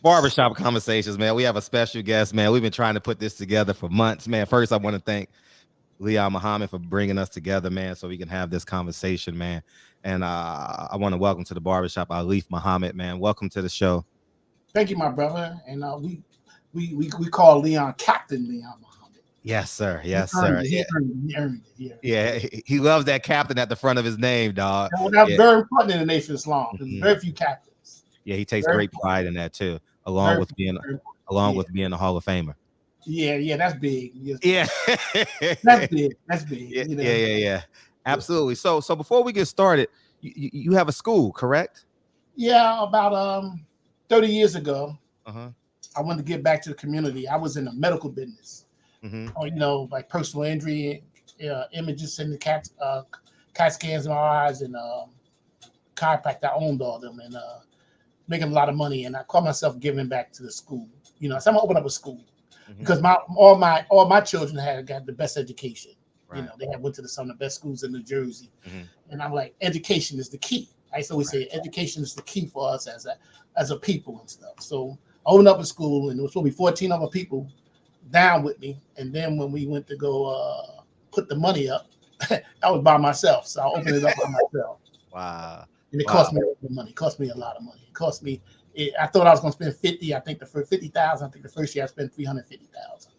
Barbershop conversations, man. We have a special guest, man. We've been trying to put this together for months, man. First, I want to thank Leon Muhammad for bringing us together, man, so we can have this conversation, man. And I want to welcome to the barbershop Alif Muhammad, man. Welcome to the show. Thank you, my brother. And we call Leon Captain Leon Muhammad. Yes, sir. Yes, sir. He earned it. Yeah, he loves that captain at the front of his name, dog. That's very important in the nation of Islam. There's very few captains. Yeah, he takes great pride in that too, along with being a Hall of Famer. Yeah, that's big. Yeah, that's big. That's big. Yeah. Absolutely. So before we get started, you have a school, correct? Yeah, about 30 years ago, I wanted to get back to the community. I was in the medical business, like personal injury, images, sending CAT scans, MRIs, and chiropractor. I owned all of them and making a lot of money. And I called myself giving back to the school. So I'm gonna open up a school because all my children had got the best education. Right. They had went to some of the best schools in New Jersey, and I'm like, education is the key. I used to always say education is the key for us as a people and stuff. So I opened up a school, and there was probably 14 other people down with me. And then when we went to go put the money up, I was by myself. So I opened it up by myself. Wow. And it cost me a lot of money. It cost me a lot of money. It cost me. I thought I was going to spend 50. I think the first 50,000. I think the first year I spent 350,000.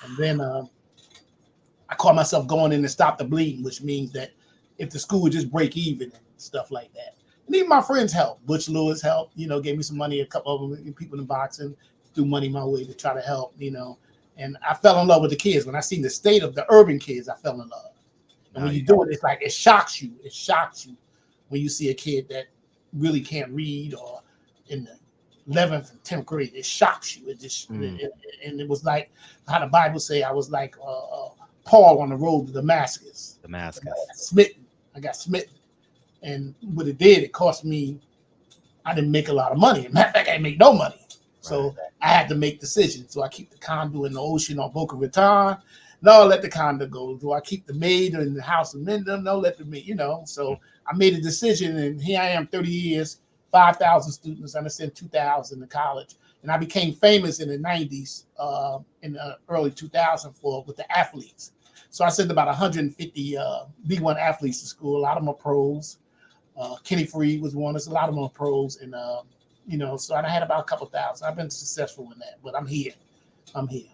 And then I caught myself going in and stop the bleeding, which means that if the school would just break even and stuff like that. And even my friends helped. Butch Lewis helped, gave me some money. A couple of them, people in boxing threw money my way to try to help, And I fell in love with the kids. When I seen the state of the urban kids, I fell in love. And when you do it, it's like it shocks you. It shocks you when you see a kid that really can't read or in the 11th and 10th grade. It shocks you. It just and it was like how the Bible say I was like Paul on the road to Damascus. I got smitten. And what it did, it cost me, I didn't make a lot of money. Matter of fact, I didn't make no money. So I had to make decisions. Do I keep the condo in the ocean on Boca Raton? No, let the condo go. Do I keep the maid in the house of Mendham? No, let the maid, So I made a decision, and here I am 30 years, 5,000 students. I sent 2,000 to college. And I became famous in the 90s, in the early 2000s with the athletes. So I sent about 150 B1 athletes to school. A lot of them are pros. Kenny Freed was one. There's a lot of them are pros. And, so I had about a couple thousand. I've been successful in that, but I'm here. I'm here.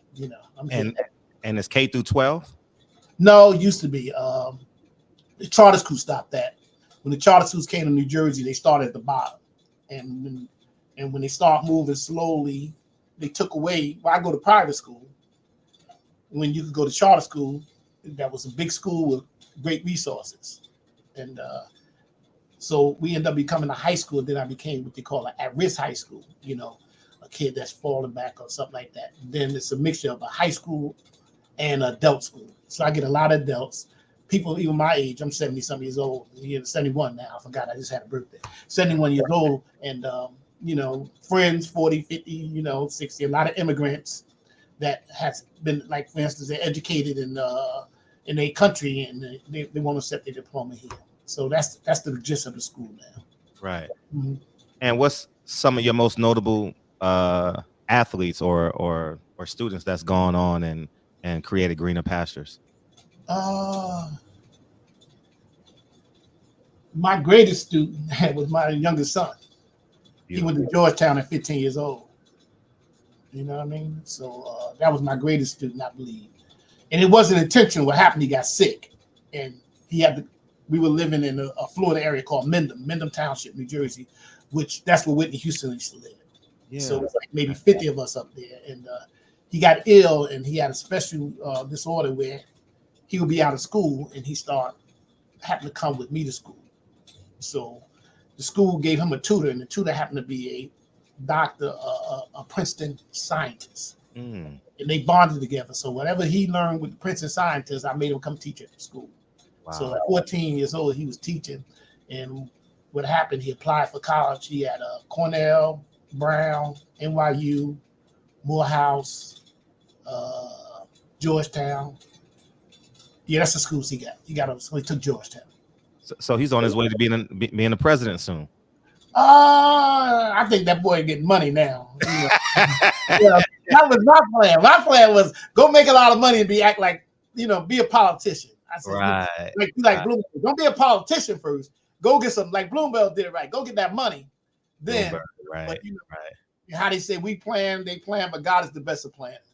And it's K through 12? No, it used to be. The charter school stopped that. When the charter schools came to New Jersey, they started at the bottom. And when they start moving slowly, they took away. Well, I go to private school. When you could go to charter school, that was a big school with great resources. And so we ended up becoming a high school. Then I became what they call an at-risk high school, a kid that's falling back or something like that. Then it's a mixture of a high school and adult school. So I get a lot of adults, people even my age. I'm 70-something years old. 71 now. I forgot. I just had a birthday. 71 years old. And, friends, 40, 50, 60, a lot of immigrants that has been, like, for instance, they're educated in their country and they want to set their diploma here. So that's the gist of the school now. Right. Mm-hmm. And what's some of your most notable athletes or students that's gone on and created greener pastures? My greatest student was my youngest son. He went to Georgetown at 15 years old. You know what I mean? So that was my greatest student, I believe. And it wasn't intentional. What happened, he got sick. And we were living in a Florida area called Mendham Township, New Jersey, which that's where Whitney Houston used to live. Yeah. So it was like maybe 50 of us up there. And he got ill and he had a special disorder where he would be out of school and he happened to come with me to school. So the school gave him a tutor, and the tutor happened to be a doctor, a Princeton scientist. And they bonded together. So whatever he learned with the Princeton scientists, I made him come teach at the school. Wow. So at 14 years old, he was teaching. And what happened, he applied for college. He had Cornell, Brown, NYU, Morehouse, Georgetown. Yeah, that's the schools he got. So he took Georgetown. So he's on his way to being the president soon. I think that boy getting money now. Yeah, that was my plan. My plan was go make a lot of money and be a politician. I said, Right. like Bloomberg, don't be a politician first. Go get some, like Bloomberg did it right. Go get that money. Then, right, but right. how they say they plan, but God is the best of planners.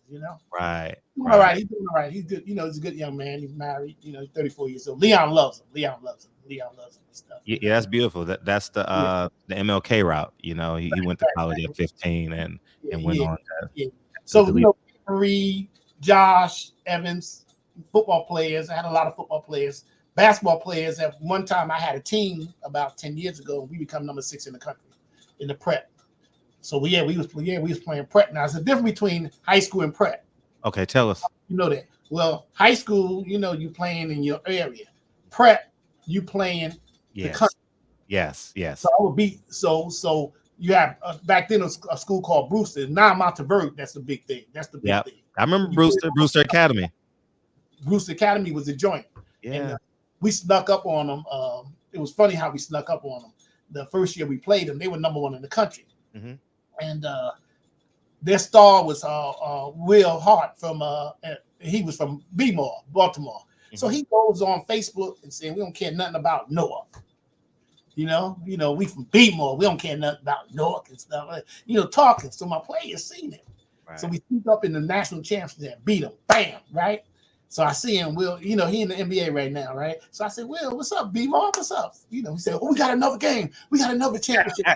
Right. All right, he's doing all right. He's good. He's a good young man. He's married. He's 34 years old. Leon loves him. Leon loves him and stuff. Yeah, that's beautiful. That's the MLK route. He went to college at 15 and went on to. Yeah. So Marie, Josh, Evans, football players. I had a lot of football players, basketball players. At one time, I had a team about 10 years ago. We become number 6 in the country in the prep. So we was playing prep. Now, there's a difference between high school and prep. Okay, tell us. You know that. Well, high school, you playing in your area. Prep, you playing the country. Yes. So I would be so you have back then a school called Brewster. Now Monteverdi, that's the big thing. That's the big thing. I remember Brewster Academy. Brewster Academy was a joint. Yeah. And, we snuck up on them. It was funny how we snuck up on them. The first year we played them, they were number 1 in the country. Mm-hmm. And their star was Will Hart from he was from B-More, Baltimore. Mm-hmm. So he goes on Facebook and saying, we don't care nothing about Newark. We from B-More, we don't care nothing about Newark and stuff. Talking. So my players seen it. Right. So we sneak up in the national championship and beat them. Bam, right? So I see him, Will, he in the NBA right now, right? So I said, Will, what's up, B-More? What's up? He said, we got another game. We got another championship.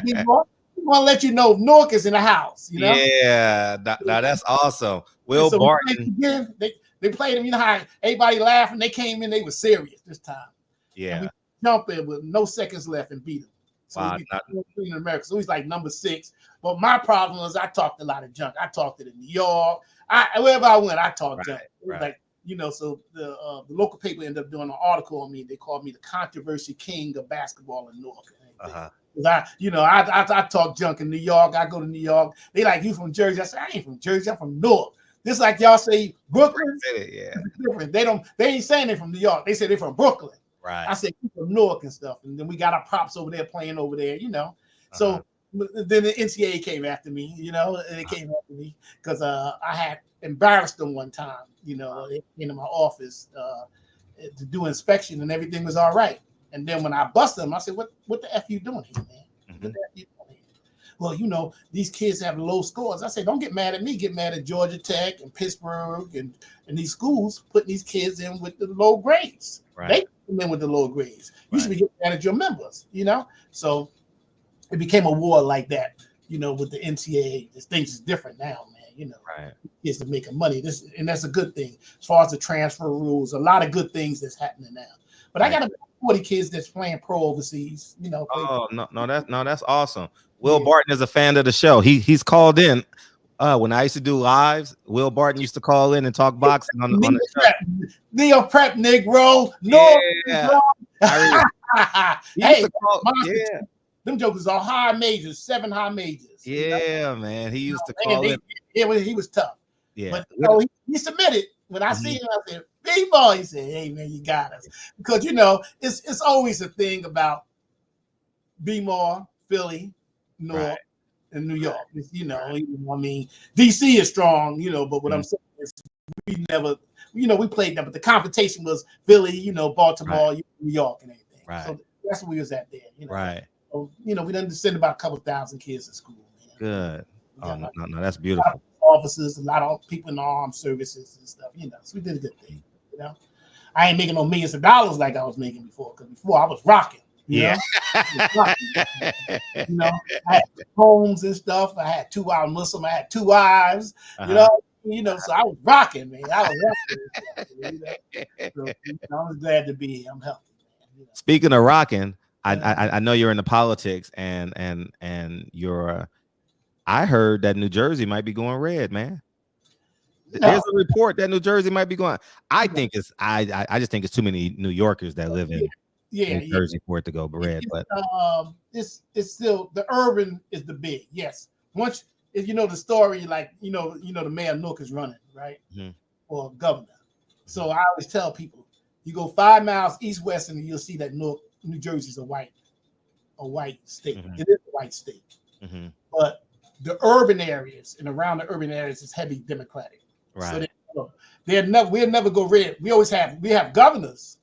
B-More, we want to let you know Newark is in the house, Yeah, now that's awesome. Will so Barton. They played him, how everybody laughing. They came in, they were serious this time. Yeah. And we jumped in with no seconds left and beat him. So wow, in America. So he's like number 6. But my problem was I talked a lot of junk. I talked to New York. Wherever I went, I talked junk. It was like, so the local paper ended up doing an article on me. They called me the controversy king of basketball in Newark. I talk junk in New York. I go to New York. They like, you from Jersey? I said, I ain't from Jersey. I'm from Newark. Just like y'all say Brooklyn. Yeah. Different. They ain't saying they're from New York. They say they're from Brooklyn. Right. I said from Newark and stuff. And then we got our props over there playing over there, So then the NCAA came after me, and it came after me because I had embarrassed them one time, they came into my office to do inspection and everything was all right. And then when I busted them, I said, what the F you doing here, man? Mm-hmm. What the F you doing here? Well, these kids have low scores. I said, don't get mad at me. Get mad at Georgia Tech and Pittsburgh and these schools putting these kids in with the low grades. Right. They put them in with the low grades. You should be getting mad at your members, So it became a war like that, with the NCAA. Things is different now, man. Right. Kids are making money. And that's a good thing. As far as the transfer rules, a lot of good things that's happening now. But I got about 40 kids that's playing pro overseas. Oh that's awesome. Will Barton is a fan of the show. He's called in. When I used to do lives, Will Barton used to call in and talk boxing on the show. Neo Prep Negro. No. Yeah. Hey, them jokers are high majors, 7 high majors. Yeah, man. He used to call in. He was tough. Yeah. But he submitted. When I see him, I said, B-boy. He said, hey, man, you got us. Because, it's always a thing about B-more, Philly, North, and New York. DC is strong, but what I'm saying is we never, we played them, but the competition was Philly, Baltimore, New York, and everything. Right. So that's where we was at there. Right. So, we done send about a couple thousand kids to school. Man. Good. Oh, no, that's beautiful. Officers, a lot of people in the armed services and stuff, So we did a good thing, I ain't making no millions of dollars like I was making before, because before I was rocking. I had homes and stuff. I had 2-hour Muslim. I had 2 wives. So I was rocking, man. I was rocking. So, I was glad to be here. I'm healthy. Man. Speaking of rocking, I know you're into politics, and you're. I heard that New Jersey might be going red, man. There's a report that New Jersey might be going. I think it's. I just think it's too many New Yorkers that live in. New Jersey for it to go red, but it's still the urban is the big. Yes, once if the story, like the mayor of Newark is running right for governor. So I always tell people, you go 5 miles east west, and you'll see that New Jersey's a white a white state. Mhm. It is a white state, Mhm. but the urban areas and around the urban areas is heavy Democratic. So Right. we'll never go red. We have governors,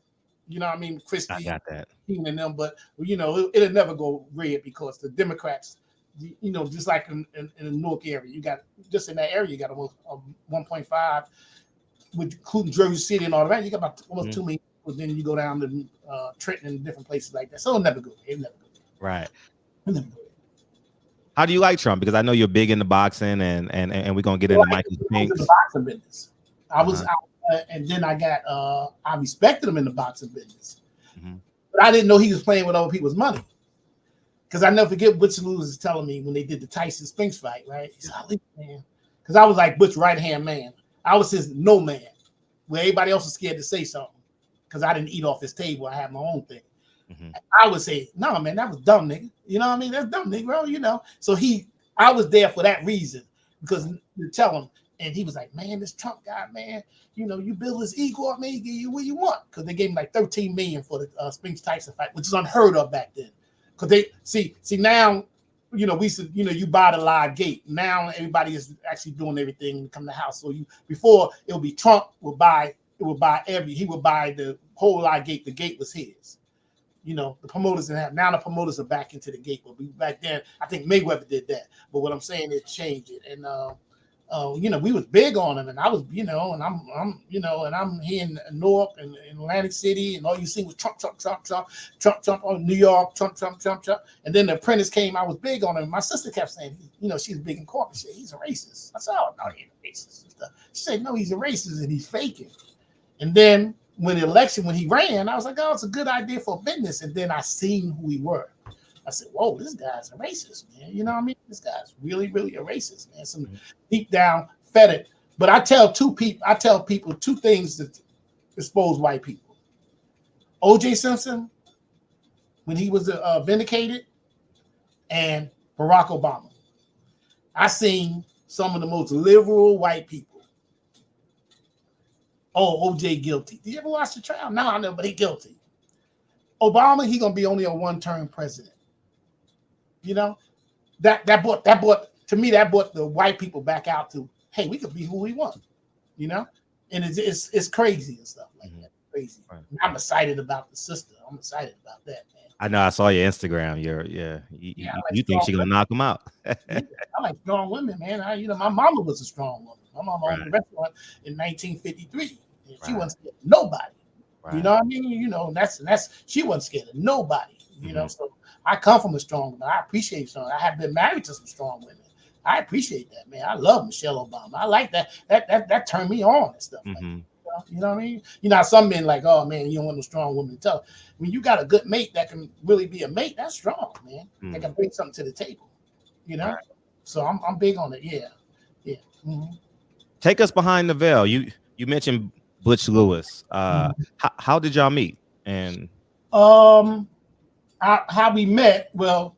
you know what I mean, I Christie got that. and them, but you know, it'll never go red because the Democrats, you know, just like in the Newark area, you got just in that area, you got almost 1.5, with including Jersey City and all that, you got about almost 2 million. But then you go down to Trenton and different places like that. So it'll never go. It'll never go. Right. It'll never go. How do you like Trump? Because I know you're big into boxing, and we're gonna get into Michael I was in Spinks. the boxing business. I was, and then I got, I respected him in the boxing business, but I didn't know he was playing with other people's money. Because I never forget Butch Lewis was telling me when they did the Tyson Spinks fight, right? He said, man, because I was like Butch right hand man. I was his no man, where everybody else was scared to say something because I didn't eat off his table. I had my own thing. I would say, no, man, that was dumb, nigga. You know what I mean? That's dumb, nigga, bro. You know. So I was there for that reason because you tell him, and he was like, man, this Trump guy, man, you know, you build his ego up, man, he give you what you want. Because they gave him like $13 million for the Spinks Tyson fight, which is unheard of back then. Because they see now, you know, you buy the live gate. Now everybody is actually doing everything to come to the house. So before it would be Trump he would buy the whole live gate. The gate was his. You know, the promoters didn't have. Now the promoters are back into the gate. But back then, I think Mayweather did that. But what I'm saying is changed it. And you know, we was big on him, and I was, you know, and I'm you know, and I'm here in Newark and in Atlantic City, and all you see was Trump on New York, Trump. And then The Apprentice came. I was big on him. My sister kept saying, you know, she's big in corporate. She said, he's a racist. I said, oh no, he ain't a racist. She said, no, he's a racist and he's faking. And then when he ran, I was like, oh, it's a good idea for business. And then I seen who he were. I said, whoa, this guy's a racist, man. You know what I mean? This guy's really, really a racist, man. Some deep down fetid. But I tell people two things that expose white people. O.J. Simpson, when he was vindicated, and Barack Obama. I seen some of the most liberal white people. Oh, OJ guilty. Did you ever watch the trial? No, I know, but he guilty. Obama, he gonna be only a one-term president. You know, that brought the white people back out to, hey, we could be who we want. You know, and it's crazy and stuff like that. Crazy. Right. I'm excited about the sister. I'm excited about that, man. I know. I saw your Instagram. You think she's gonna knock him out? I like strong women, man. My mama was a strong woman. My mama owned a restaurant in 1953. And she wasn't scared of nobody. Right. You know what I mean? You know, that's she wasn't scared of nobody. You know, so I come from a strong woman. I appreciate strong. I have been married to some strong women. I appreciate that, man. I love Michelle Obama. I like that. That turned me on and stuff. Like that. You know what I mean? You know, some men like, oh man, you don't want no strong woman to tell. When you got a good mate that can really be a mate, that's strong, man. That can bring something to the table. You know, so I'm big on it. Yeah. Take us behind the veil. You mentioned Butch Lewis. How did y'all meet? And how we met? Well,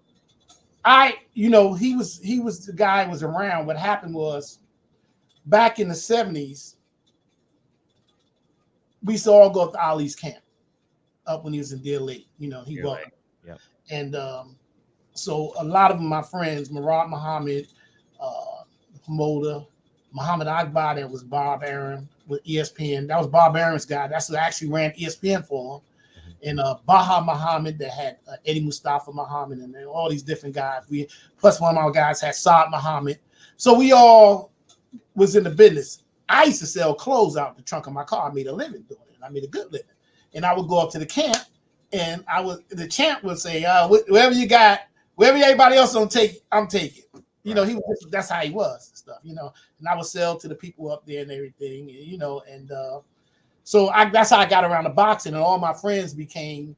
he was the guy who was around. What happened was, back in the 70s, we used to all go up to Ali's camp up when he was in Deer Lake. You know, he was. Yep. And so a lot of my friends, Herbert Muhammad, promoter, Muhammad Akbar, that was Bob Aaron with ESPN. That was Bob Aaron's guy. That's who actually ran ESPN for him. And Baha Muhammad that had Eddie Mustafa Muhammad and all these different guys. Plus one of our guys had Saad Muhammad. So we all was in the business. I used to sell clothes out the trunk of my car. I made a living doing it. I made a good living. And I would go up to the camp, and the champ would say, whatever you got, wherever everybody else don't take, I'm taking. You know, that's how he was and stuff, you know. And I would sell to the people up there and everything, you know, and so that's how I got around the boxing, and all my friends became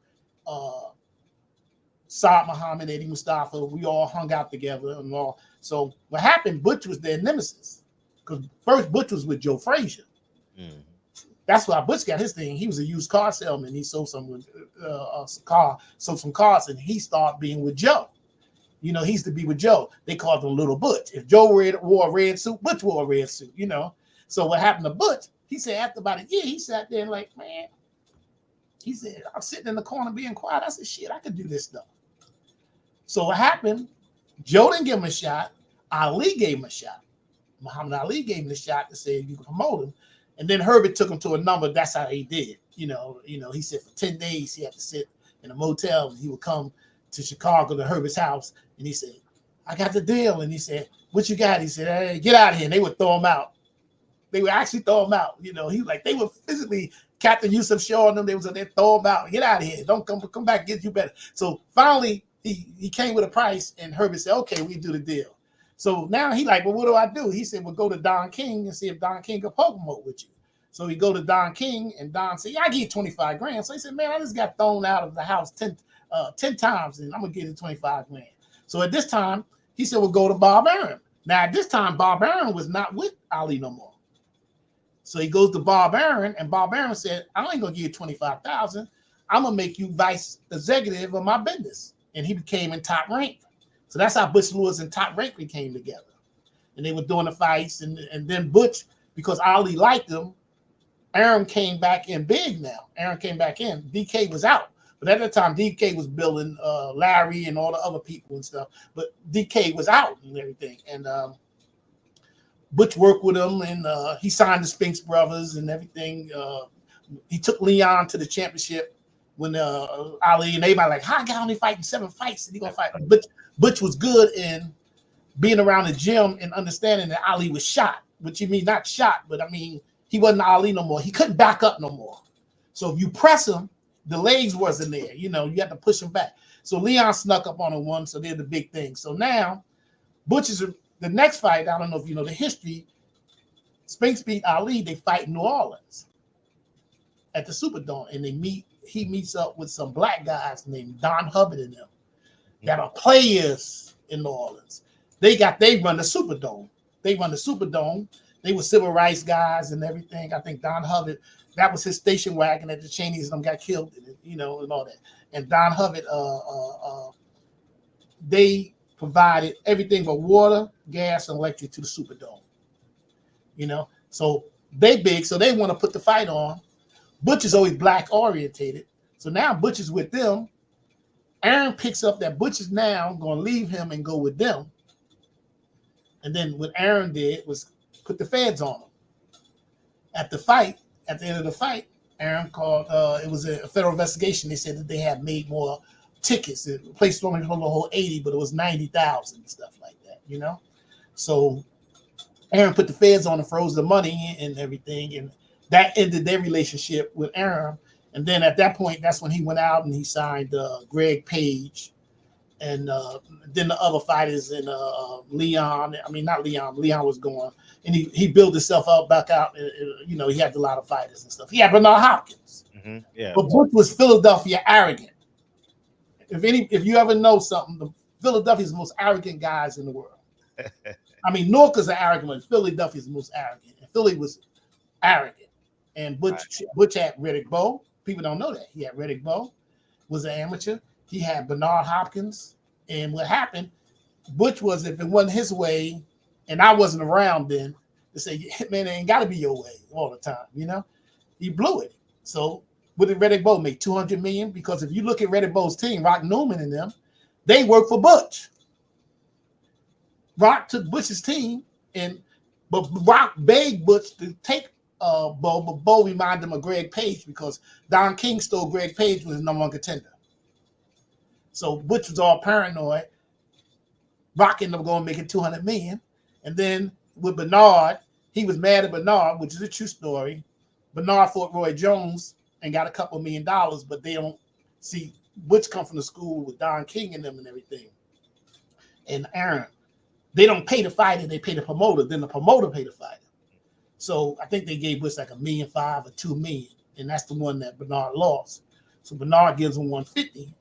Saad Muhammad, Eddie Mustafa. We all hung out together and all. So what happened, Butch was their nemesis. Because first Butch was with Joe Frazier. That's why Butch got his thing. He was a used car salesman. He sold some cars, and he started being with Joe. You know, he used to be with Joe. They called him Little Butch. If Joe wore a red suit, Butch wore a red suit, you know. So what happened to Butch? He said after about a year, he sat there and like, man, he said, I'm sitting in the corner being quiet. I said, shit, I could do this stuff. So what happened? Joe didn't give him a shot. Ali gave him a shot. Muhammad Ali gave him the shot to say you can promote him. And then Herbert took him to a number. That's how he did. You know, he said for 10 days he had to sit in a motel, and he would come to Chicago to Herbert's house, and he said, I got the deal. And he said, what you got? He said, hey, get out of here. And they would throw him out. They would actually throw him out. You know, he like, they would physically, Captain Yusuf Shaw and them, they was there, throw him out. Get out of here. Don't come back, get you better. So finally, he came with a price, and Herbert said, okay, we do the deal. So now he like, well, what do I do? He said, well, go to Don King and see if Don King can promote with you. So he go to Don King, and Don said, yeah, I give you 25 grand. So he said, man, I just got thrown out of the house 10 times, and I'm going to give you 25 grand. So at this time, he said, well, go to Bob Aaron. Now, at this time, Bob Aaron was not with Ali no more. So he goes to Bob Aaron, and Bob Aaron said, I ain't going to give you 25,000. I'm going to make you vice executive of my business. And he became in Top Rank. So that's how Butch Lewis and Top Rank came together. And they were doing the fights. And then Butch, because Ali liked him, Aaron came back in big now. Aaron came back in. DK was out. But at the time, DK was building Larry and all the other people and stuff. But DK was out and everything. And Butch worked with him, and he signed the Spinks brothers and everything. He took Leon to the championship when Ali and everybody like, how I got only fighting 7 fights and he gonna fight? Butch was good in being around the gym and understanding that Ali was shot, which you mean not shot, but I mean he wasn't Ali no more. He couldn't back up no more. So if you press him, the legs wasn't there. You know, you had to push him back. So Leon snuck up on him once, so they're the big thing. So now Butch is the next fight. I don't know if you know the history. Spinks beat Ali. They fight in New Orleans at the Superdome, and he meets up with some black guys named Don Hubbard and them that are players in New Orleans. They run the Superdome. They were civil rights guys and everything. I think Don Hubbard, that was his station wagon that the Cheneys and them got killed in, and all that. And Don Hubbard, they provided everything but water, gas, and electric to the Superdome. So they big, so they want to put the fight on. Butch is always black orientated. So now Butch is with them. Aaron picks up that Butch is now going to leave him and go with them. And then what Aaron did was put the feds on him. At the end of the fight, Aaron called, it was a federal investigation. They said that they had made more tickets. The place only supposed to hold 80, but it was 90,000 and stuff like that, So Aaron put the feds on and froze the money and everything. And that ended their relationship with Aaron. And then at that point, that's when he went out and he signed Greg Page. And then the other fighters and Leon. I mean, not Leon. Leon was gone. And he built himself up back out. He had a lot of fighters and stuff. He had Bernard Hopkins. Mm-hmm. Yeah. But Butch was Philadelphia arrogant. If you ever know something, the Philadelphia's the most arrogant guys in the world. I mean, Norca's an arrogant one. Philadelphia's the most arrogant. And Philly was arrogant. And Butch had Riddick Bowe. People don't know that. He had Riddick Bowe, was an amateur. He had Bernard Hopkins. And what happened, Butch was, if it wasn't his way, and I wasn't around then, to say, man, it ain't got to be your way all the time, He blew it. So what did Riddick Bowe make? $200 million? Because if you look at Riddick Bowe's team, Rock Newman and them, they work for Butch. Rock took Butch's team, but Rock begged Butch to take Bowe, but Bowe reminded him of Greg Page because Don King stole Greg Page was his number 1 contender. So Butch was all paranoid. Rock ended up going making $200 million. And then with Bernard, he was mad at Bernard, which is a true story. Bernard fought Roy Jones and got a couple $1 million, but they don't see Butch come from the school with Don King and them and everything. And Aaron, they don't pay the fighter, they pay the promoter. Then the promoter pay the fighter. So I think they gave Butch like $1.5 million or $2 million, and that's the one that Bernard lost. So Bernard gives him 150.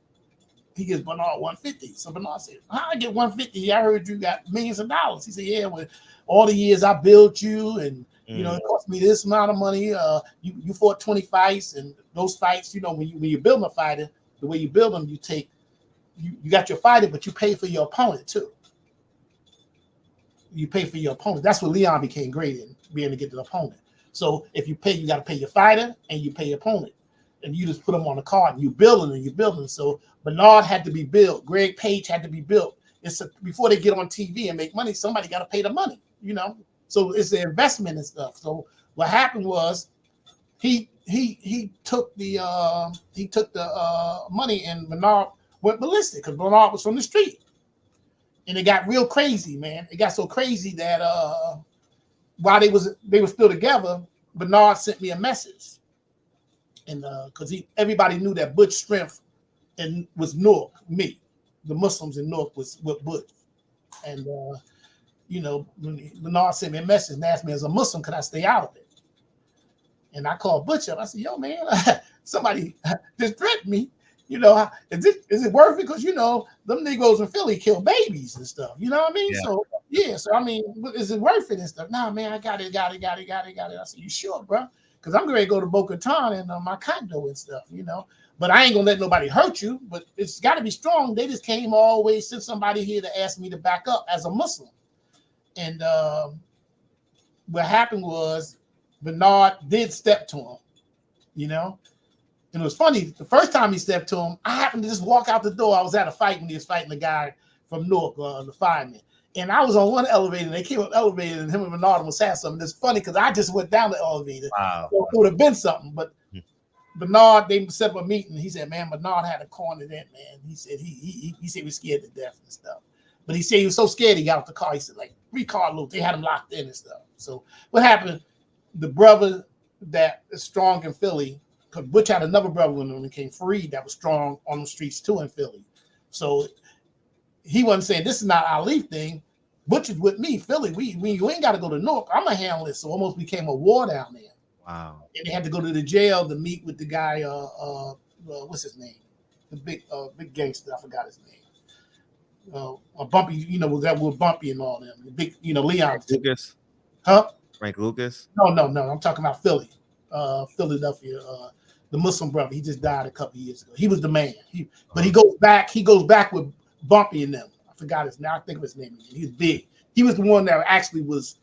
He gives Bernard 150. So Bernard said, "How I get 150? I heard you got millions of dollars." He said, "Yeah, with all the years I built you, and it cost me this amount of money. You fought 20 fights, and those fights, when you build a fighter, the way you build them, you got your fighter, but you pay for your opponent too. You pay for your opponent. That's what Leon became great in, being able to get the opponent. So if you pay, you got to pay your fighter and you pay your opponent. and you just put them on a card and you're building. So Bernard had to be built. Greg Page had to be built. Before they get on TV and make money, somebody got to pay the money, So it's the investment and stuff. So what happened was he took the money, and Bernard went ballistic because Bernard was from the street, and it got real crazy, man. It got so crazy that while they were still together, Bernard sent me a message, and because everybody knew that Butch's strength was Newark, me. The Muslims in Newark was with Butch, and Bernard sent me a message and asked me, as a Muslim, could I stay out of it? And I called Butch up. I said, "Yo, man, somebody just threatened me. Is it worth it? Because them Negroes in Philly kill babies and stuff. You know what I mean? Yeah. So I mean, is it worth it and stuff? Nah, man, I got it. I said, you sure, bro? Because I'm ready to go to Boca Raton and my condo and stuff. But I ain't gonna let nobody hurt you. But it's got to be strong. They just came all the way, sent somebody here to ask me to back up as a Muslim. And what happened was Bernard did step to him, And it was funny. The first time he stepped to him, I happened to just walk out the door. I was at a fight when he was fighting the guy from Newark, the fireman. And I was on one elevator, and they came up the elevator, and him and Bernard was saying something. It's funny because I just went down the elevator. Wow. So it would have been something. But Bernard, they set up a meeting. He said, man, Bernard had a corner in, man. He said he said he was scared to death and stuff. But he said he was so scared he got out the car. He said, like, 3 car loops. They had him locked in and stuff. So what happened, the brother that is strong in Philly, because Butch had another brother when he came free that was strong on the streets too in Philly. So he wasn't saying this is not Alif thing. Butch is with me, Philly. You ain't got to go to Newark. I'm going to handle it. So almost became a war down there. Wow. And they had to go to the jail to meet with the guy, what's his name? The big gangster. I forgot his name. Bumpy, was that with Bumpy and all them. The big, Leon. Lucas? Huh? Frank Lucas? No. I'm talking about Philly. Philadelphia. The Muslim brother. He just died a couple years ago. He was the man. But he goes back with Bumpy and them. I forgot his name. I think of his name again. He's big. He was the one that actually was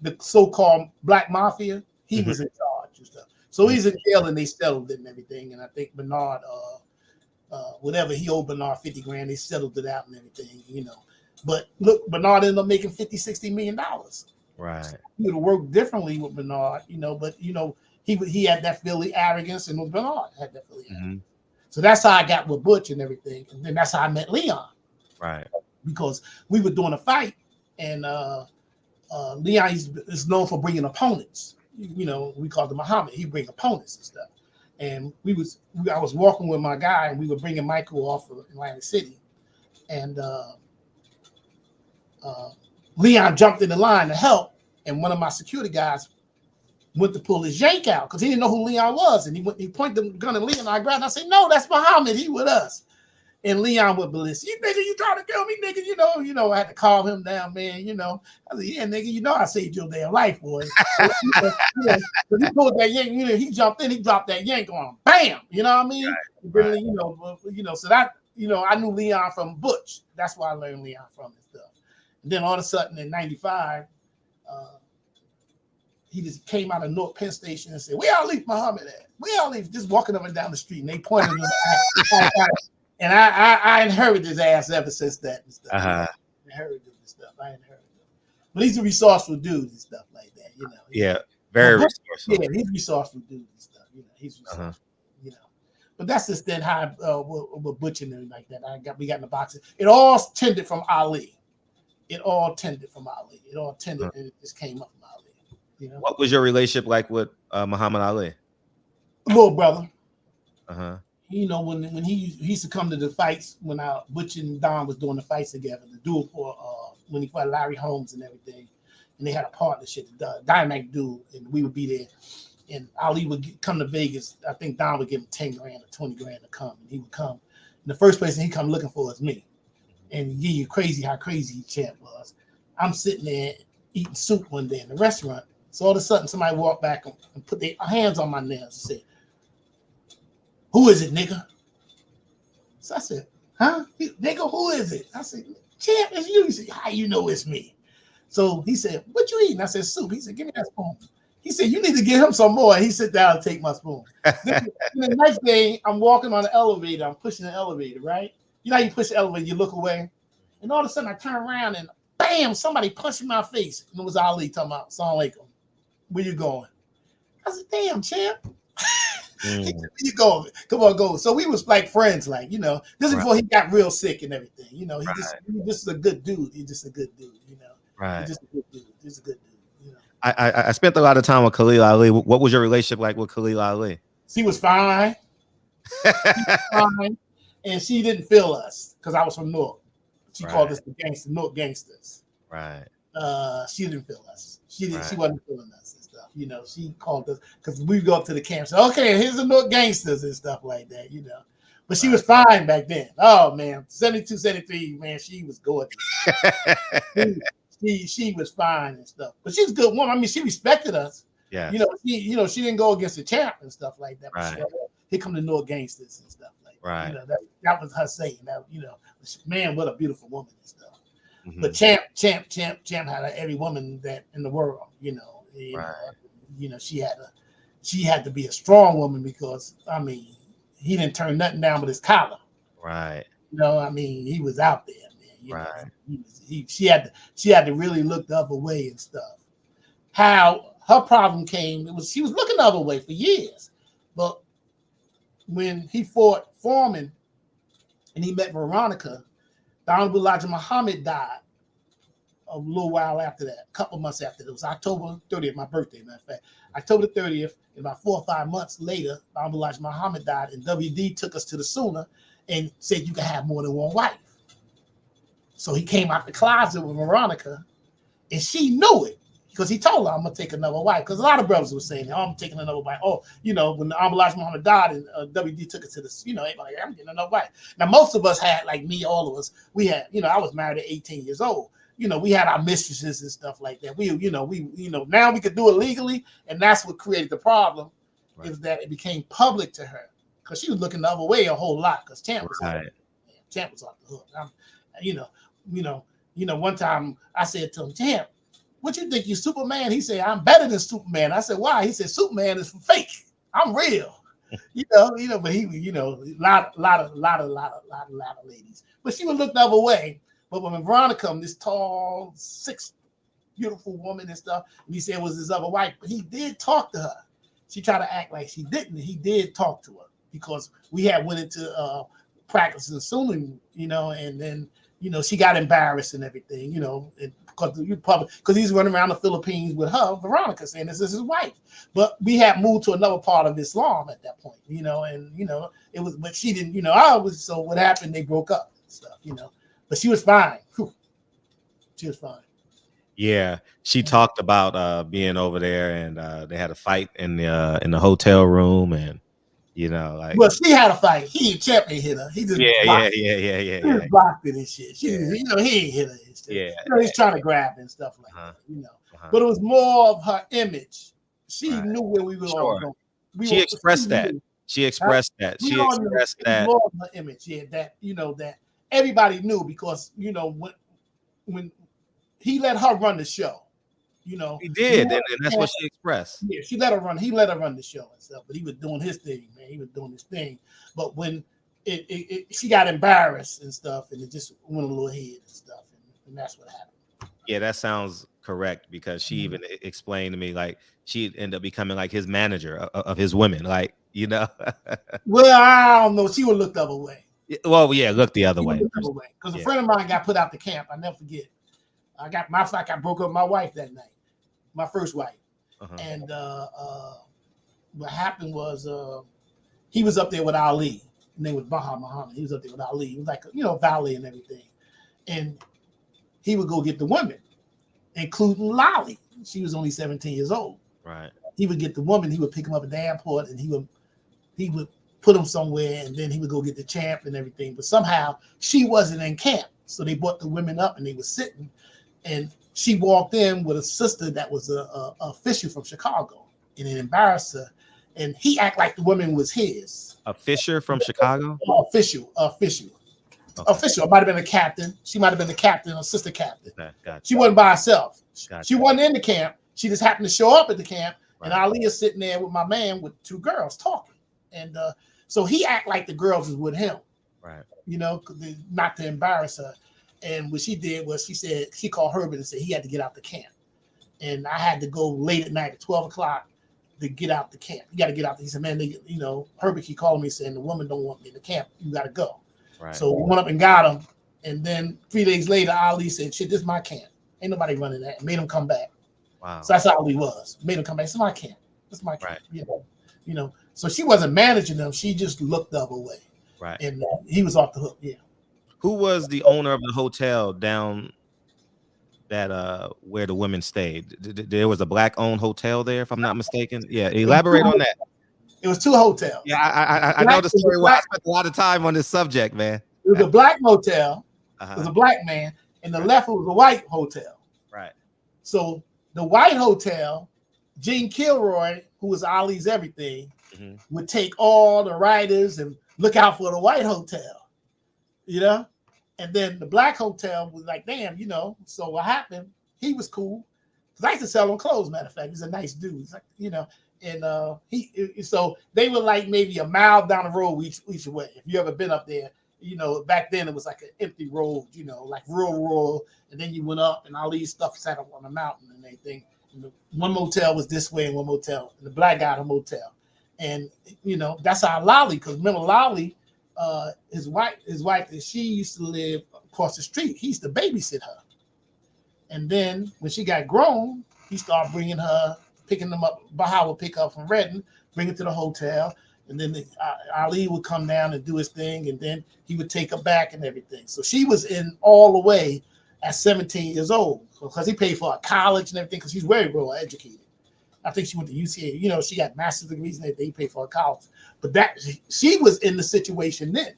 the so-called Black Mafia. He was in charge and stuff. So he's in jail and they settled it and everything. And I think Bernard, whatever he owed Bernard 50 grand, they settled it out and everything, But look, Bernard ended up making $50-60 million. Right. He would have worked differently with Bernard, but he had that Philly arrogance, and Bernard had that Philly arrogance. So that's how I got with Butch and everything. And then that's how I met Leon. Right. Because we were doing a fight, and Leon is known for bringing opponents. We called him Muhammad. He bring opponents and stuff. And I was walking with my guy, and we were bringing Michael off of Atlantic City, and Leon jumped in the line to help, and one of my security guys went to pull his yank out because he didn't know who Leon was, and he pointed the gun at Leon. And I grabbed, and I said, "No, that's Muhammad. He with us." And Leon went ballistic. "You nigga, you trying to kill me, nigga?" I had to calm him down, man. I said, "Yeah, nigga, I saved your damn life, boy." But he pulled that yank. He jumped in. He dropped that yank on him. Bam. You know what I mean? Right. So that I knew Leon from Butch. That's why I learned Leon from and stuff. And then all of a sudden in '95, he just came out of North Penn Station and said, "Where Alif Muhammad at? Where Alif?" Just walking up and down the street, and they pointed him. And I inherited his ass ever since that and stuff. I inherited him and stuff. But he's a resourceful dude and stuff like that, Yeah, very resourceful. Yeah, he's a resourceful dude and stuff. He's resourceful. But that's just then how we're butchering and like that. We got in the boxes. It all tended from Ali. And it just came up from Ali. What was your relationship like with Muhammad Ali? Little brother. When he used to come to the fights when Butch and Don was doing the fights together, the duel for when he fought Larry Holmes and everything, and they had a partnership, the Dynamic Duel, and we would be there. And Ali would come to Vegas. I think Don would give him 10 grand or 20 grand to come, and he would come. And the first person he come looking for is me, and you crazy how crazy Champ was. I'm sitting there eating soup one day in the restaurant. So all of a sudden somebody walked back and put their hands on my nails and said, "Who is it, nigga?" So I said, "Huh? Nigga, who is it?" I said, "Champ, it's you." He said, "How you know it's me?" So he said, "What you eating?" I said, "Soup." He said, "Give me that spoon." He said, you need to get him some more. And he sit down and take my spoon. Then the next day, I'm walking on the elevator. I'm pushing the elevator, right? You know how you push the elevator, you look away. And all of a sudden, I turn around and bam, somebody punched in my face. And it was Ali talking about, Assalamu alaikum. Where you going? I said, damn, champ. Where you going? Come on, go. So we was like friends, like, you know, this is before he got real sick and everything. You know, he just is a good dude. He's just a good dude, you know. Right. He's just a good dude. He's a good dude. You know? I spent a lot of time with Khalil Ali. What was your relationship like with Khalil Ali? She was fine. Fine. And she didn't feel us because I was from Newark. She called us the gangster, Newark gangsters. Right. She didn't feel us. She wasn't feeling us and stuff. You know, she called us because we go up to the camp and say, okay, here's the Newark gangsters and stuff like that, you know. But she was fine back then. Oh man, 72, 73, man, she was gorgeous. She was fine and stuff. But she's a good woman. I mean, she respected us. Yeah. She didn't go against the champ and stuff like that. But here come the Newark gangsters and stuff like that. Right. You know, that was her saying that, you know, man, what a beautiful woman and stuff. Mm-hmm. But champ had every woman that in the world, you know. You know, she had to be a strong woman because I mean, he didn't turn nothing down but his collar. Right. You know, I mean, he was out there, man. You know, she had to really look the other way and stuff. How her problem came, she was looking the other way for years. But when he fought Foreman and he met Veronica, the Honorable Elijah Muhammad died a little while after that, a couple months after. It was October 30th, my birthday, matter of fact. October 30th, and about 4 or 5 months later, the Honorable Elijah Muhammad died, and WD took us to the Sunnah and said you can have more than one wife. So he came out the closet with Veronica, and she knew it because he told her, I'm going to take another wife. Because a lot of brothers were saying, oh, I'm taking another wife. Oh, you know, when the Honorable Elijah Muhammad died and WD took it to the, you know, everybody, I'm getting another wife. Now, most of us had, like me, all of us, we had, you know, I was married at 18 years old. You know, we had our mistresses and stuff like that. We now we could do it legally, and that's what created the problem, is that it became public to her because she was looking the other way a whole lot because Champ was Champ was off the hook. One time I said to him, Champ, what you think you Superman? He said, I'm better than Superman. I said, why? He said, Superman is fake. I'm real. But he, a lot of ladies. But she would look the other way. But when Veronica come, this tall, 6 beautiful woman and stuff, and he said it was his other wife, but he did talk to her. She tried to act like she didn't. He did talk to her because we had went into practicing swimming, and then, she got embarrassed and everything, because he's running around the Philippines with her, Veronica, saying this is his wife. But we had moved to another part of Islam at that point, it was, but she didn't, so what happened, they broke up and stuff, But she was fine. Whew. She was fine. Yeah, she talked about being over there, and they had a fight in the hotel room, and well, she had a fight. Champ ain't hit her. He just blocked it. He just blocked it and shit. She didn't, he ain't hit her and shit. Yeah, he's trying to grab and stuff like that. But it was more of her image. She knew where we were all going. She expressed that. She expressed that. She expressed that. More of her image. Yeah, that that. Everybody knew because when he let her run the show, he did, and that's what she expressed. Yeah, she let her run. He let her run the show and stuff, but he was doing his thing, man. He was doing his thing. But when she got embarrassed and stuff, and it just went a little head and stuff, and that's what happened. Yeah, that sounds correct because she even explained to me like she ended up becoming like his manager of his women, like Well, I don't know. She would look the other way. Well, yeah, look the other way. Because a friend of mine got put out the camp. I never forget. I broke up with my wife that night, my first wife. And what happened was he was up there with Ali. His name was Butch Muhammad. He was up there with Ali. He was like, valet and everything. And he would go get the women, including Lolly. She was only 17 years old. Right. He would get the woman. He would pick him up at the airport, and he would put him somewhere, and then he would go get the champ and everything. But somehow she wasn't in camp. So they brought the women up, and they were sitting. And she walked in with a sister that was a official from Chicago, and it embarrassed her. And he acted like the woman was his. A Fisher from Chicago? Official. Okay. Official. It might have been a captain. She might have been the captain or sister captain. Okay, gotcha. She wasn't by herself. Gotcha. She wasn't in the camp. She just happened to show up at the camp. And Ali is sitting there with my man with two girls talking. And so he act like the girls is with him. Right. You know, not to embarrass her. And what she did was she called Herbert and said he had to get out the camp. And I had to go late at night at 12 o'clock to get out the camp. You got to get out. He said, man, Herbert keep calling me saying the woman don't want me in the camp. You got to go. Right. So we went up and got him. And then 3 days later, Ali said, shit, this is my camp. Ain't nobody running that. And made him come back. Wow. So that's how Ali was. Made him come back. This is my camp. This is my camp. Right. You know. So she wasn't managing them. She just looked the other way. Right. And he was off the hook. Yeah. Who was the owner of the hotel down that where the women stayed? There was a black-owned hotel there, if I'm not mistaken. Yeah, elaborate on that. It was 2 hotels. Yeah, I know the story. Well, I spent a lot of time on this subject, man. It was a black hotel. It was a black man, and the left was a white hotel. Right. So the white hotel, Gene Kilroy, who was Ali's everything, would take all the writers and look out for the white hotel, you know? And then the black hotel was like, damn, you know. So what happened? He was cool. Because I used to sell him clothes, matter of fact. He's a nice dude. He's like, you know, and so they were like maybe a mile down the road each way. If you ever been up there, you know, back then it was like an empty road, you know, like rural, and then you went up and all these stuff sat up on the mountain and everything. And one motel was this way and one motel, and the black guy had a motel. And, you know, that's how Lolly, because remember Lolly, his wife, she used to live across the street. He used to babysit her. And then when she got grown, he started bringing her, picking them up. Baha would pick her up from Redden, bring her to the hotel. And then Ali would come down and do his thing. And then he would take her back and everything. So she was in all the way at 17 years old because he paid for her college and everything because she's very well educated. I think she went to UCA. You know, she got master's degrees and everything. He paid for her college. But that she was in the situation then.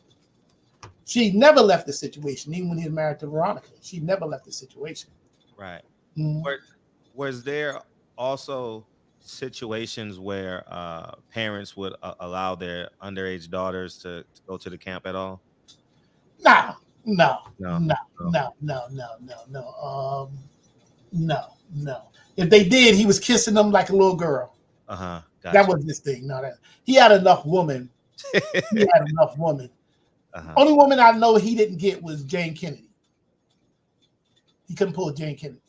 She never left the situation, even when he was married to Veronica. She never left the situation. Right. Was there also situations where parents would allow their underage daughters to go to the camp at all? No. If they did, he was kissing them like a little girl. Gotcha. That was his thing. No, that he had enough women. Only woman I know he didn't get was Jane Kennedy. He couldn't pull Jane Kennedy,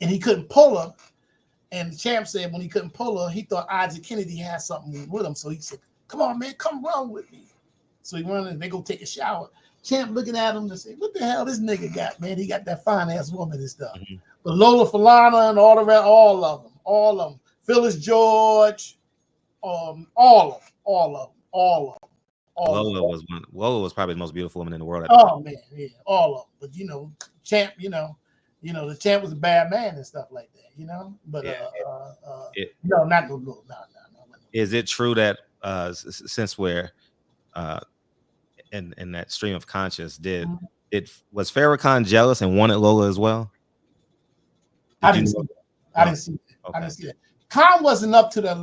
and he couldn't pull her. And the champ said when he couldn't pull her, he thought Isaac Kennedy had something with him. So he said, "Come on, man, come run with me." So he run and they go take a shower. Champ looking at him and say, "What the hell this nigga got, man? He got that fine ass woman and stuff." But Lola Falana and all the rest, all of them, Phyllis George, all of them. Lola was probably the most beautiful woman in the world. Oh man, yeah, all of them. But you know, Champ, the Champ was a bad man and stuff like that, you know. But no. Is it true that since we're in that stream of conscious, was Farrakhan jealous and wanted Lola as well? I didn't see that. Khan wasn't up to the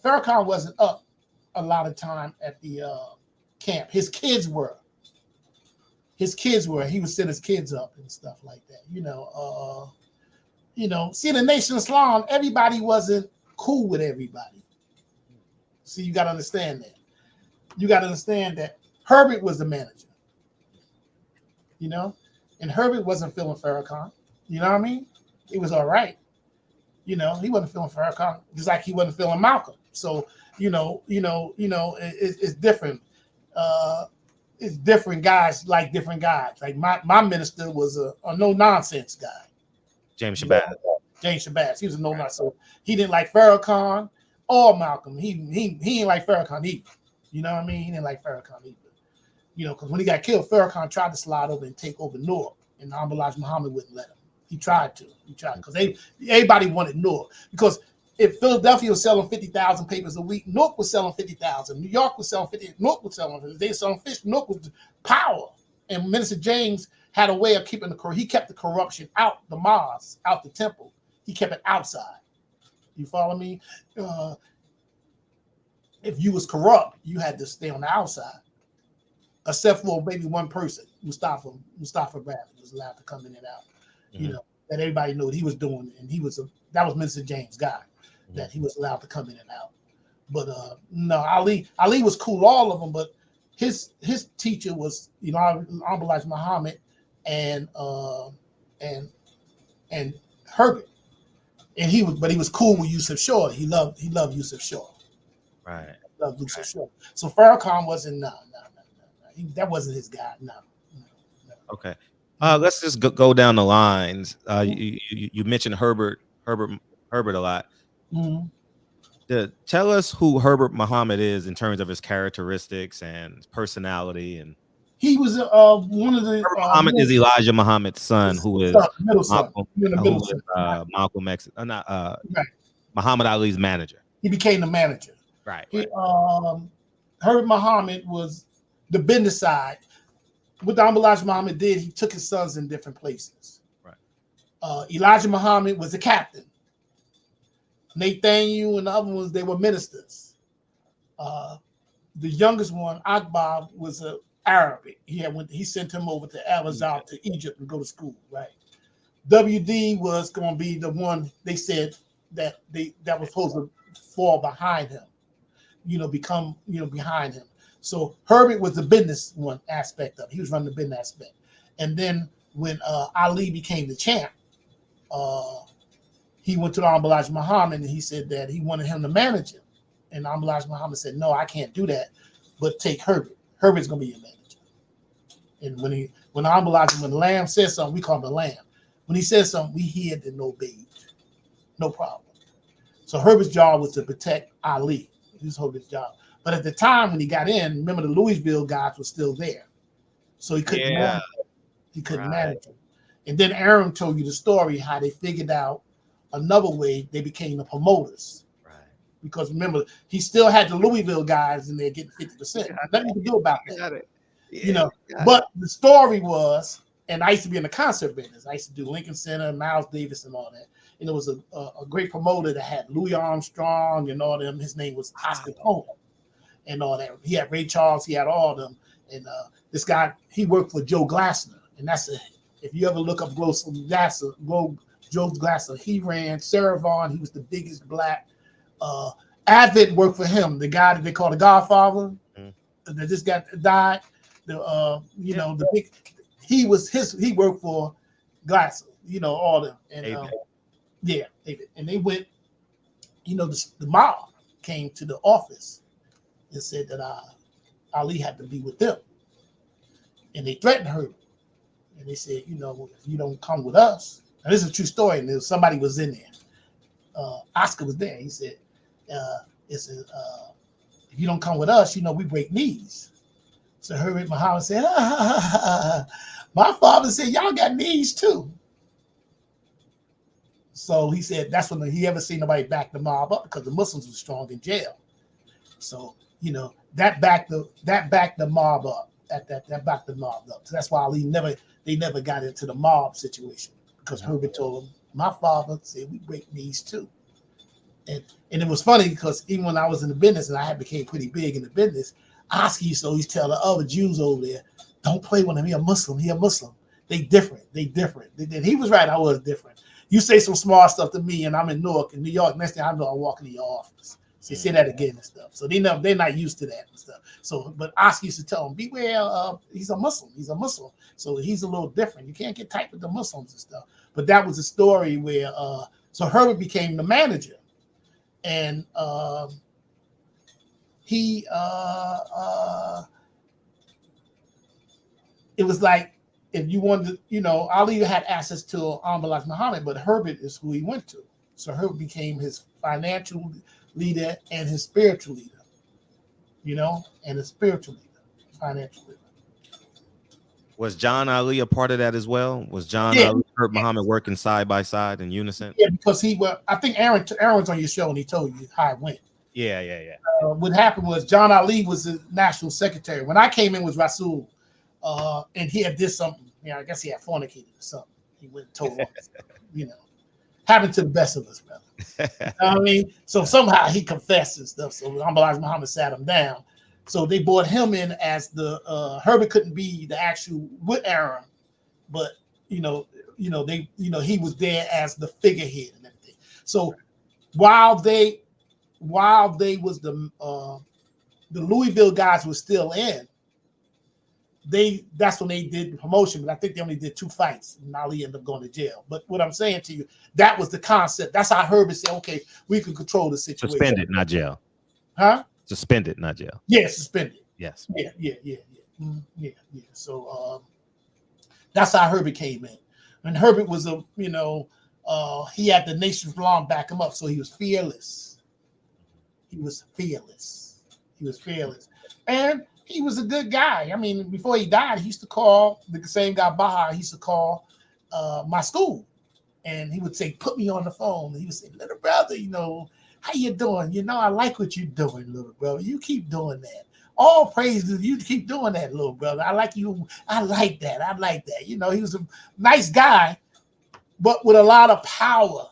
Farrakhan wasn't up a lot of time at the camp. His kids were. He would send his kids up and stuff like that. See, in the Nation of Islam, everybody wasn't cool with everybody. See, you got to understand that. You got to understand that Herbert was the manager. And Herbert wasn't feeling Farrakhan. You know what I mean? He was all right. He wasn't feeling Farrakhan, just like he wasn't feeling Malcolm. So, it's different. It's different guys like different guys. Like my minister was a no nonsense guy. James Shabazz. He was a no nonsense. So he didn't like Farrakhan or Malcolm. He didn't like Farrakhan either. You know what I mean? He didn't like Farrakhan either. Because when he got killed, Farrakhan tried to slide over and take over Noor, and Butch Muhammad wouldn't let him. He tried because everybody wanted Noor. Because if Philadelphia was selling 50,000 papers a week, Newark was selling 50,000. New York was selling 50. Newark was selling. They were selling fish. Newark was power. And Minister James had a way of keeping he kept the corruption out the mosque, out the temple. He kept it outside. You follow me? If you was corrupt, you had to stay on the outside. Except for maybe one person, Mustafa Bradley was allowed to come in and out. That everybody knew what he was doing, and that was Minister James' guy. that he was allowed to come in and out. But no, Ali was cool, all of them, but his teacher was, you know, Elijah Muhammad and Herbert. And he was cool with Yusuf Shaw. He loved Yusuf Shaw. Right. Loved Yusuf Shaw. So Farrakhan wasn't no. That wasn't his guy. No. Okay. Let's just go down the lines. You mentioned Herbert a lot. Tell us who Herbert Muhammad is in terms of his characteristics and personality. And he was one of the Herbert Muhammad is Elijah Muhammad's son, who is middle son. Malcolm X, Muhammad Ali's manager. He became the manager. Right. Herbert Muhammad was the business side. What Elijah Muhammad did, he took his sons in different places. Right. Elijah Muhammad was the captain. Nathaniel and the other ones, they were ministers. The youngest one, Akbar, was an Arabic. He sent him over to Al-Azhar to Egypt and go to school. Right. WD was going to be the one they said that was supposed to fall behind him. Become behind him. So Herbert was the business one aspect of it. He was running the business aspect. And then when Ali became the champ, he went to Elijah Muhammad and he said that he wanted him to manage him. And Elijah Muhammad said, no, I can't do that, but take Herbert. Herbert's going to be your manager. And when Lamb says something, we call him the Lamb. When he says something, we hear and obeyed. No problem. So Herbert's job was to protect Ali. He was Herbert's job. But at the time when he got in, remember the Louisville guys were still there. So he couldn't manage him. He couldn't manage him. And then Aaron told you the story, how they figured out another way they became the promoters. Right. Because remember, he still had the Louisville guys in there getting 50%. Nothing to do about that. But the story was, and I used to be in the concert business. I used to do Lincoln Center, Miles Davis and all that. And there was a great promoter that had Louis Armstrong and all them. His name was Oscar Cohen and all that. He had Ray Charles, he had all of them. And this guy, he worked for Joe Glassner. And if you ever look up Joe Glassner, he ran Sarah Vaughan. He was the biggest black. Avid worked for him, the guy that they call the Godfather, that just died. The big. He worked for Glassner. All them. And and they went. The mob came to the office and said that Ali had to be with them, and they threatened her. And they said, if you don't come with us. And this is a true story. And somebody was in there. Oscar was there. He said, if you don't come with us, we break knees. So Herbert Muhammad said, my father said, y'all got knees too. So he said that's when he ever seen nobody back the mob up, because the Muslims were strong in jail. So, that backed the mob up. That backed the mob up. So that's why they never got into the mob situation, because Herbert told him, my father said we break knees too. And it was funny because even when I was in the business and I had became pretty big in the business, Oscar used to always tell the other Jews over there, don't play with him. He a Muslim. They different. And he was right. I was different. You say some smart stuff to me and I'm in New York. Next thing I know, I'm walking in your office. So say that again and stuff. So they're not used to that and stuff. So, but Oscar used to tell him, beware, he's a Muslim. So he's a little different. You can't get tight with the Muslims and stuff. But that was a story where, so Herbert became the manager. And it was like, if you wanted to, Ali had access to Elijah Muhammad, but Herbert is who he went to. So Herbert became his financial leader and his spiritual leader, and his spiritual leader, financial leader. Was John Ali a part of that as well? Was John Ali and Herbert Muhammad working side by side in unison? Yeah, because I think Aaron's on your show and he told you how it went. Yeah. What happened was John Ali was the national secretary. When I came in was Rasul, and he had did something. I guess he had fornicated or something. He went and told us, happened to the best of us, brother. You know what I mean? So somehow he confessed and stuff. So Elijah Muhammad sat him down. So they brought him in as the Herbert couldn't be the actual with Aaron, but he was there as the figurehead and everything. So while they was the Louisville guys were still in, that's when they did the promotion, but I think they only did 2 fights and Ali ended up going to jail. But what I'm saying to you, that was the concept. That's how Herbert said, okay, we can control the situation. Suspended, not jail. Huh? Suspended, not jail. Yeah, suspended. Yes. Yeah. So that's how Herbert came in. And Herbert was he had the nation's lawn back him up, so he was fearless. And he was a good guy. I mean, before he died, he used to call the same guy, Baha. He used to call my school, and he would say, "Put me on the phone." And he would say, "Little brother, how you doing? I like what you're doing, little brother. You keep doing that. All praise to you. Keep doing that, little brother. I like you. I like that. He was a nice guy, but with a lot of power.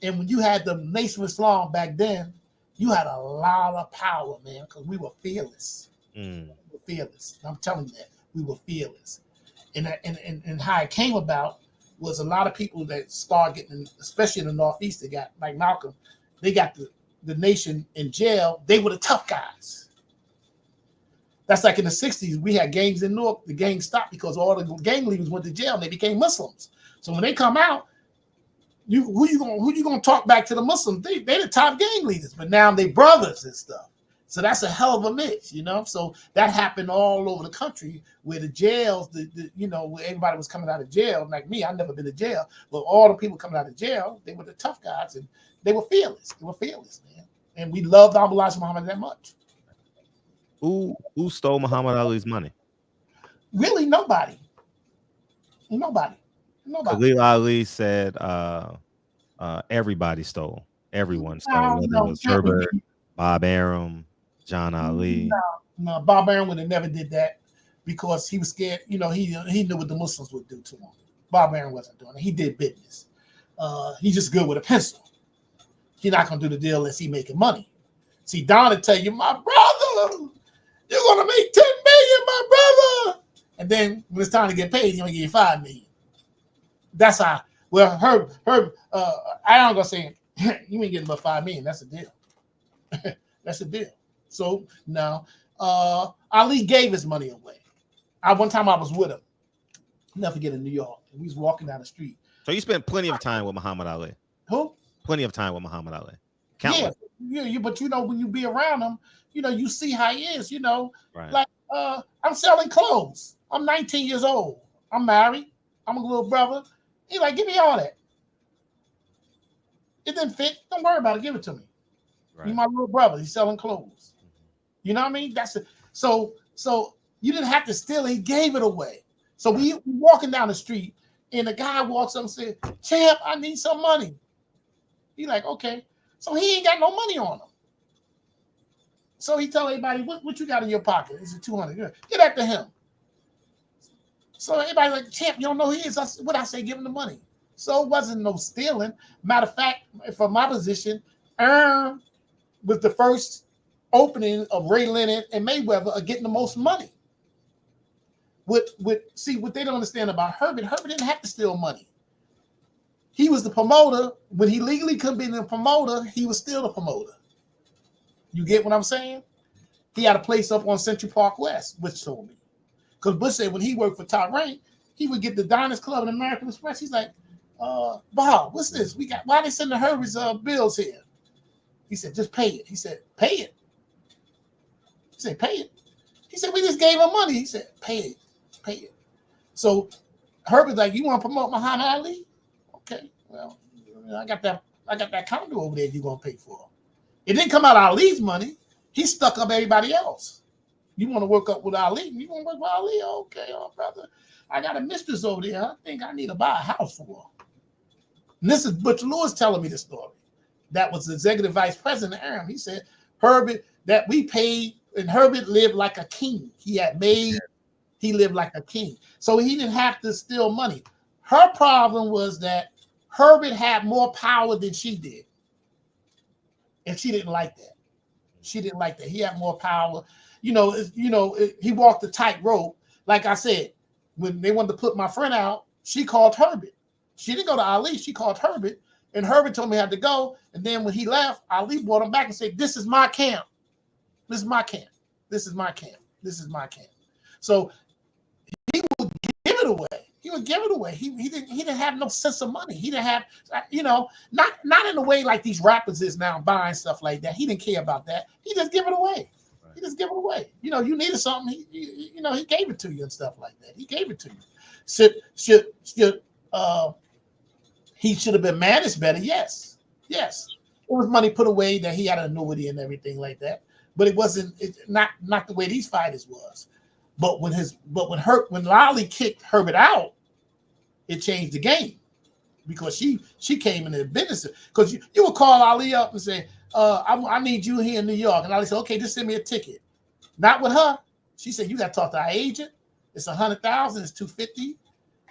And when you had the Nation of Islam back then, you had a lot of power, man, because we were fearless. We were fearless. I'm telling you that. We were fearless. And how it came about was a lot of people that started getting, especially in the Northeast, they got, like Malcolm, they got the nation in jail. They were the tough guys. That's like in the 60s, we had gangs in Newark. The gangs stopped because all the gang leaders went to jail and they became Muslims. So when they come out, who you gonna talk back to the Muslims? They the top gang leaders, but now they brothers and stuff. So that's a hell of a mix, So that happened all over the country where the jails, where everybody was coming out of jail. Like me, I've never been to jail, but all the people coming out of jail, they were the tough guys and they were fearless. They were fearless, man. And we loved Elijah Muhammad that much. Who stole Muhammad Ali's money? Really, nobody. Khalil Ali said everybody stole. Everyone stole. Whether it was Herbert, Bob Arum, John Ali. No, Bob Arum would have never did that because he was scared. He knew what the Muslims would do to him. Bob Arum wasn't doing it. He did business. He's just good with a pencil. He's not gonna do the deal unless he making money. See, Don will tell you, my brother, you're gonna make 10 million, my brother. And then when it's time to get paid, he's gonna give you 5 million. That's how. Well, Herb, I ain't gonna say you ain't getting about 5 million. That's a deal. That's a deal. So now, Ali gave his money away. One time I was with him. Never forget in New York. And we was walking down the street. So you spent plenty of time with Muhammad Ali. Who? Plenty of time with Muhammad Ali. Countless. Yeah. But when you be around him, you see how he is. Right. Like I'm selling clothes. I'm 19 years old. I'm married. I'm a little brother. He like, give me all that. It didn't fit. Don't worry about it. Give it to me. Right. He's my little brother. He's selling clothes. You know what I mean? That's it. So you didn't have to steal it. He gave it away. So we walking down the street, and the guy walks up and said, "Champ, I need some money." He like, okay. So he ain't got no money on him. So he tell everybody, what you got in your pocket? He said, 200. Get that to him. So everybody like, "Champ, you don't know who he is." What I say, give him the money. So it wasn't no stealing. Matter of fact, from my position, was the first opening of Ray Leonard and Mayweather are getting the most money. See what they don't understand about Herbert. Herbert didn't have to steal money. He was the promoter. When he legally couldn't be the promoter, he was still the promoter. You get what I'm saying? He had a place up on Central Park West, Butch told me. Because Butch said when he worked for Top Rank, he would get the Diners Club and American Express. He's like, Bob, what's this? Why they sending Herbert's bills here? He said, just pay it. He said, pay it. He said, pay it. He said, we just gave him money. He said, pay it. Pay it. So Herbert's like, you want to promote Muhammad Ali? Okay, well, I got that condo over there you're gonna pay for. It didn't come out of Ali's money. He stuck up everybody else. You want to work up with Ali? You want to work with Ali? Okay, brother. I got a mistress over there. I think I need to buy a house for her. And this is Butch Lewis telling me the story. That was the executive vice president of Aram. He said, Herbert, that we paid, and Herbert lived like a king. He lived like a king. So he didn't have to steal money. Her problem was that Herbert had more power than she did. And she didn't like that. She didn't like that. He had more power. He walked the tightrope. Like I said, when they wanted to put my friend out, she called Herbert. She didn't go to Ali. She called Herbert And Herbert told me I had to go. And then when he left, Ali brought him back and said, "This is my camp. This is my camp. This is my camp. This is my camp." So he would give it away. He would give it away. He didn't have no sense of money. He didn't have, not in a way like these rappers is now buying stuff like that. He didn't care about that. He just give it away. He just give it away. You needed something. He gave it to you and stuff like that. He gave it to you. He should have been managed better. Yes. It was money put away that he had an annuity and everything like that. But it wasn't not the way these fighters was. But when Lolly kicked Herbert out, it changed the game because she came into the business. Because you would call Ali up and say, I need you here in New York. And Ali said, okay, just send me a ticket. Not with her. She said, you got to talk to our agent. It's 100,000, it's 250.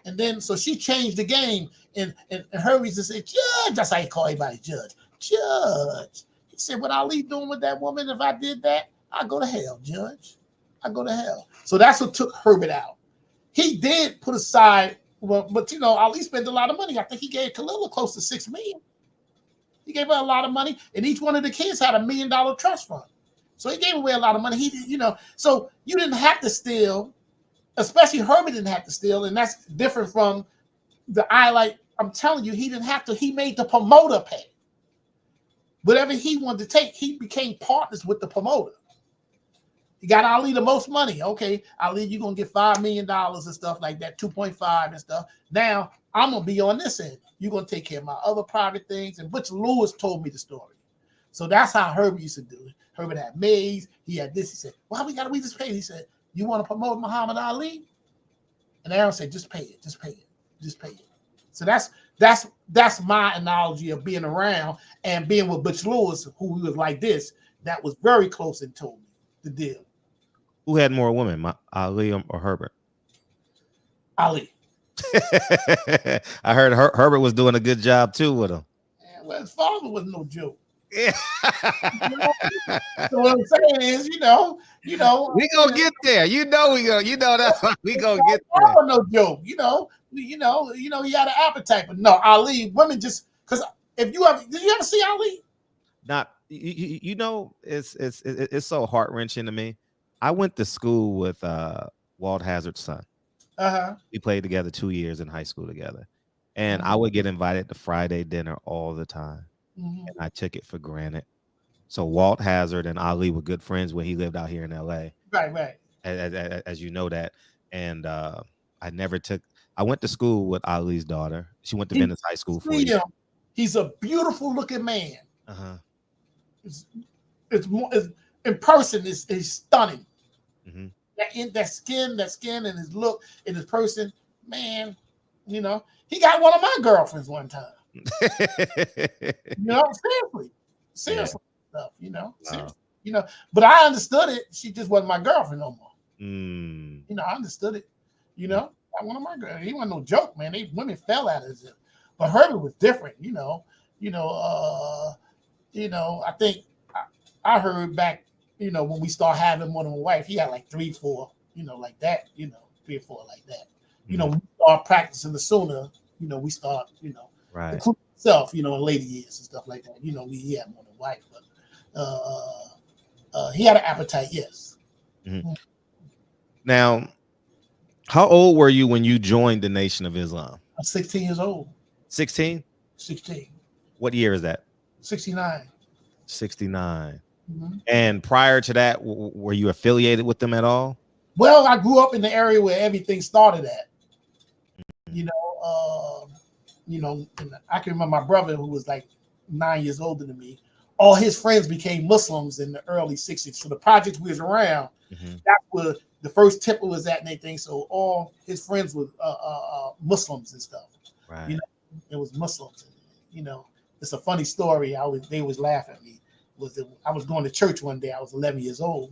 And then so she changed the game. And Herbie just said, Judge. That's how he called everybody, Judge. Judge. He said, what Ali doing with that woman? If I did that, I'd go to hell, Judge. I'd go to hell. So that's what took Herbert out. He did put aside, but Ali spent a lot of money. I think he gave Kalila close to $6 million. He gave her a lot of money, and each one of the kids had $1 million trust fund. So he gave away a lot of money. So you didn't have to steal, especially Herbert didn't have to steal, and that's different from I'm telling you, he didn't have to. He made the promoter pay. Whatever he wanted to take, he became partners with the promoter. He got Ali the most money. Okay, Ali, you're going to get $5 million and stuff like that, 2.5 and stuff. Now, I'm going to be on this end. You're going to take care of my other private things. And Butch Lewis told me the story. So that's how Herbert used to do it. Herbert had maids. He had this. He said, why we just pay it? He said, you want to promote Muhammad Ali? And Aaron said, just pay it. Just pay it. Just pay it. So that's my analogy of being around and being with Butch Lewis, who was like this, that was very close and told me the deal. Who had more women, Ali or Herbert? Ali. I heard Herbert was doing a good job too with him. Yeah, well, his father was no joke. Yeah. So what I'm saying is, we gonna get there. That's what we gonna get there. No joke. He had an appetite, but no, Ali. Women just because did you ever see Ali? Not it's so heart wrenching to me. I went to school with Walt Hazzard's son. We played together 2 years in high school together, and I would get invited to Friday dinner all the time, and I took it for granted. So Walt Hazzard and Ali were good friends when he lived out here in LA. Right. As you know that, and I went to school with Ali's daughter. She went to Venice High School for you. He's a beautiful looking man. It's more in person is stunning. That skin and his look and his person, man. He got one of my girlfriends one time. Seriously, stuff. Seriously, But I understood it. She just wasn't my girlfriend no more. I understood it. I one of my girls. He wasn't no joke, man. Women fell at it, but Herbert was different. I think I heard back, when we start having more than one wife, he had like 3, 4, like that, 3 or 4 like that. We start practicing the sooner, we start, right. Including himself, in later years and stuff like that. He had more than one wife, but he had an appetite, yes. Now, how old were you when you joined the Nation of Islam? I'm 16 years old. 16? 16. What year is that? 69. 69. And prior to that, were you affiliated with them at all? Well, I grew up in the area where everything started at. And I can remember my brother, who was like 9 years older than me. All his friends became Muslims in the early 60s. So the projects we was around, that's where the first temple was at and everything. So all his friends were Muslims and stuff. Right. It was Muslims. It's a funny story. They always laugh at me. I was going to church one day. I was 11 years old,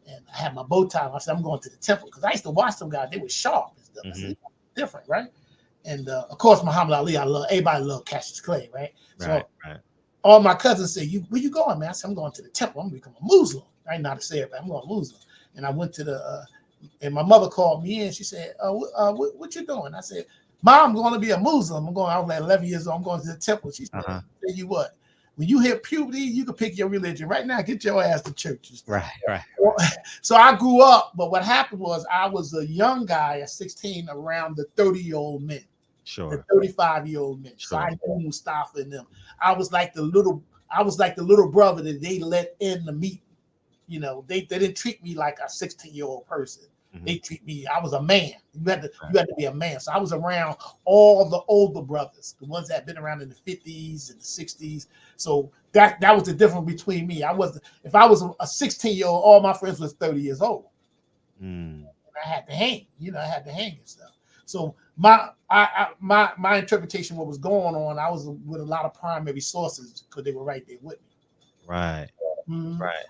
and I had my bow tie. I said, I'm going to the temple because I used to watch them guys. They were sharp and stuff. I said, different, right? And of course, Muhammad Ali, everybody loved Cassius Clay, right? Right. All my cousins said, where you going, man? I said, I'm going to the temple. I'm going to become a Muslim. I didn't know how to say it, but I'm going to Muslim. And I went to and my mother called me in. She said, what you doing? I said, Mom, I'm going to be a Muslim. I was like 11 years old. I'm going to the temple. She said, tell you what, when you hit puberty, you can pick your religion. Right now, get your ass to church. Right. So I grew up, but what happened was I was a young guy at 16 around the 30-year-old men. Sure. The 35-year-old men. Sure. So I knew Mustafa and them. I was like the little brother that they let in the meeting. You know, they didn't treat me like a 16-year-old person. They treat me, I was a man. You had to be a man. So I was around all the older brothers, the ones that had been around in the 50s and the 60s. So that was the difference between me. If I was a 16-year-old, all my friends was 30 years old. And I had to hang, and stuff. So my interpretation of what was going on, I was with a lot of primary sources because they were right there with me. Right. Right.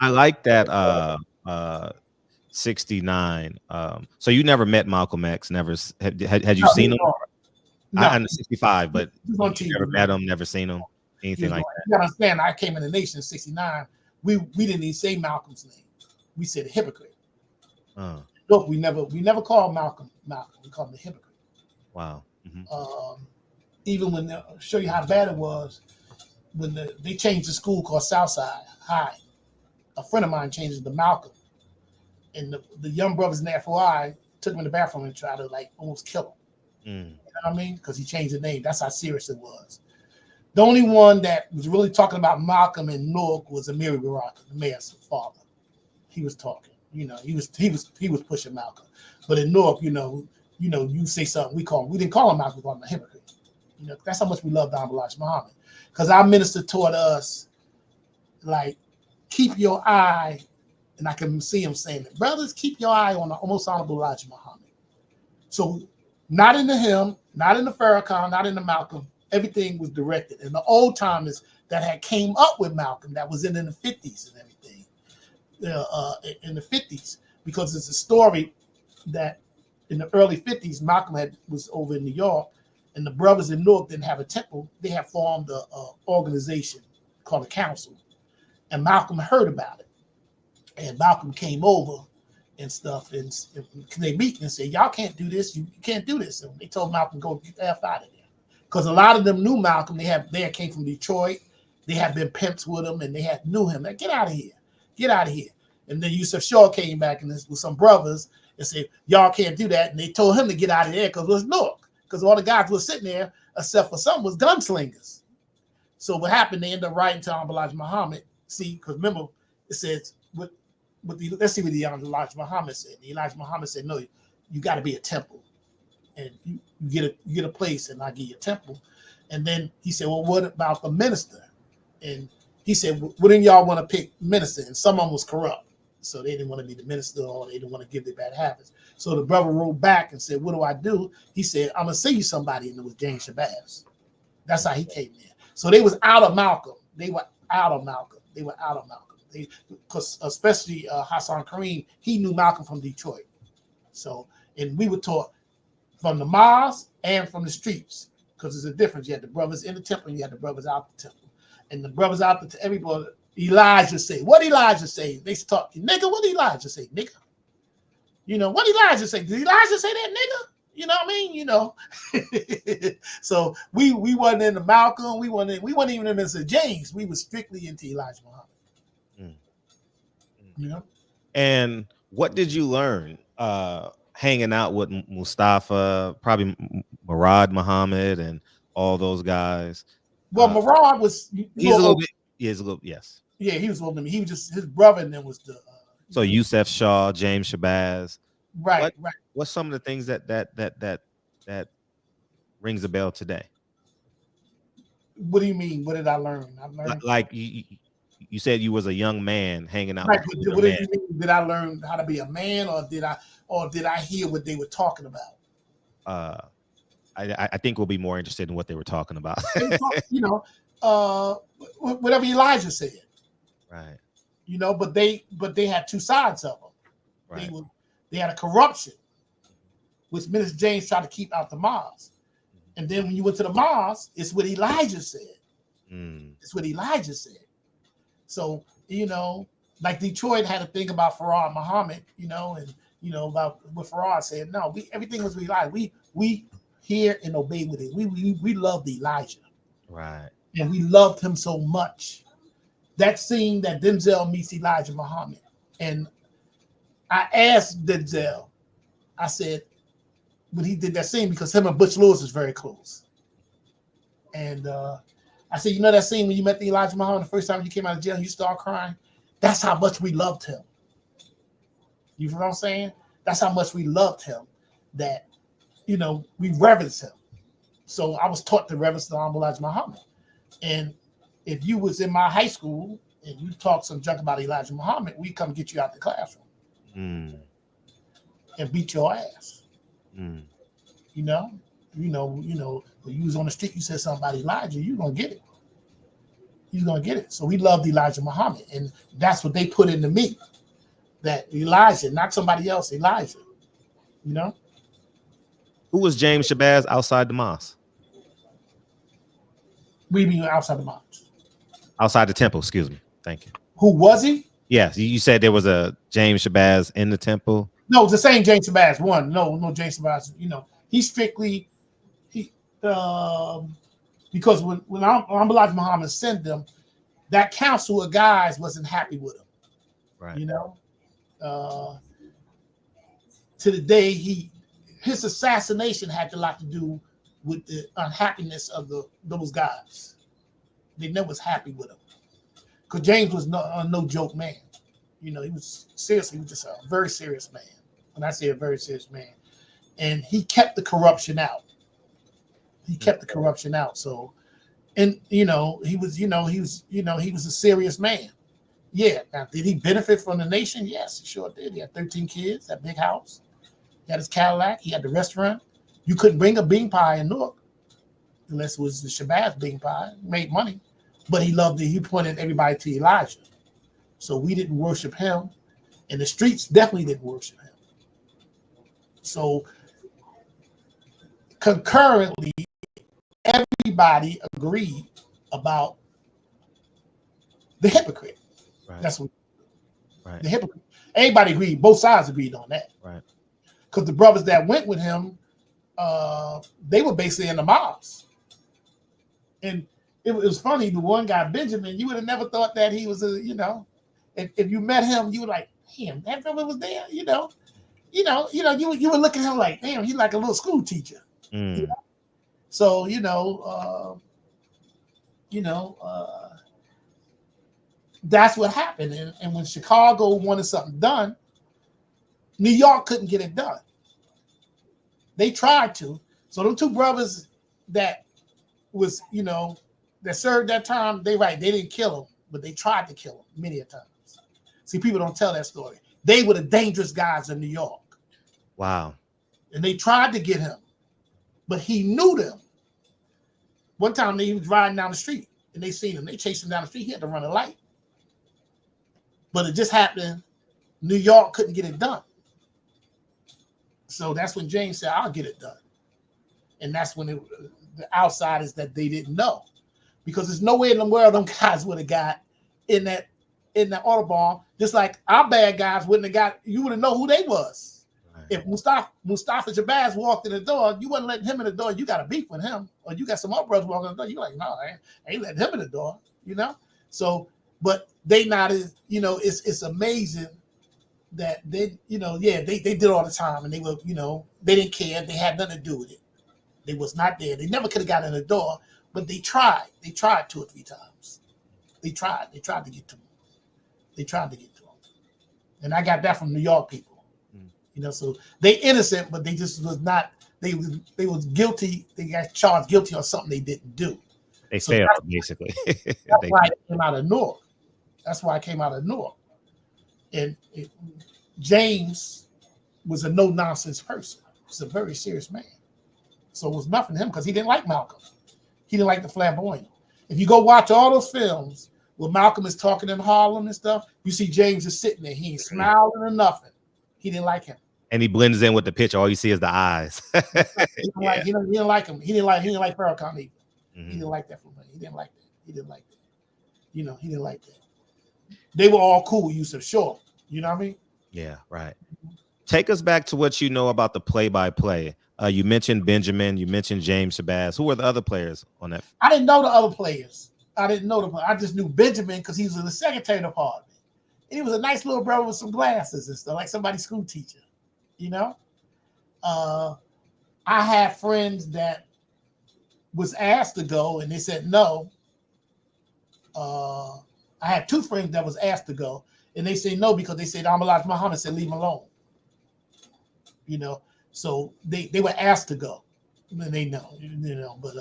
I like that 69. So you never met Malcolm X, never had you seen him? No. I under 65, but you never met him, never seen him, anything like that. You understand, I came in the nation in 69. We didn't even say Malcolm's name. We said a hypocrite. Look, we never called Malcolm. We called him a hypocrite. Wow. Even when show you how bad it was when they changed the school called Southside High. A friend of mine changed it to Malcolm, and the young brothers in the FOI took him in the bathroom and tried to like almost kill him. You know what I mean? Because he changed the name. That's how serious it was. The only one that was really talking about Malcolm in Newark was Amiri Baraka, the mayor's father. He was talking. You know, he was pushing Malcolm. But in Newark, you say something, we didn't call him Malcolm, we called him a hypocrite. You know, that's how much we love Butch Muhammad. Because our minister taught us, like, keep your eye, and I can see him saying it, brothers, keep your eye on the most honorable Elijah Muhammad. So not in the hymn, not in the Farrakhan, not in the Malcolm, everything was directed. And the old timers that had came up with Malcolm, that was in the 50s and everything, in the 50s, because it's a story that in the early 50s, Malcolm was over in New York, and the brothers in Newark didn't have a temple. They had formed an organization called a council. And Malcolm heard about it. And Malcolm came over and stuff, and they meet and said, y'all can't do this. You can't do this. And they told Malcolm, go get the F out of there. Because a lot of them knew Malcolm. They came from Detroit. They had been pimps with him, and they knew him. Like, get out of here. Get out of here. And then Yusuf Shaw came back and with some brothers and said, y'all can't do that. And they told him to get out of there because it was Newark. Because all the guys who were sitting there, except for some, was gunslingers. So what happened, they ended up writing to Elijah Muhammad. See, because remember, it says, let's see what the Elijah Muhammad said. Elijah Muhammad said, no, you got to be a temple. And you get a place, and I give you a temple. And then he said, well, what about the minister? And he said, wouldn't y'all want to pick minister? And some of them was corrupt. So they didn't want to be the minister, or they didn't want to give their bad habits. So the brother wrote back and said, what do I do? He said, I'm going to send you somebody. And it was James Shabazz. That's how he came in. So they was out of Malcolm. Because especially Hassan Kareem, he knew Malcolm from Detroit. So, and we were taught from the mosque and from the streets, because there's a difference. You had the brothers in the temple, and you had the brothers out the temple. And the brothers out the everybody, Elijah say, what Elijah say? They talk, nigga, what Elijah say, nigga? You know, what Elijah say? Did Elijah say that, nigga? You know what I mean? You know. So we wasn't into Malcolm, we wasn't even into James. We were strictly into Elijah Muhammad. You know? And what did you learn hanging out with Mustafa, probably Murad Muhammad, and all those guys? Well, Murad was he's a little bit. Yes, a little. Yes. Yeah, he was older than me. He was just his brother, and then was the. So Yusuf Shaw, James Shabazz. Right. What's some of the things that rings a bell today? What do you mean? What did I learn? I learned like you said you was a young man hanging out. Right, what did you mean? Did I learn how to be a man, or did I hear what they were talking about? I think we'll be more interested in what they were talking about. You know, whatever Elijah said. Right. You know, but they had two sides of them. Right. They had a corruption, which Minister James tried to keep out the mosque. And then when you went to the mosque, it's what Elijah said. It's what Elijah said. So, you know, like Detroit had a thing about Farad Muhammad, you know, and you know about what Farad said. No, everything was Elijah. hear and obey with it. We loved Elijah. Right. And we loved him so much. That scene that Denzel meets Elijah Muhammad. And I asked Denzel, I said, when he did that scene, because him and Butch Lewis is very close. And I said, you know that scene when you met the Elijah Muhammad the first time you came out of jail and you started crying? That's how much we loved him. You know what I'm saying? That's how much we loved him, that, you know, we reverence him. So I was taught to reverence the Honorable Elijah Muhammad. And if you was in my high school and you talked some junk about Elijah Muhammad, we come get you out the classroom and beat your ass. You know, when you was on the street, you said something about Elijah, you're gonna get it. You're gonna get it. So we loved Elijah Muhammad, and that's what they put into me. That Elijah, not somebody else, Elijah. You know? Who was James Shabazz outside the mosque? We mean outside the mosque. Outside the temple, excuse me. Thank you. Who was he? Yes, you said there was a James Shabazz in the temple. No, it's the same James Shabazz one. No James Shabazz. You know, he's strictly because when Elijah Muhammad sent them, that council of guys wasn't happy with him. Right. You know, to the day his assassination had a lot to do with the unhappiness of those guys. They never was happy with him because James was no joke man. You know, he was just a very serious man. When I say a very serious man, and he kept the corruption out. So, and he was a serious man. Yeah. Now, did he benefit from the nation? Yes, he sure did. He had 13 kids, that big house. He had his Cadillac. He had the restaurant. You couldn't bring a bean pie in Newark unless it was the Shabazz bean pie. He made money, but he loved it. He pointed everybody to Elijah. So we didn't worship him, and the streets definitely didn't worship him. So concurrently, everybody agreed about the hypocrite. Right. That's what. Right. The hypocrite. Everybody agreed. Both sides agreed on that. Right. Because the brothers that went with him, they were basically in the mobs. And it was funny. The one guy, Benjamin, you would have never thought that he was if you met him, you were like, damn, that brother was there. You would look at him like, damn, he's like a little school teacher. You know? So that's what happened. And when Chicago wanted something done, New York couldn't get it done. They tried to. So them two brothers that was, that served that time, they didn't kill him, but they tried to kill him many a times. See, people don't tell that story. They were the dangerous guys in New York. Wow. And they tried to get him, but he knew them. One time he was riding down the street and they seen him. They chased him down the street. He had to run a light. But it just happened. New York couldn't get it done. So that's when James said, I'll get it done. And that's when the outsiders that they didn't know. Because there's no way in the world them guys would have got in that Audubon, just like our bad guys wouldn't have got, you wouldn't know who they was. Right. If Mustafa Shabazz walked in the door, you wasn't letting him in the door, you got a beef with him, or you got some other brothers walking in the door, you're like, no, I ain't letting him in the door, So, but they not as, it's amazing that they, they did all the time, and they were, they didn't care, they had nothing to do with it. They was not there. They never could have got in the door, but they tried. They tried 2 or 3 times. They tried to get to him. And I got that from New York people. So they innocent, but they just was not, they was guilty. They got charged guilty on something they didn't do. They failed, basically. That's why it came out of Newark. And James was a no-nonsense person. He's a very serious man. So it was nothing to him because he didn't like Malcolm. He didn't like the flamboyant. If you go watch all those films where Malcolm is talking in Harlem and stuff, you see James is sitting there. He ain't smiling or nothing. He didn't like him. And he blends in with the picture. All you see is the eyes. He didn't like him. He didn't like Farrakhan either. He didn't like that from him. He didn't like that. He didn't like that. They were all cool with Yusuf, sure. You know what I mean? Yeah, right. Take us back to what you know about the play-by-play. You mentioned Benjamin. You mentioned James Shabazz. Who were the other players on that? I didn't know the other players. I didn't know them. I just knew Benjamin because he was in the secretary department. And he was a nice little brother with some glasses and stuff, like somebody's school teacher. You know? I had friends that was asked to go and they said no. I had two friends that was asked to go and they said no because they said Alif Muhammad said leave him alone. You know, so they were asked to go. And they know, you know, but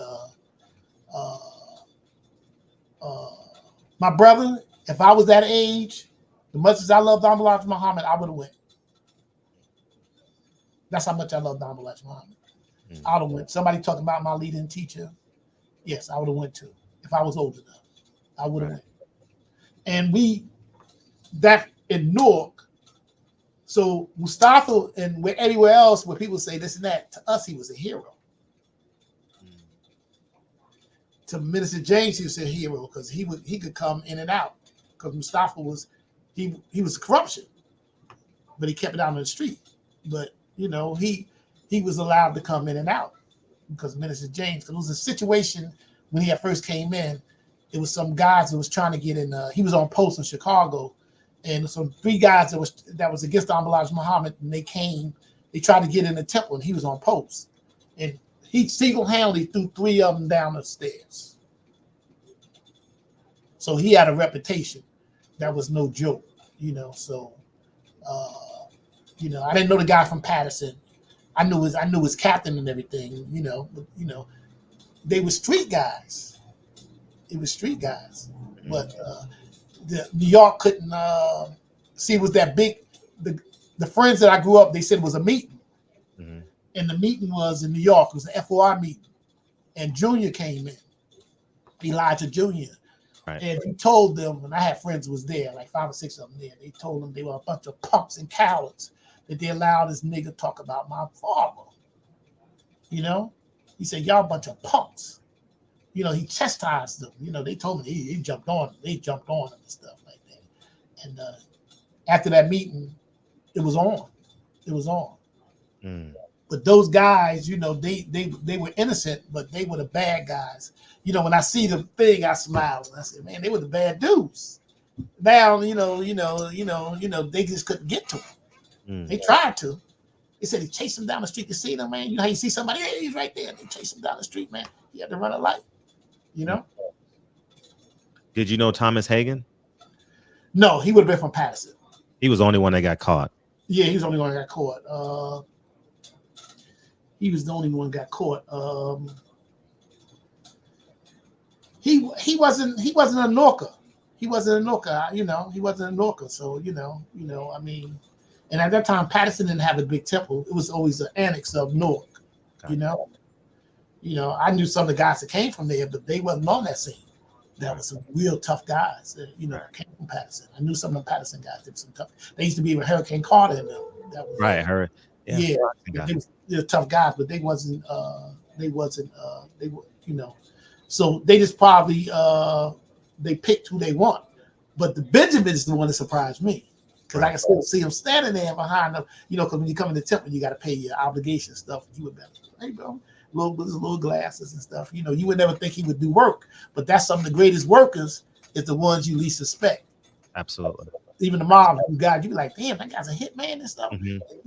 my brother, if I was that age, as much as I loved Alif Muhammad, I would have went. That's how much I loved Alif Muhammad. I would have went. Somebody talking about my leading teacher. Yes, I would have went too. If I was old enough, I would have went. And that in Newark, so Mustafa and anywhere else where people say this and that, to us he was a hero. To Minister James, he was a hero because he could come in and out. Because Mustafa was he was corruption, but he kept it out on the street. But you know, he was allowed to come in and out because Minister James, because it was a situation when he had first came in, it was some guys that was trying to get in, he was on post in Chicago, and some three guys that was against Alif Muhammad, and they tried to get in the temple, and he was on post. And he single-handedly threw three of them down the stairs. So he had a reputation. That was no joke, you know, so you know, I didn't know the guy from Patterson. I knew his captain and everything, you know. But, you know, they were street guys. It was street guys, but the New York couldn't see. It was that big. The friends that I grew up, they said it was a meeting, and the meeting was in New York. It was an FOI meeting, and Junior came in, Elijah Junior. Right. And he told them, and I had friends who was there, like 5 or 6 of them there. They told them they were a bunch of punks and cowards that they allowed this nigga talk about my father. You know, he said, y'all a bunch of punks. You know, he chastised them. You know, they told me he jumped on them. They jumped on him and stuff like that. And after that meeting, it was on. It was on. But those guys, you know, they were innocent, but they were the bad guys. You know, when I see the thing, I smile and I say, man, they were the bad dudes. Now, you know, they just couldn't get to him. They tried to. They said he chased him down the street to see them, man. You know how you see somebody, hey, he's right there. They chased him down the street, man. He had to run a light. You know? Did you know Thomas Hagen? No, he would have been from Patterson. He was the only one that got caught. Yeah, he was the only one that got caught. He was the only one that got caught. He wasn't a Norca. He wasn't a Norca, you know. He wasn't a Norca. So, you know, I mean, and at that time, Patterson didn't have a big temple. It was always an annex of Newark, you know. You know, I knew some of the guys that came from there, but they wasn't on that scene. That was some real tough guys that, you know, came from Patterson. I knew some of the Patterson guys that were some tough. They used to be with Hurricane Carter in them. That was right, her. Yeah, they were tough guys, but they were, you know. So they just probably they picked who they want. But the Benjamin is the one that surprised me. Because I can still see him standing there behind them, you know, because when you come in the temple, you got to pay your obligation stuff. You would better, hey, bro, little glasses and stuff. You know, you would never think he would do work, but that's some of the greatest workers is the ones you least suspect. Absolutely. Even the mob guys, you be like, damn, that guy's a hitman and stuff.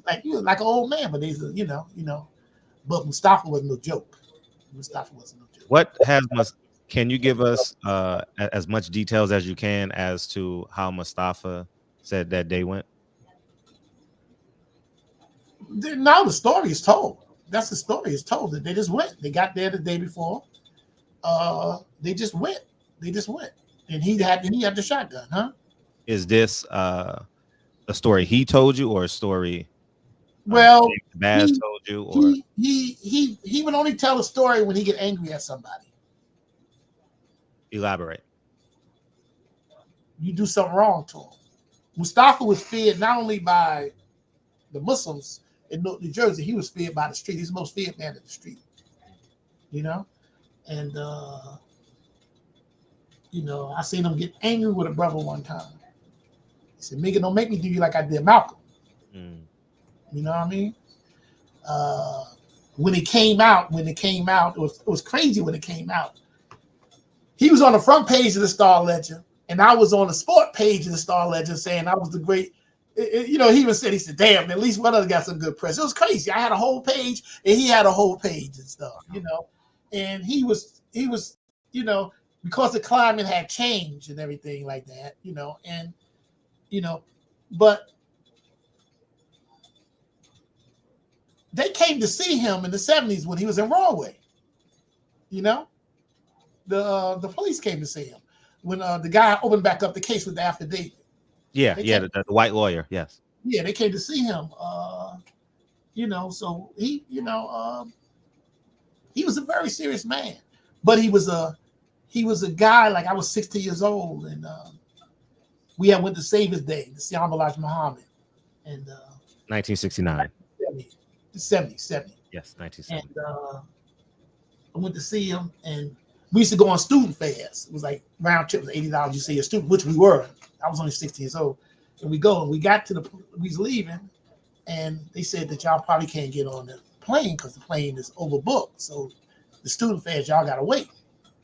Like you like an old man, but they, you know. But Mustafa wasn't no joke. Mustafa wasn't no joke. Can you give us as much details as you can as to how Mustafa said that day went? Now the story is told. That's the story is told that they just went. They got there the day before. They just went. And he had the shotgun, huh? Is this a story he told you or a story well Baz told you? Or he would only tell a story when he get angry at somebody. Elaborate. You do something wrong to him. Mustafa was feared not only by the Muslims in New Jersey, he was feared by the street. He's the most feared man in the street. You know? And you know, I seen him get angry with a brother one time. He said, "Nigga, don't make me do you like I did Malcolm." You You know what I mean? When it came out, it was crazy when it came out. He was on the front page of the Star Ledger, and I was on the sport page of the Star Ledger saying I was the great. You know, he even said, he said, damn, at least one of us got some good press. It was crazy. I had a whole page, and he had a whole page and stuff, you know. And he was, you know, because the climate had changed and everything like that, you know, and, you know, but they came to see him in the 70s when he was in Broadway, you know. The police came to see him when the guy opened back up the case with the affidavit. Yeah, the white lawyer, yes. Yeah, they came to see him. You know, so he, you know, he was a very serious man, but he was a guy. Like, I was 16 years old, and we had went to Savior's Day to see Alif Muhammad, and 1969. 70. Yes, 1970. And I went to see him, and we used to go on student fairs. It was like round trip was $80. You see a student, which we were. I was only 16 years old, and we got to we was leaving, and they said that y'all probably can't get on the plane because the plane is overbooked. So the student fairs, y'all gotta wait.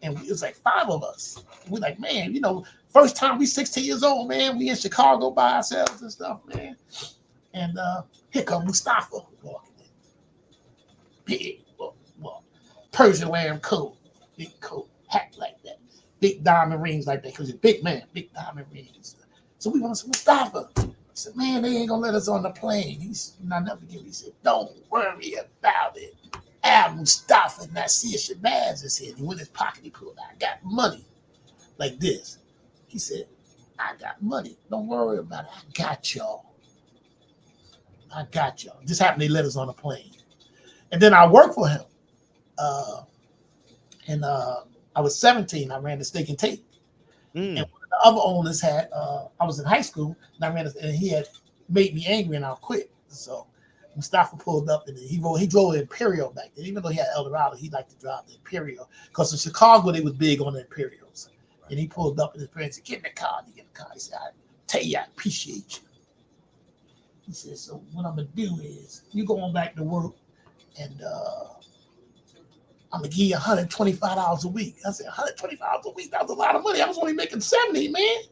And it was like 5 of us. We're like, man, you know, first time we 16 years old, man. We in Chicago by ourselves and stuff, man. And here come Mustafa walking in. Big, well, Persian wearing coat, big coat, hat like that, big diamond rings like that, because he's a big man, big diamond rings. So we went to Mustafa. He said, man, they ain't gonna let us on the plane. I never forget. He said, don't worry about it. Mustafa, Nasir Shabazz is here. He went in his pocket, he pulled out, I got money. Like this. He said, I got money. Don't worry about it. I got y'all. Just happened they let us on the plane. And then I worked for him. I was 17. I ran the steak and tape. And one of the other owners had, I was in high school, and I ran it, and he had made me angry, and I quit. So Mustafa pulled up, and he drove an Imperial back then. Even though he had Eldorado, he liked to drive the Imperial, because in Chicago they was big on the Imperials. And he pulled up in his parents said, get in the car. He said, I tell you, I appreciate you. He said, so what I'm gonna do is you go on back to work, and I'm gonna give you $125 a week. I said, $125 a week? That was a lot of money. I was only making 70, man.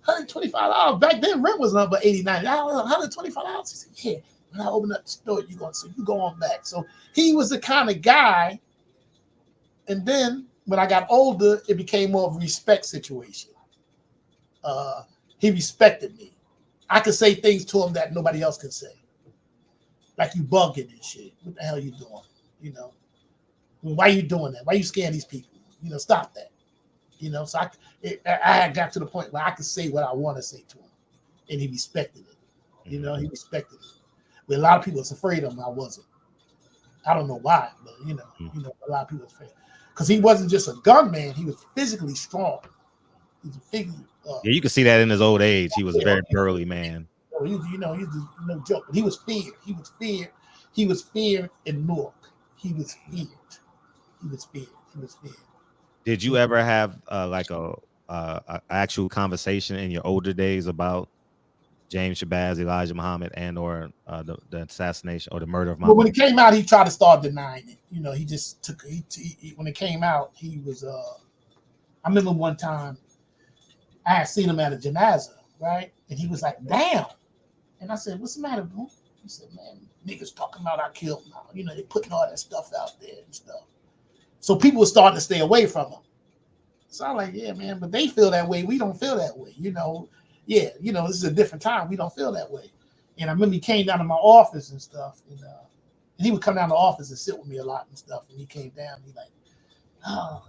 $125. Back then, rent was number $80, $90. $125. He said, yeah. When I open up the store, you go on back. So he was the kind of guy. And then when I got older, it became more of a respect situation. He respected me. I could say things to him that nobody else could say. Like, you bugging and shit. What the hell you doing? You know, why are you doing that? Why are you scaring these people? You know, stop that. You know, so I had got to the point where I could say what I want to say to him, and he respected it. You know, he respected it. But a lot of people was afraid of him. I wasn't. I don't know why, but you know, a lot of people was afraid because he wasn't just a gunman. He was physically strong. He was physically. Yeah, you can see that in his old age. He was a very burly man. He's no joke. But he was feared. He was feared. He was feared in Newark. He was feared. He was feared. He was feared. Did you ever have like a actual conversation in your older days about James Shabazz, Elijah Muhammad, and or the assassination or the murder of Muhammad? But when it came out, he tried to start denying it. You know, he just took. When it came out, he was. I remember one time I had seen him at a janaza, right, and he was like, "Damn," and I said, "What's the matter, bro?" He said, "Man, niggas talking about I killed him. You know, they putting all that stuff out there and stuff." So people were starting to stay away from him. So I'm like, yeah, man, but they feel that way. We don't feel that way. You know, yeah, you know, this is a different time. We don't feel that way. And I remember he came down to my office and stuff. And he would come down to the office and sit with me a lot and stuff. And he came down, he like, oh,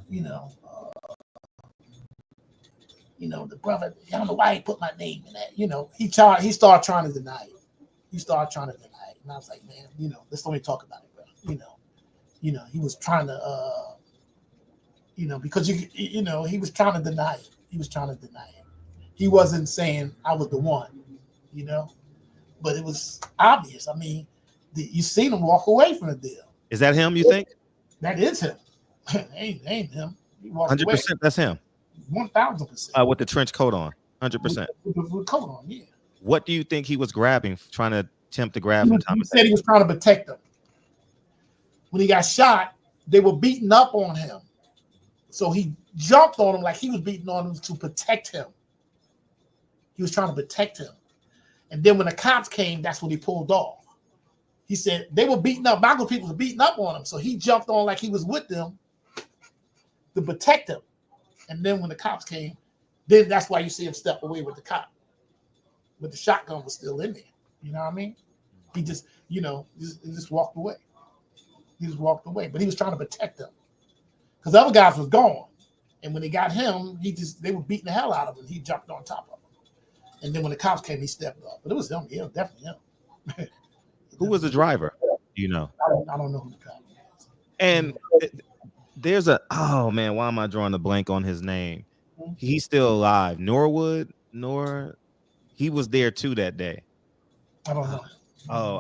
the brother, I don't know why he put my name in that. You know, he started trying to deny it. And I was like, man, let's only talk about it, bro. He was trying to, because he was trying to deny it. He wasn't saying I was the one, but it was obvious. I mean, you seen him walk away from the deal. Is that him, you think? That is him. ain't him. 100%, that's him. 1,000%. With the trench coat on, 100%. With the coat on, yeah. What do you think he was grabbing, trying to attempt to grab from He said he was trying to protect them. When he got shot, they were beating up on him. So he jumped on him like he was beating on him to protect him. He was trying to protect him. And then when the cops came, that's when he pulled off. He said they were beating up. Malcolm people were beating up on him. So he jumped on like he was with them to protect him. And then when the cops came, then that's why you see him step away with the cop. But the shotgun was still in there. You know what I mean? He just, he just walked away. He just walked away. But he was trying to protect them. Because the other guys was gone. And when they got him, they were beating the hell out of him. He jumped on top of him. And then when the cops came, he stepped up. But it was him. Yeah, definitely him. Who was the driver? You know? I don't know who the cop was. And there's oh man, why am I drawing a blank on his name? He's still alive. Norwood, he was there too that day. I don't know. Oh,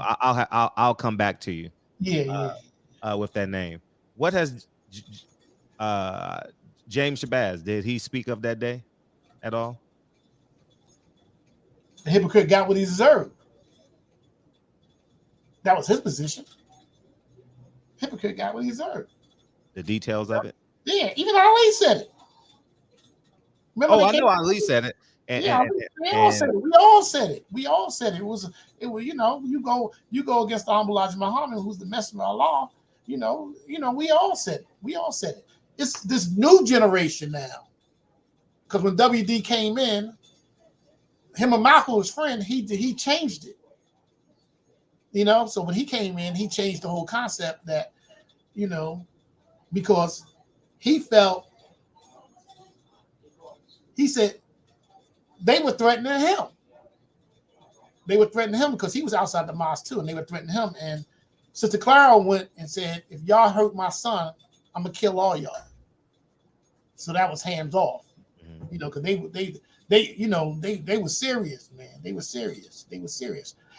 I'll come back to you. Yeah. With that name. What has James Shabazz, did he speak of that day at all? The hypocrite got what he deserved. That was his position. Hypocrite got what he deserved. The details of it? Yeah, even Ali said it. Remember I know Ali said it. We all said it. We all said it. It was you go against the humble Elijah Muhammad, who's the messenger of Allah. We all said it. We all said it. It's this new generation now. Because when WD came in, him and Malcolm, his friend, he changed it. So when he came in, he changed the whole concept that, because he felt, he said they were threatening him. They were threatening him because he was outside the mosque too, and they were threatening him. And Sister Clara went and said, if y'all hurt my son, I'm gonna kill all y'all. So that was hands off, because they were serious, man. They were serious.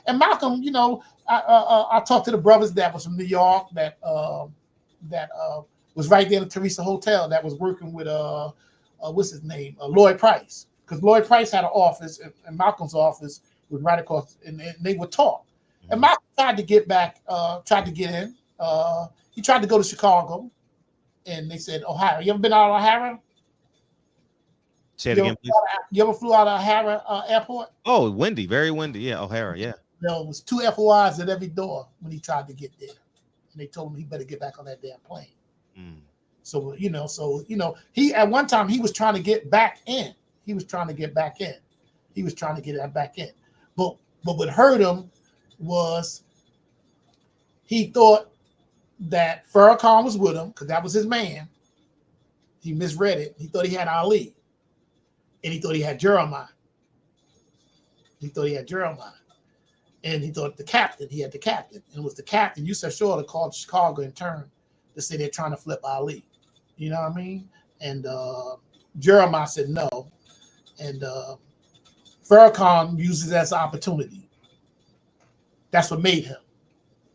And Malcolm, I talked to the brothers that was from New York that was right there in the Teresa Hotel that was working with what's his name, Lloyd Price, because Lloyd Price had an office and Malcolm's office was right across, and they would talk. And Malcolm tried to get in. He tried to go to Chicago, and they said Ohio. You ever been out of O'Hara? Say it again, please. You ever flew out of O'Hara Airport? Oh, windy, very windy. Yeah, O'Hara. Yeah. There was 2 FOIs at every door when he tried to get there, and they told him he better get back on that damn plane. So he at one time he was trying to get back in. But what hurt him was he thought that Farrakhan was with him because that was his man. He misread it. He thought he had Ali, and he thought he had Jerome. And he thought he had the captain. And it was the captain, Yusuf Shorter, called Chicago in turn to say they're trying to flip Ali. You know what I mean? And Jerome said no. And Farrakhan uses it as an opportunity. That's what made him.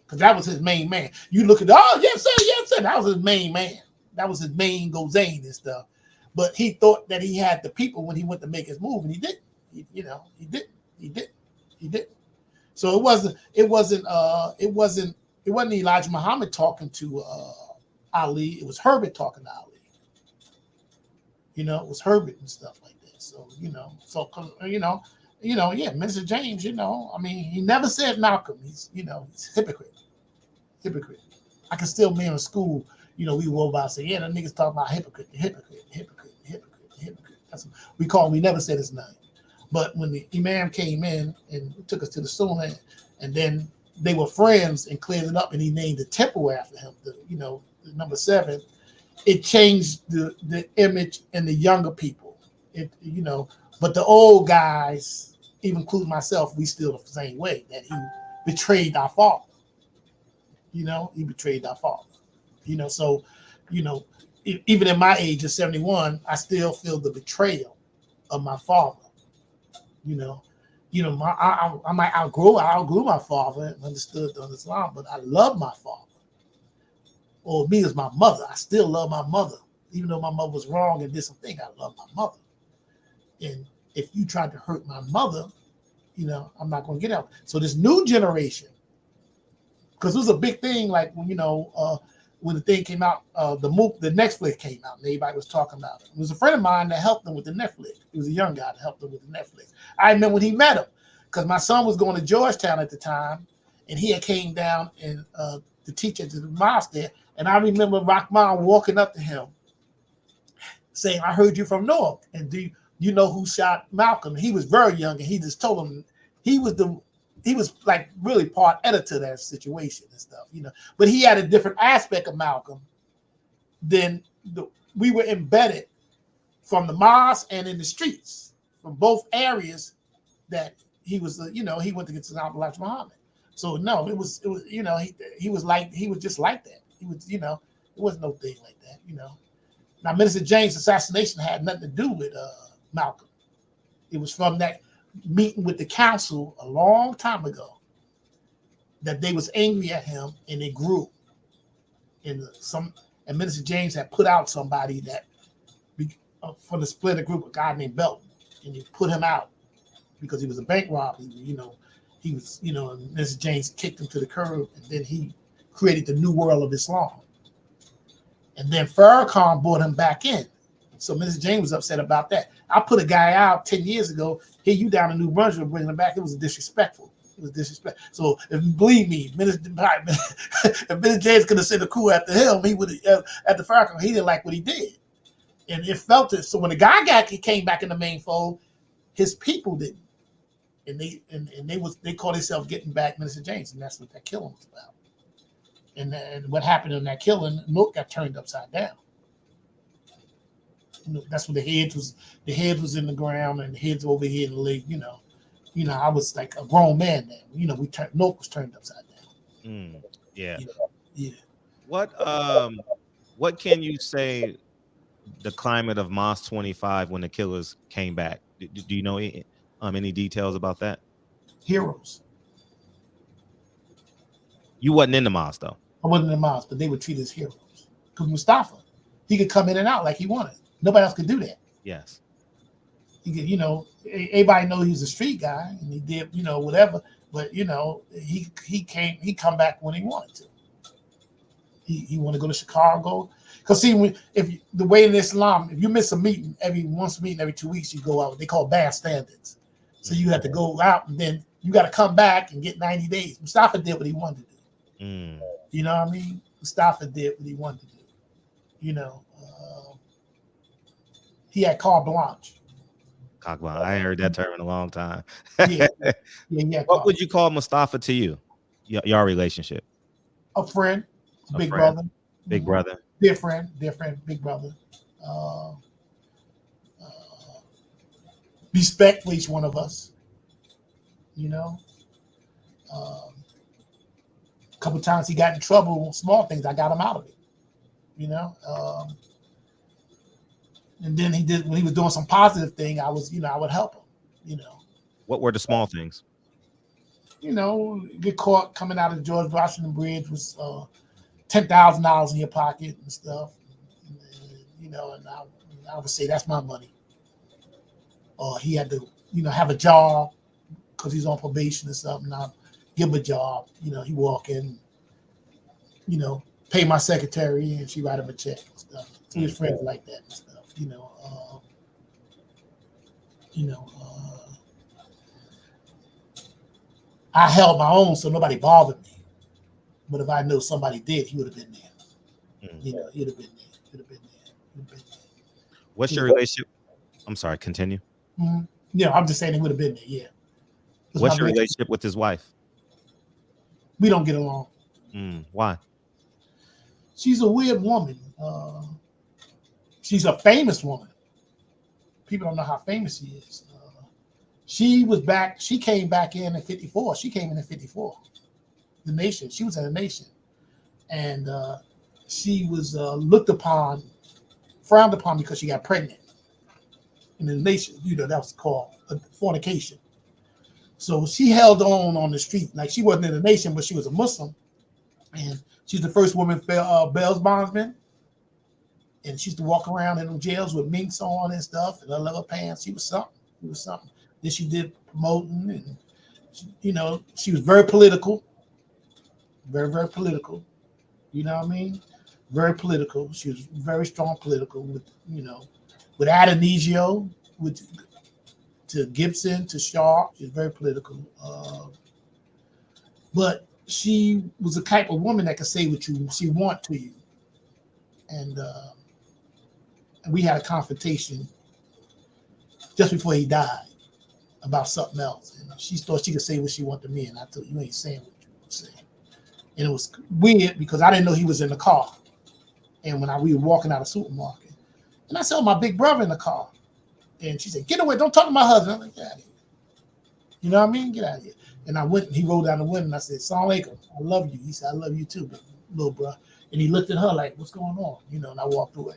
Because that was his main man. You look at, yes, sir. That was his main man. That was his main Gozain and stuff. But he thought that he had the people when he went to make his move, and he didn't. He didn't. So it wasn't Elijah Muhammad talking to Ali. It was Herbert talking to Ali. It was Herbert and stuff like that. So Mr. James, he never said Malcolm. He's hypocrite. I can still remember in school, we were about to say, the niggas talking about hypocrite. That's what we never said his name. But when the Imam came in and took us to the Sunnah, and then they were friends and cleared it up, and he named the temple after him, the number 7, it changed the image in the younger people. But the old guys, even including myself, we still the same way, that he betrayed our father. He betrayed our father. So even in my age of 71, I still feel the betrayal of my father. I might outgrew my father and understood on Islam, but I love my father. Or me as my mother, I still love my mother, even though my mother was wrong and did some thing. I love my mother. And if you tried to hurt my mother, I'm not going to get out. So this new generation, because it was a big thing, like when when the thing came out, the Netflix came out, and everybody was talking about it. It was a friend of mine that helped them with the Netflix. He was a young guy that helped them with the Netflix. I remember when he met him, because my son was going to Georgetown at the time, and he had came down and to teach at the mosque there. And I remember Rahman walking up to him, saying, "I heard you from North, and do you know who shot Malcolm?" And he was very young, and he just told him he was like really part editor of that situation and stuff, But he had a different aspect of Malcolm than we were embedded from the mosque and in the streets from both areas that he was. He went to get to Alif Muhammad. So no, it was he was just like that. He was it wasn't no thing like that. Now Minister James' assassination had nothing to do with Malcolm. It was from that meeting with the council a long time ago that they was angry at him, and it grew. And Minister James had put out somebody that for the splinter group, a guy named Belton, and he put him out because he was a bank robber. He was and Minister James kicked him to the curb, and then he created the New World of Islam. And then Farrakhan brought him back in. So Minister James was upset about that. I put a guy out 10 years ago. Here you down in New Brunswick bringing him back. It was disrespectful. It was disrespectful. So if you believe me, if Minister James could have sent a coup after him, he would have at the Farrakhan. He didn't like what he did, and it felt it. So when the guy came back in the main fold, his people didn't, and they called themselves getting back Minister James, and that's what that killing was about. And what happened in that killing, Milk got turned upside down. That's when the head was in the ground and the head's over here in the leg. I was like a grown man then. Milk was turned upside down. Yeah. Yeah. What can you say the climate of Mos 25 when the killers came back? Do you know any details about that? Heroes. You wasn't in the mosque though. I wasn't in the mosque, but they were treated as heroes. Because Mustafa, he could come in and out like he wanted. Nobody else could do that. Yes. He could, everybody know he was a street guy and he did, whatever. But he come back when he wanted to. He wanted to go to Chicago. Because see, the way in Islam, if you miss a meeting every 2 weeks, you go out. They call bad standards. So you have to go out and then you got to come back and get 90 days. Mustafa did what he wanted to do. You know what I mean? Mustafa did what he wanted to do. He had carte blanche. Carte blanche. I ain't heard that term in a long time. Yeah. What would you call Mustafa to you? Your relationship? A friend, big friend. brother. Big brother. Different, big brother. Respect for each one of us. A couple times he got in trouble with small things. I got him out of it. And then when he was doing some positive thing, I would help him. What were the small things? Get caught coming out of the George Washington Bridge was $10,000 in your pocket and stuff. And I would say that's my money. Or he had to, have a job because he's on probation or something. I'll give him a job. He walk in, pay my secretary and she write him a check and stuff. To his friends like that and stuff. I held my own, so nobody bothered me. But if I know somebody did, he would have been there. He'd have been there. What's your relationship? I'm sorry, continue. Yeah, I'm just saying he would have been there, yeah. What's your relationship with his wife? We don't get along. Why? She's a weird woman. She's a famous woman. People don't know how famous she is. She came back in 54. She came in 54. The Nation. She was in the Nation. And she was frowned upon because she got pregnant. In the Nation, that was called fornication. So she held on the street. Like she wasn't in the Nation, but she was a Muslim. And she's the first woman bail bondsman. And she used to walk around in them jails with minks on and stuff and her leather pants. She was something. Then she did promoting and You know, she was very political, very, very political. You know what I mean? Very political. She was very strong political with, you know, with Adonisio, with to Gibson, to Shaw. She was very political. But she was the type of woman that could say what she want to you. And we had a confrontation just before he died about something else. And she thought she could say what she wanted to me, and I told her, you ain't saying what you want to say. And it was weird because I didn't know he was in the car. And when we were walking out of the supermarket, and I saw my big brother in the car. And she said, get away, don't talk to my husband. I'm like, get out of here. You know what I mean? Get out of here. And I went, and he rolled down the window, and I said, Assalamu alaikum, I love you. He said, I love you too, little bro. And he looked at her like, what's going on? You know, and I walked away.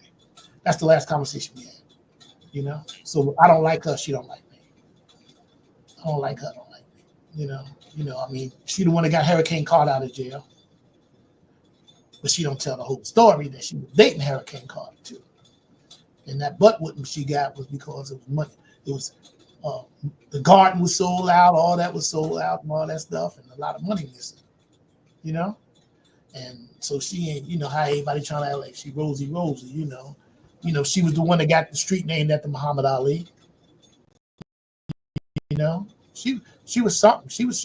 That's the last conversation we had. You know? So I don't like her, she don't like me. I don't like her, don't like me. You know, I mean, she the one that got Hurricane Carter out of jail. But she don't tell the whole story that she was dating Hurricane Carter too. And that butt whooping she got was because it was money. It was the garden was sold out, all that was sold out, and all that stuff, and a lot of money missing. You know, and so she ain't, you know, how everybody trying to act like she Rosie, you know. You know, she was the one that got the street named after Muhammad Ali. You know, she was something. She is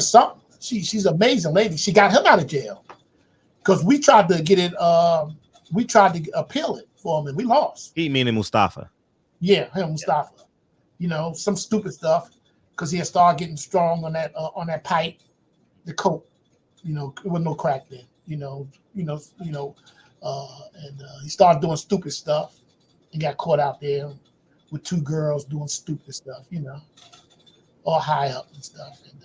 something. She's an amazing lady. She got him out of jail because we tried to get it. We tried to appeal it for him, and we lost. He meaning Mustafa. Yeah, him, Mustafa. Yeah. You know, some stupid stuff because he had started getting strong on that pipe, the coke. You know, there was no crack then. And he started doing stupid stuff. He got caught out there with two girls doing stupid stuff. You know, all high up and stuff, and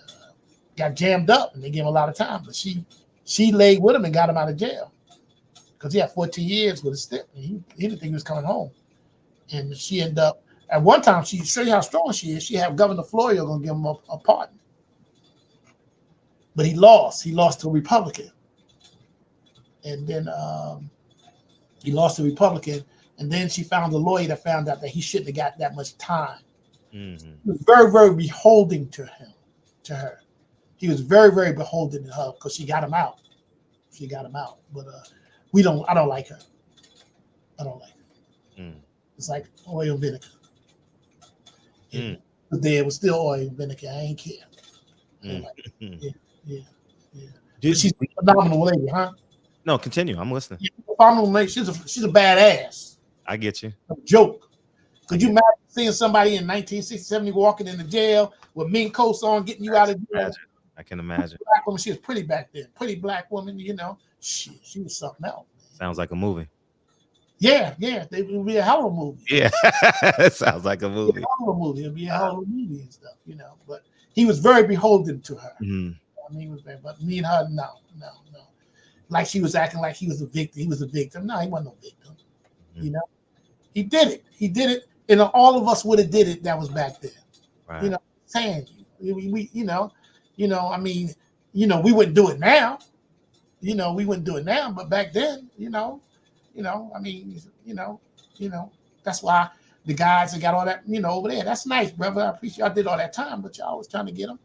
got jammed up, and they gave him a lot of time. But she laid with him and got him out of jail because he had 14 years with a stick. And he didn't think he was coming home. And she ended up, at one time, she show you how strong she is. She had Governor Florio going to give him a pardon. But he lost. He lost to a Republican. And then he lost to a Republican. And then she found a lawyer that found out that he shouldn't have got that much time. Mm-hmm. He was very, very beholden to her. He was very, very beholden to her because she got him out. But I don't like her. I don't like her. Mm. It's like oil and vinegar. But there was still oil and vinegar. I ain't care. Yeah. Dude, she's a phenomenal lady, huh? No, continue. I'm listening. Yeah, phenomenal lady. She's a badass. I get you. No joke. Could you imagine seeing somebody in 1960, walking in the jail with mink coats on, getting you out of jail? I can imagine. Black woman, she was pretty back then. Pretty black woman, you know. She was something else. Sounds like a movie. Yeah. They would be a hell of a movie. Yeah. It sounds like a movie. It'd be a hell of a movie and stuff, you know. But he was very beholden to her. Mm-hmm. I mean, but me and her, no. Like she was acting like he was a victim. He was a victim. No, he wasn't no victim. Mm-hmm. You know, he did it. And all of us would have did it. That was back then. Right. You know, saying we I mean, we wouldn't do it now. We wouldn't do it now. But back then, I mean, that's why the guys that got all that, over there. That's nice, brother. I appreciate. I did all that time, but y'all was trying to get him.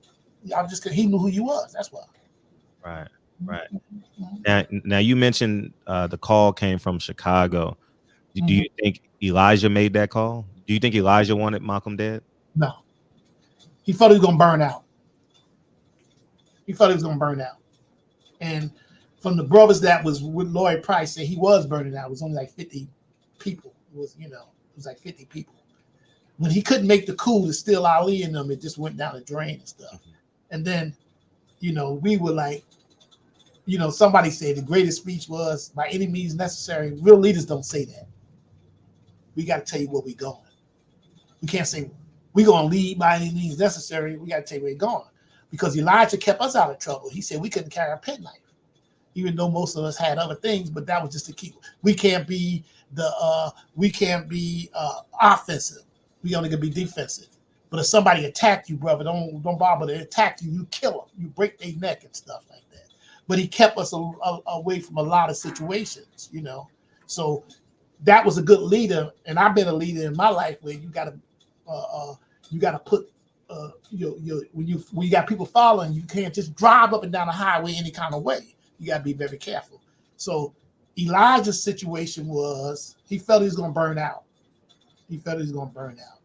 Y'all just because he knew who you was. That's why. Right. Now you mentioned the call came from Chicago. Do you think Elijah made that call? Do you think Elijah wanted Malcolm dead? No. He thought he was gonna burn out. And from the brothers that was with Lloyd Price, said he was burning out. It was only like 50 people. It was like 50 people. When he couldn't make the coup to steal Ali and them, it just went down the drain and stuff. Mm-hmm. And then, we were like, somebody said the greatest speech was by any means necessary. Real leaders don't say that. We got to tell you where we're going. We can't say we're going to lead by any means necessary. We got to tell you where we're going. Because Elijah kept us out of trouble. He said we couldn't carry a penknife, even though most of us had other things, but that was just to keep. We can't be offensive. We only gonna be defensive. But if somebody attacked you, brother, don't bother to attack you. You kill them. You break their neck and stuff like that. But he kept us away from a lot of situations, So that was a good leader, and I've been a leader in my life where you gotta put when you got people following, you can't just drive up and down the highway any kind of way. You got to be very careful. So Elijah's situation was he felt he was going to burn out. He felt he was going to burn out.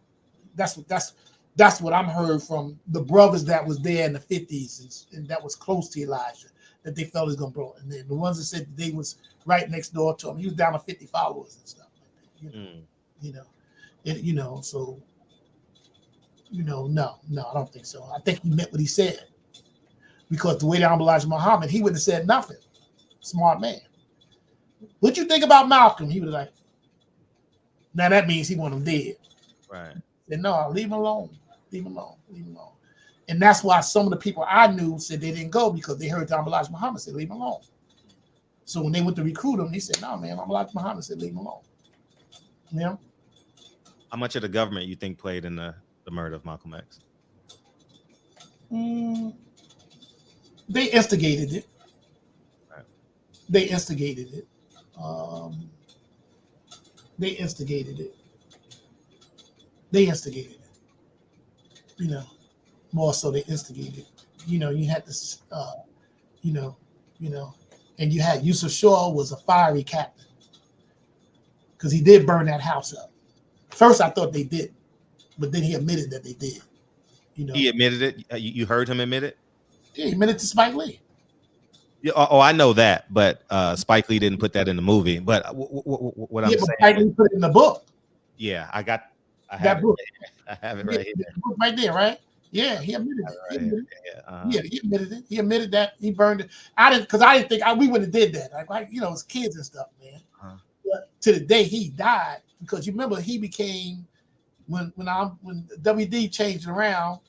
That's what I'm heard from the brothers that was there in the 50s and that was close to Elijah, that they felt he was going to burn. And then the ones that said they was right next door to him, he was down to 50 followers and stuff like that. So. No, I don't think so. I think he meant what he said. Because the way down Elijah Muhammad, he wouldn't have said nothing. Smart man. What you think about Malcolm? He was like, now that means he want him dead. Right. Said, no, leave him alone. Leave him alone. Leave him alone. And that's why some of the people I knew said they didn't go because they heard down Elijah Muhammad say, leave him alone. So when they went to recruit him, he said, no, man, Elijah Muhammad said, leave him alone. You know? How much of the government you think played in the murder of Malcolm X? They instigated it. Right. They instigated it. They instigated it. More so they instigated. You had this. And you had Yusuf Shaw was a fiery captain because he did burn that house up. First, I thought they did. But then he admitted that they did. He admitted it. You heard him admit it. Yeah, he admitted to Spike Lee. Yeah. Oh, I know that, but Spike Lee didn't put that in the movie. But what I'm saying, Spike Lee put it in the book. Yeah, I have that book. I have it right here. The book right there, right? Yeah, he admitted it. He admitted it. He admitted that he burned it. I didn't think we would have did that. Like as kids and stuff, man. But to the day he died, because you remember he became. When WD changed around,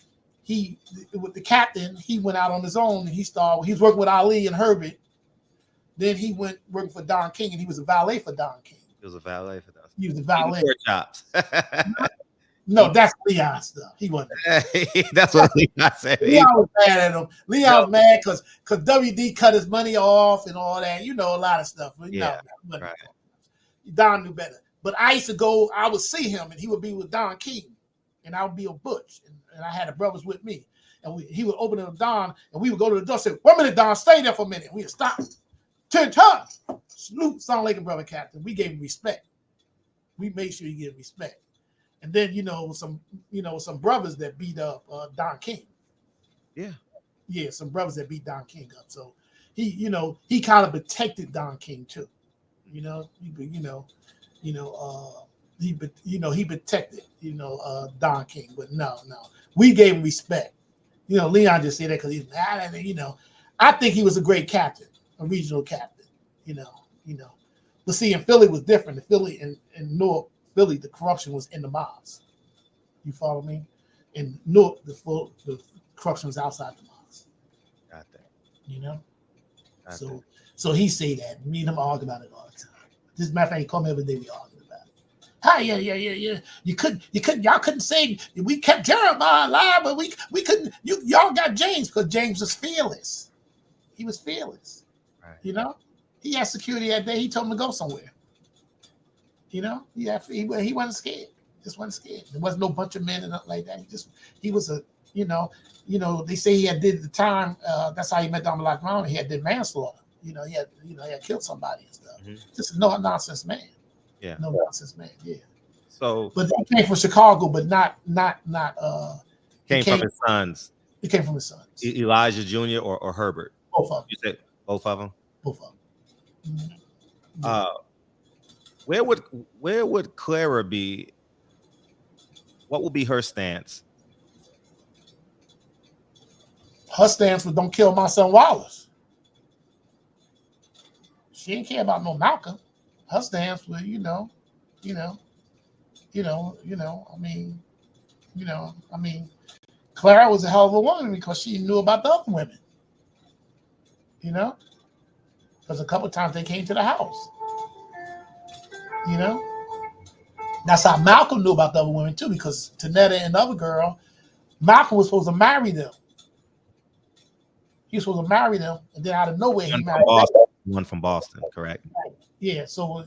with the captain, he went out on his own and he was working with Ali and Herbert. Then he went working for Don King and he was a valet for Don King. He was a valet for Don. He was a valet. Chops. No, that's Leon stuff. He wasn't. That's what Leon said. Leon was mad at him. Leon was mad because WD cut his money off and all that. A lot of stuff. But right. Don knew better. But I would see him and he would be with Don King and I would be with Butch. And I had the brothers with me. And he would open it with Don and we would go to the door and say, 1 minute, Don, stay there for a minute. We would stop. 10 times. Salute, sound like a brother captain. We gave him respect. We made sure he get respect. And then, some brothers that beat up Don King. Yeah. Yeah, some brothers that beat Don King up. So he kind of protected Don King too. He protected, Don King, but no, we gave him respect. Leon just said that because he's mad. I think he was a great captain, a regional captain. But see, in Philly was different. In Philly and North Philly, the corruption was in the mosques. You follow me? In North, the corruption was outside the mosques. Got that. So he say that. Me and him argue about it all the time. This matter of fact, he called me every day. We argue about it. Hi, yeah. Y'all couldn't say we kept Jeremiah alive, but we couldn't. Y'all got James because James was fearless. He was fearless. Right. He had security that day. He told him to go somewhere. He wasn't scared. Just wasn't scared. There wasn't no bunch of men and nothing like that. He was a they say he had did the time. That's how he met Don Elijah Muhammad. He had did manslaughter. He had killed somebody and stuff. Mm-hmm. Just no nonsense man. Yeah. No nonsense man. Yeah. So, but he came from Chicago, but not. Came from his sons. He came from his sons. Elijah Jr. or Herbert. Both of them. You said both of them. Both of them. Mm-hmm. Where would Clara be? What would be her stance? Her stance was don't kill my son Wallace. She didn't care about no Malcolm. Her stance was, Clara was a hell of a woman because she knew about the other women. Because a couple of times they came to the house. That's how Malcolm knew about the other women too, because Tanetta and the other girl, Malcolm was supposed to marry them. He was supposed to marry them, and then out of nowhere he married one from Boston, correct? Yeah, so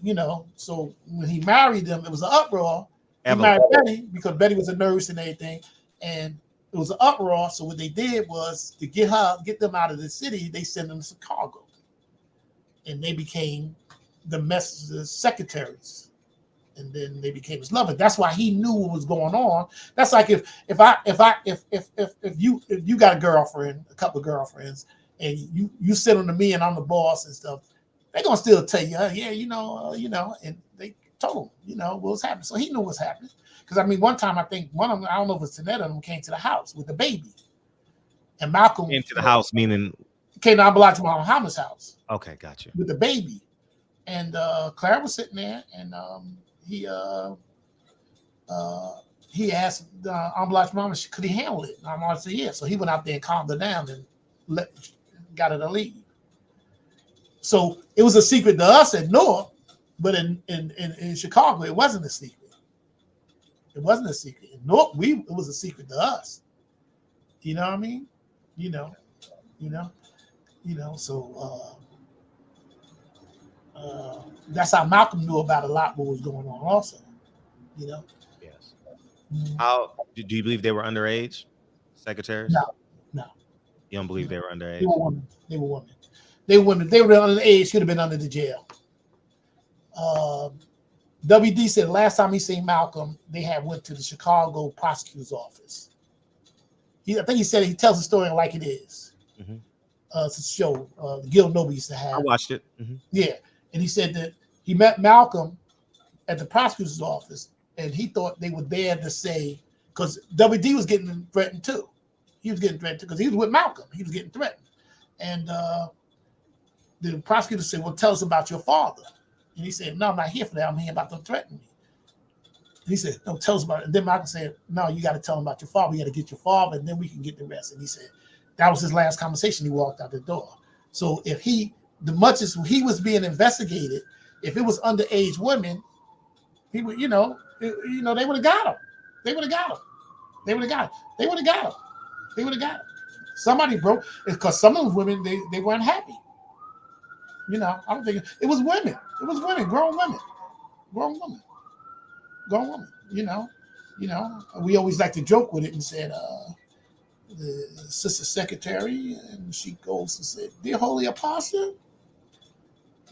so when he married them, it was an uproar. He married Betty because Betty was a nurse and everything, and it was an uproar. So what they did was to get them out of the city, they sent them to Chicago, and they became the secretaries, and then they became his lover. That's why he knew what was going on. That's like if you got a girlfriend, a couple of girlfriends, and you sit on me and I'm the boss and stuff, they're gonna still tell you, yeah, and they told him, what was happening. So he knew what was happening. Because I mean, one time I think one of them, I don't know if it's Tanetta, them came to the house with the baby, and Malcolm came to the house, meaning came to Butch Muhammad's house. Okay, gotcha. With the baby, and Claire was sitting there, and he asked Butch Muhammad, could he handle it? And I said, yeah. So he went out there and calmed her down and got her to leave. So it was a secret to us at North, but in Chicago, it wasn't a secret. It wasn't a secret. In North, it was a secret to us. You know what I mean? So that's how Malcolm knew about a lot what was going on also. Yes. How do you believe they were underage secretaries? No. You don't believe they were underage? They were women. They were underage, should have been under the jail. WD said last time he seen Malcolm, they had went to the Chicago prosecutor's office. I think he said he tells the story like it is. Mm-hmm. It's a show Gil Noble used to have. I watched it. Mm-hmm. Yeah, and he said that he met Malcolm at the prosecutor's office, and he thought they were there to say, because WD was getting threatened too. He was getting threatened because he was with Malcolm. He was getting threatened, and the prosecutor said, "Well, tell us about your father." And he said, "No, I'm not here for that. I'm here about them threatening me." And he said, "No, tell us about it." And then Malcolm said, "No, you got to tell him about your father. You got to get your father, and then we can get the rest." And he said, that was his last conversation. He walked out the door. So if the much as he was being investigated, if it was underage women, he would, they would have got him. They would have got him. They would have got him. They would have got him. They would have got him. Somebody broke it because some of those women they weren't happy. I don't think it was women. It was women, grown women. We always like to joke with it and said, the sister secretary, and she goes and said, "Dear Holy Apostle,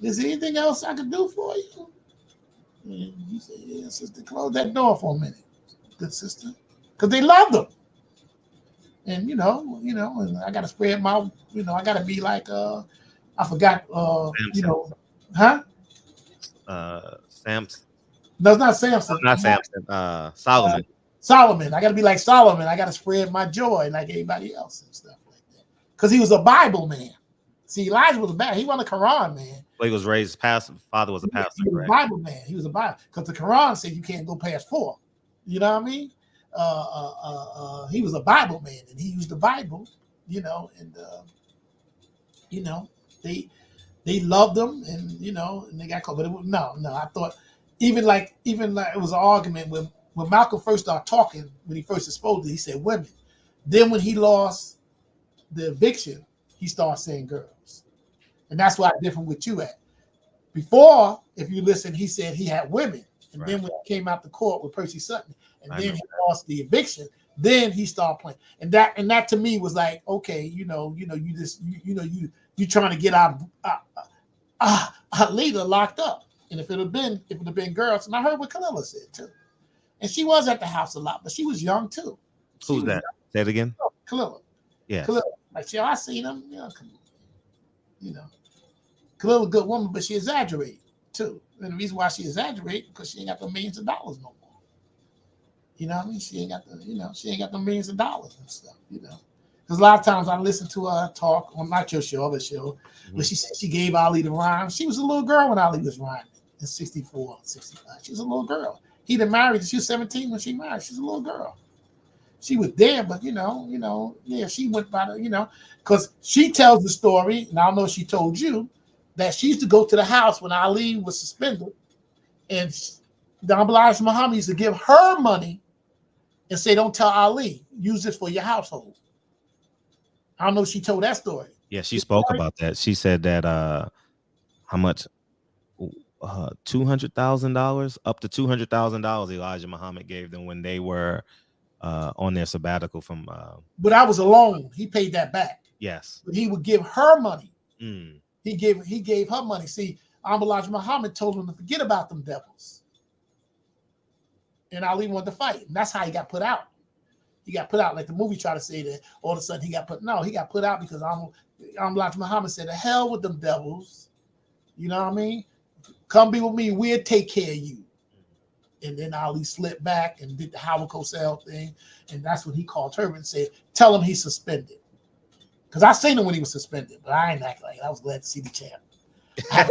is there anything else I can do for you?" And he said, "Yeah, sister, close that door for a minute, good sister," because they loved them. And and I got to spread my, I got to be like, I forgot, Samson. No, it's not Samson. Not Samson. Solomon. Solomon. I got to be like Solomon. I got to spread my joy like everybody else and stuff like that. Because he was a Bible man. See, Elijah was he wasn't a Quran man. Well, he was raised pastor. Father was a pastor. He was a Bible man. He was a Bible. Because the Quran said you can't go past 4. You know what I mean? He was a Bible man, and he used the Bible. They loved them, and and they got caught. But no. I thought even like it was an argument when Malcolm first started talking, when he first exposed it, he said women. Then when he lost the eviction, he started saying girls. And that's why I'm different with you at. Before, if you listen, he said he had women. And then when he came out to court with Percy Sutton, and then he lost the eviction, then he started playing. And that to me was like, okay, you trying to get our leader locked up. And if it had been girls, and I heard what Kalila said too. And she was at the house a lot, but she was young too. Who's that? Say it again. Kalila. Yeah. Kalila. Like, I seen him. Kalila a good woman, but she exaggerated too. And the reason why she exaggerated because she ain't got the millions of dollars no more. You know what I mean? She ain't got the millions of dollars and stuff. Because a lot of times I listen to her talk on not your show, other show, but she said she gave Ali the rhyme. She was a little girl when Ali was rhyming in 64, 65. She was a little girl. He done married. She was 17 when she married. She's a little girl. She was there, but she went by the, because she tells the story, and I don't know if she told you, that she used to go to the house when Ali was suspended, and Butch Muhammad used to give her money and say, "Don't tell Ali, use this for your household." I don't know if she told that story. Yeah, she spoke about that. She said that how much $200,000, up to $200,000 Elijah Muhammad gave them when they were on their sabbatical from. But I was alone. He paid that back. Yes. But he would give her money. Mm. He gave her money. See, Elijah Muhammad told him to forget about them devils. And Ali wanted to fight. And that's how he got put out. He got put out, like the movie tried to say that all of a sudden he got put. No, he got put out because Elijah Muhammad said, "The hell with them devils." You know what I mean? Come be with me. We'll take care of you. And then Ali slipped back and did the Howard Cosell thing. And that's when he called Herbert and said, "Tell him he's suspended." Because I seen him when he was suspended, but I ain't act like it. I was glad to see the champ. I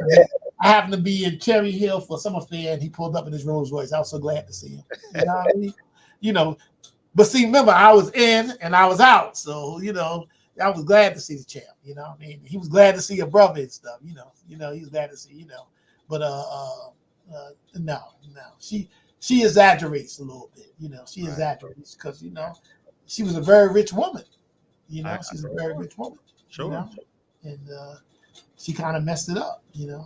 happened to be in Cherry Hill for some affair, and he pulled up in his Rolls Royce. I was so glad to see him. You know what I mean? You know, but see, remember, I was in and I was out. So, you know, I was glad to see the champ. You know what I mean? He was glad to see a brother and stuff, you know, he was glad to see, you know. But no. She exaggerates a little bit, you know. She exaggerates because, you know, she was a very rich woman. You know, she's a very rich woman. Sure. You know? And she kind of messed it up, you know.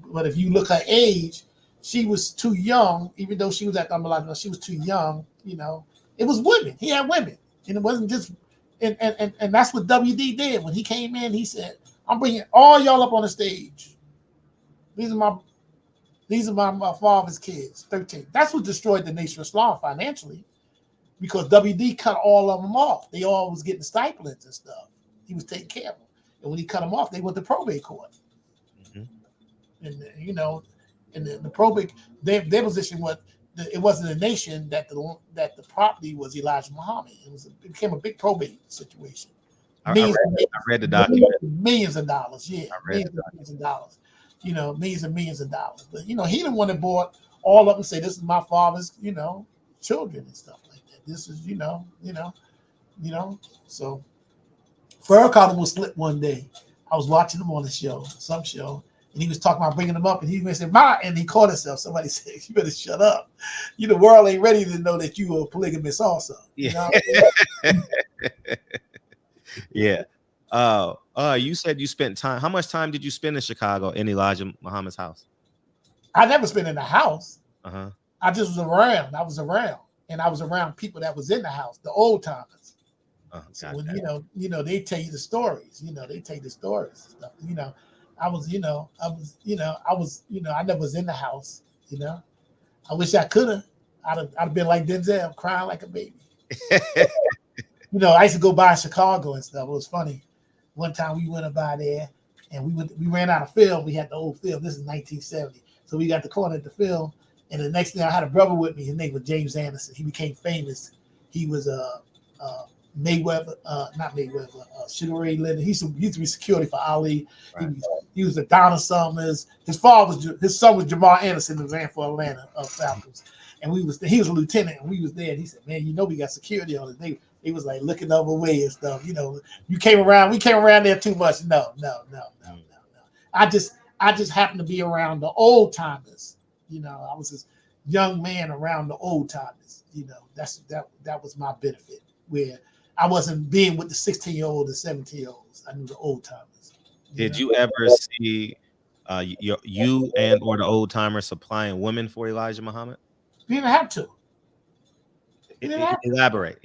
But if you look her age, she was too young, even though she was at the she was too young, you know. It was women. He had women. And it wasn't just and that's what WD did. When he came in, he said, "I'm bringing all y'all up on the stage. These are my father's kids, 13." That's what destroyed the Nation of Islam financially, because WD cut all of them off. They all was getting stipends and stuff. He was taking care of them. And when he cut them off, they went to probate court. Mm-hmm. And, you know, and the probate, their position was, it wasn't a nation that the property was Elijah Muhammad. It became a big probate situation. I read the document. Millions of dollars, yeah. Millions of dollars. You know, millions and millions of dollars. But, you know, he the one that bought all of them, say, "This is my father's, you know, children," and stuff like that. This is, you know. So Farrakhan was slipped one day. I was watching him on some show, and he was talking about bringing him up, and he said, and he caught himself. Somebody said, "You better shut up. You the world ain't ready to know that you are a polygamist also." Yeah. You know? Yeah. You said you spent time. How much time did you spend in Chicago in Elijah Muhammad's house? I never spent in the house. Uh-huh. I just was around. And I was around people that was in the house, the old timers. So when, you know, they tell you the stories. You know, they tell you the stories and stuff. You know, I never was in the house. You know, I wish I could have. I'd have been like Denzel, crying like a baby. You know, I used to go by Chicago and stuff. It was funny. One time we went by there, and we ran out of film. We had the old film. This is 1970, so we got the corner at the film. And the next thing, I had a brother with me. His name was James Anderson. He became famous. He was Mayweather, not Mayweather, Sugar Ray Leonard. He used to be security for Ali. Right. He was Adonis Summers. His son was Jamal Anderson, who ran for Atlanta Falcons. And he was a lieutenant, and we was there. And he said, "Man, you know we got security on it." They was like looking the other way and stuff. You know, we came around there too much. No. I just happened to be around the old timers. You know, I was this young man around the old timers. You know, that was my benefit, where I wasn't being with the 16-year-old and 17-year-olds. I knew the old timers. Did you ever see you and or the old timers supplying women for Elijah Muhammad? He didn't have to. Elaborate.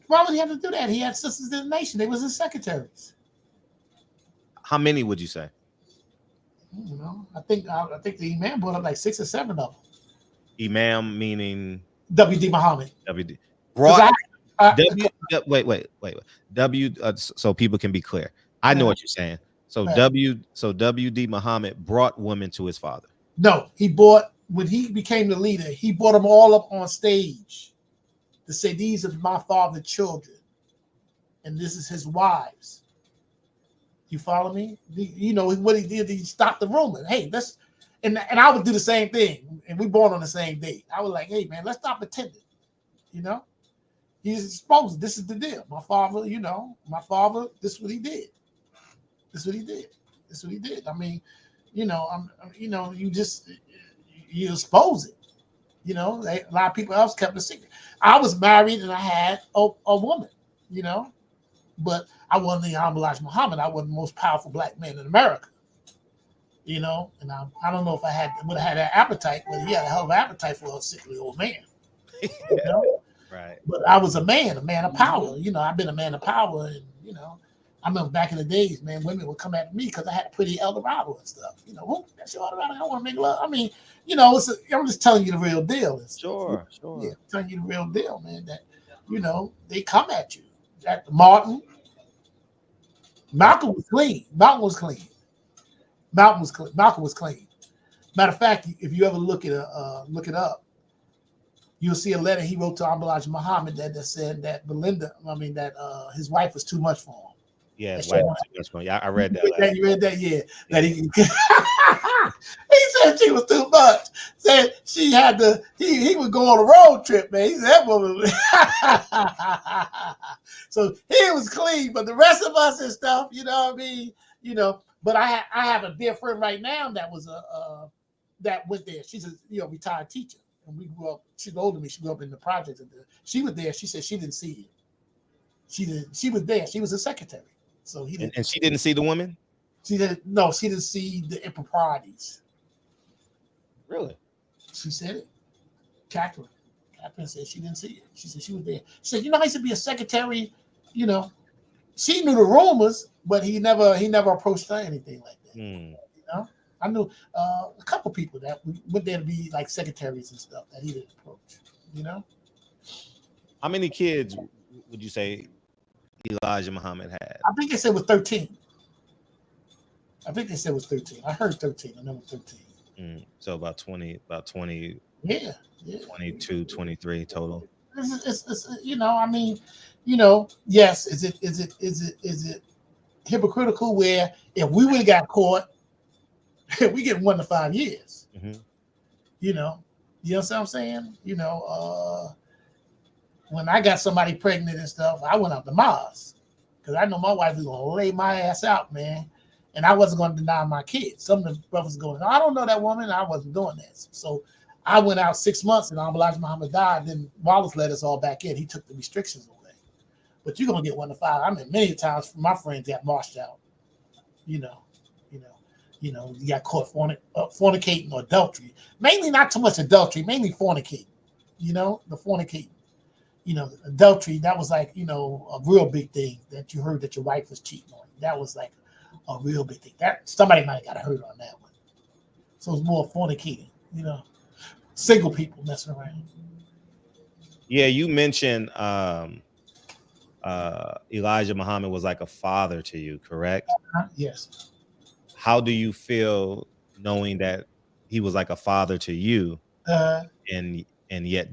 Why would he have to do that? He had sisters in the nation. They was his secretaries. How many would you say? You know, I think the Imam brought up like 6 or 7 of them. Imam meaning WD Muhammad. WD brought wait. W so people can be clear. I know what you're saying. So WD Muhammad brought women to his father. No, when he became the leader, he brought them all up on stage to say, "These are my father's children, and this is his wives." You follow me? You know what he did? He stopped the rumor. Hey, and I would do the same thing. And we born on the same date. I was like, "Hey, man, let's stop pretending." You know, he's exposed. This is the deal. My father, this is what he did. This is what he did. I mean, you know, you expose it. You know, a lot of people else kept it secret. I was married and I had a woman, you know, but I wasn't the Elijah Muhammad. I wasn't the most powerful black man in America, you know. And I don't know if would have had that appetite, but he had a hell of an appetite for a sickly old man. You know? Right. But I was a man of power. You know, I've been a man of power, and you know, I remember back in the days, man, women would come at me because I had a pretty Eldorado and stuff. You know, oh, that's your Eldorado. I want to make love. I mean, you know, I'm just telling you the real deal. Sure. Yeah, I'm telling you the real deal, man. That you know, they come at you. That Malcolm was clean. Malcolm was clean. Matter of fact, if you ever look it up, you'll see a letter he wrote to Alif Muhammad that said that his wife was too much for him. Yeah, his wife was too much for him. Yeah, I read that. You read that? Yeah. That he he said she was too much. Said she had to. He would go on a road trip, man. He said that woman. So he was clean, but the rest of us and stuff, you know what I mean? You know. But I have a dear friend right now that was that went there. She's a retired teacher. And we grew up, she's older than me. She grew up in the projects. She was there. She said she didn't see it. She was there. She was a secretary. So he didn't. And she didn't see the woman? She didn't see the improprieties. Really? She said it. Kathleen said she didn't see it. She said she was there. She said, you know, I used to be a secretary, you know. She knew the rumors, but he never approached her anything like that. You know? I knew a couple people that went there to be like secretaries and stuff that he didn't approach, you know? How many kids would you say Elijah Muhammad had? I think they said it was 13. I heard 13. I know 13. So about 20. Yeah. 22, 23 total. It's you know, I mean, you know, yes, is it hypocritical where if we would have got caught, we get 1 to 5 years. You know what I'm saying? You know, when I got somebody pregnant and stuff, I went out to Mars because I know my wife was gonna lay my ass out, man, and I wasn't gonna deny my kids. Some of the brothers going, I don't know that woman. I wasn't doing that, so I went out 6 months, and Elijah Muhammad died. Then Wallace let us all back in. He took the restrictions away. But you're gonna get 1 to 5. I mean, many times my friends got marched out. You know, you got caught fornicating or adultery. Mainly not too much adultery, mainly fornicating. You know, the fornicating. You know, adultery, that was like, you know, a real big thing that you heard that your wife was cheating on. That was like a real big thing. That somebody might have got hurt on that one. So it's more fornicating, you know. Single people messing around. Yeah, you mentioned Elijah Muhammad was like a father to you, correct? Yes. How do you feel knowing that he was like a father to you, and yet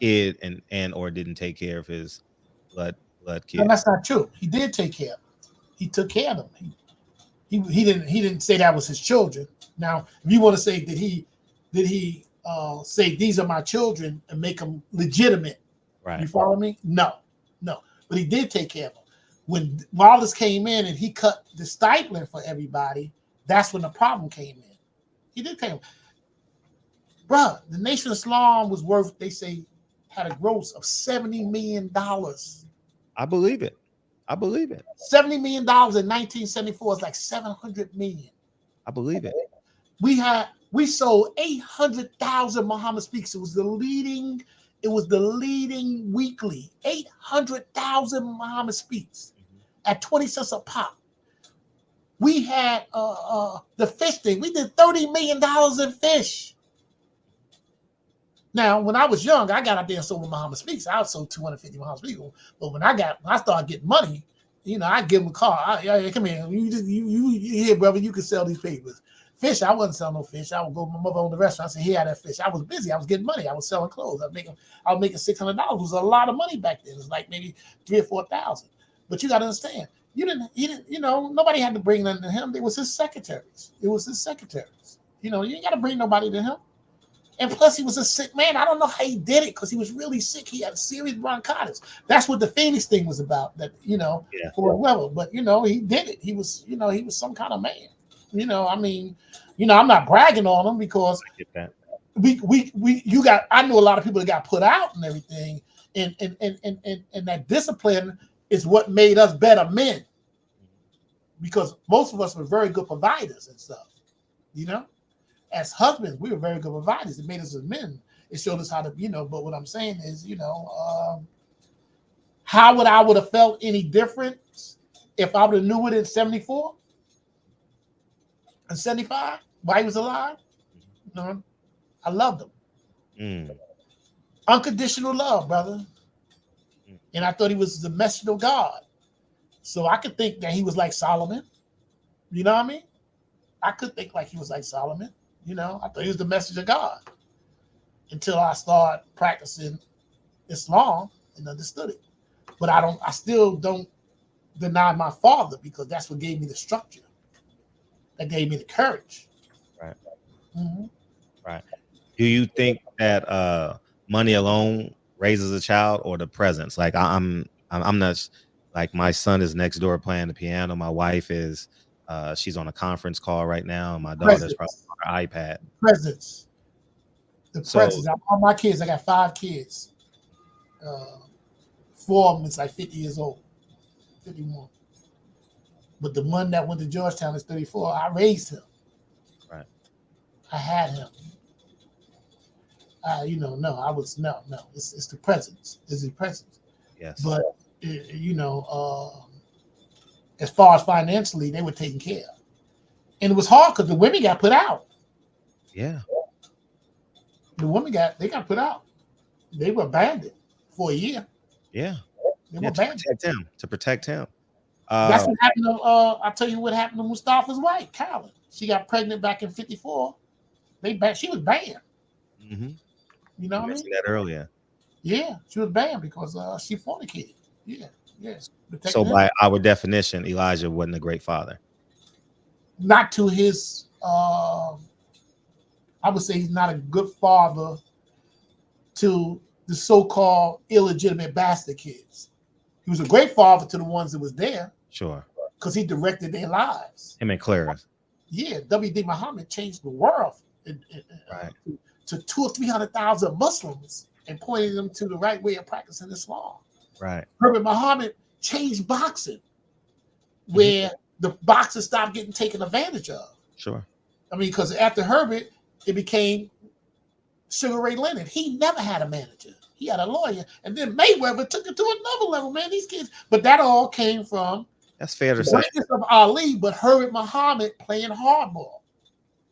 or didn't take care of his blood kid? No, that's not true. He did take care of them. He took care of them. He didn't say that was his children. Now, if you want to say did he say these are my children and make them legitimate? Right. You follow me? No. But he did take care of them. When Wallace came in and he cut the stipend for everybody, that's when the problem came in. He did pay them. Bruh, the Nation of Islam was worth, they say, had a gross of $70 million. I believe it. $70 million in 1974 is like 700 million. I believe it. We sold 800,000 Muhammad Speaks. It was the leading weekly. 800,000 Muhammad Speaks at 20 cents a pop. We had the fish thing. We did $30 million in fish. Now, when I was young, I got out there and sold Muhammad Speaks. I sold 250 Muhammad Speaks. But when I started getting money, you know, I give them a call. Come here. You here, brother. You can sell these papers. Fish, I wasn't selling no fish. I would go to my mother on the restaurant. I said, here, I had that fish. I was busy. I was getting money. I was selling clothes. I was making $600. It was a lot of money back then. It was like maybe 3,000 or 4,000. But you got to understand, he didn't, you know, nobody had to bring nothing to him. It was his secretaries. You know, you ain't got to bring nobody to him. And plus, he was a sick man. I don't know how he did it because he was really sick. He had serious bronchitis. That's what the Phoenix thing was about. That, you know, for whoever. But you know, he did it. He was some kind of man. You know, I mean, you know, I'm not bragging on him because I get that. I know a lot of people that got put out and everything, and that discipline is what made us better men. Because most of us were very good providers and stuff, you know. As husbands, we were very good providers. It made us as men. it showed us how to, but what I'm saying is, how would I would have felt any different if I would have knew it in 74 and 75 while he was alive? I loved him. Unconditional love, brother. And I thought he was the messenger of God. So I could think that he was like Solomon. You know what I mean? I could think like he was like Solomon. I thought he was the messenger of God until I started practicing Islam and understood it. But I still don't deny my father, because that's what gave me the structure. That gave me the courage. Right. Mm-hmm. Right. Do you think that money alone raises a child, or the presence? Like I'm not, like, my son is next door playing the piano. My wife is she's on a conference call right now, and my daughter's probably on her iPad. Presence. The presence. All my kids, I got 5 kids. 4 of them is like 50 years old, 51. But the one that went to Georgetown is 34. I raised him. Right. I had him. It's the presence. It's the presence. Yes. But as far as financially, they were taken care of, and it was hard because the women got put out. Yeah. The women got put out. They were abandoned for a year. Yeah. They were abandoned to protect him. That's what happened to. I'll tell you what happened to Mustafa's wife, Carolyn. She got pregnant back in '54. She was banned. Mm-hmm. You know what I mean? That earlier. Yeah, she was banned because she fornicated. Yeah, yes. So by our definition, Elijah wasn't a great father. Not to his. I would say he's not a good father to the so-called illegitimate bastard kids. He was a great father to the ones that was there. Sure. Because he directed their lives. Him and Clara. Yeah, W.D. Muhammad changed the world right. to 200,000 or 300,000 Muslims and pointed them to the right way of practicing Islam. Right. Herbert Muhammad changed boxing, where the boxers stopped getting taken advantage of. Sure. I mean, because after Herbert, it became Sugar Ray Leonard. He never had a manager. He had a lawyer. And then Mayweather took it to another level, man. These kids. But that all came from that's fair to the say. greatness of Ali, but Herbert Muhammad playing hardball.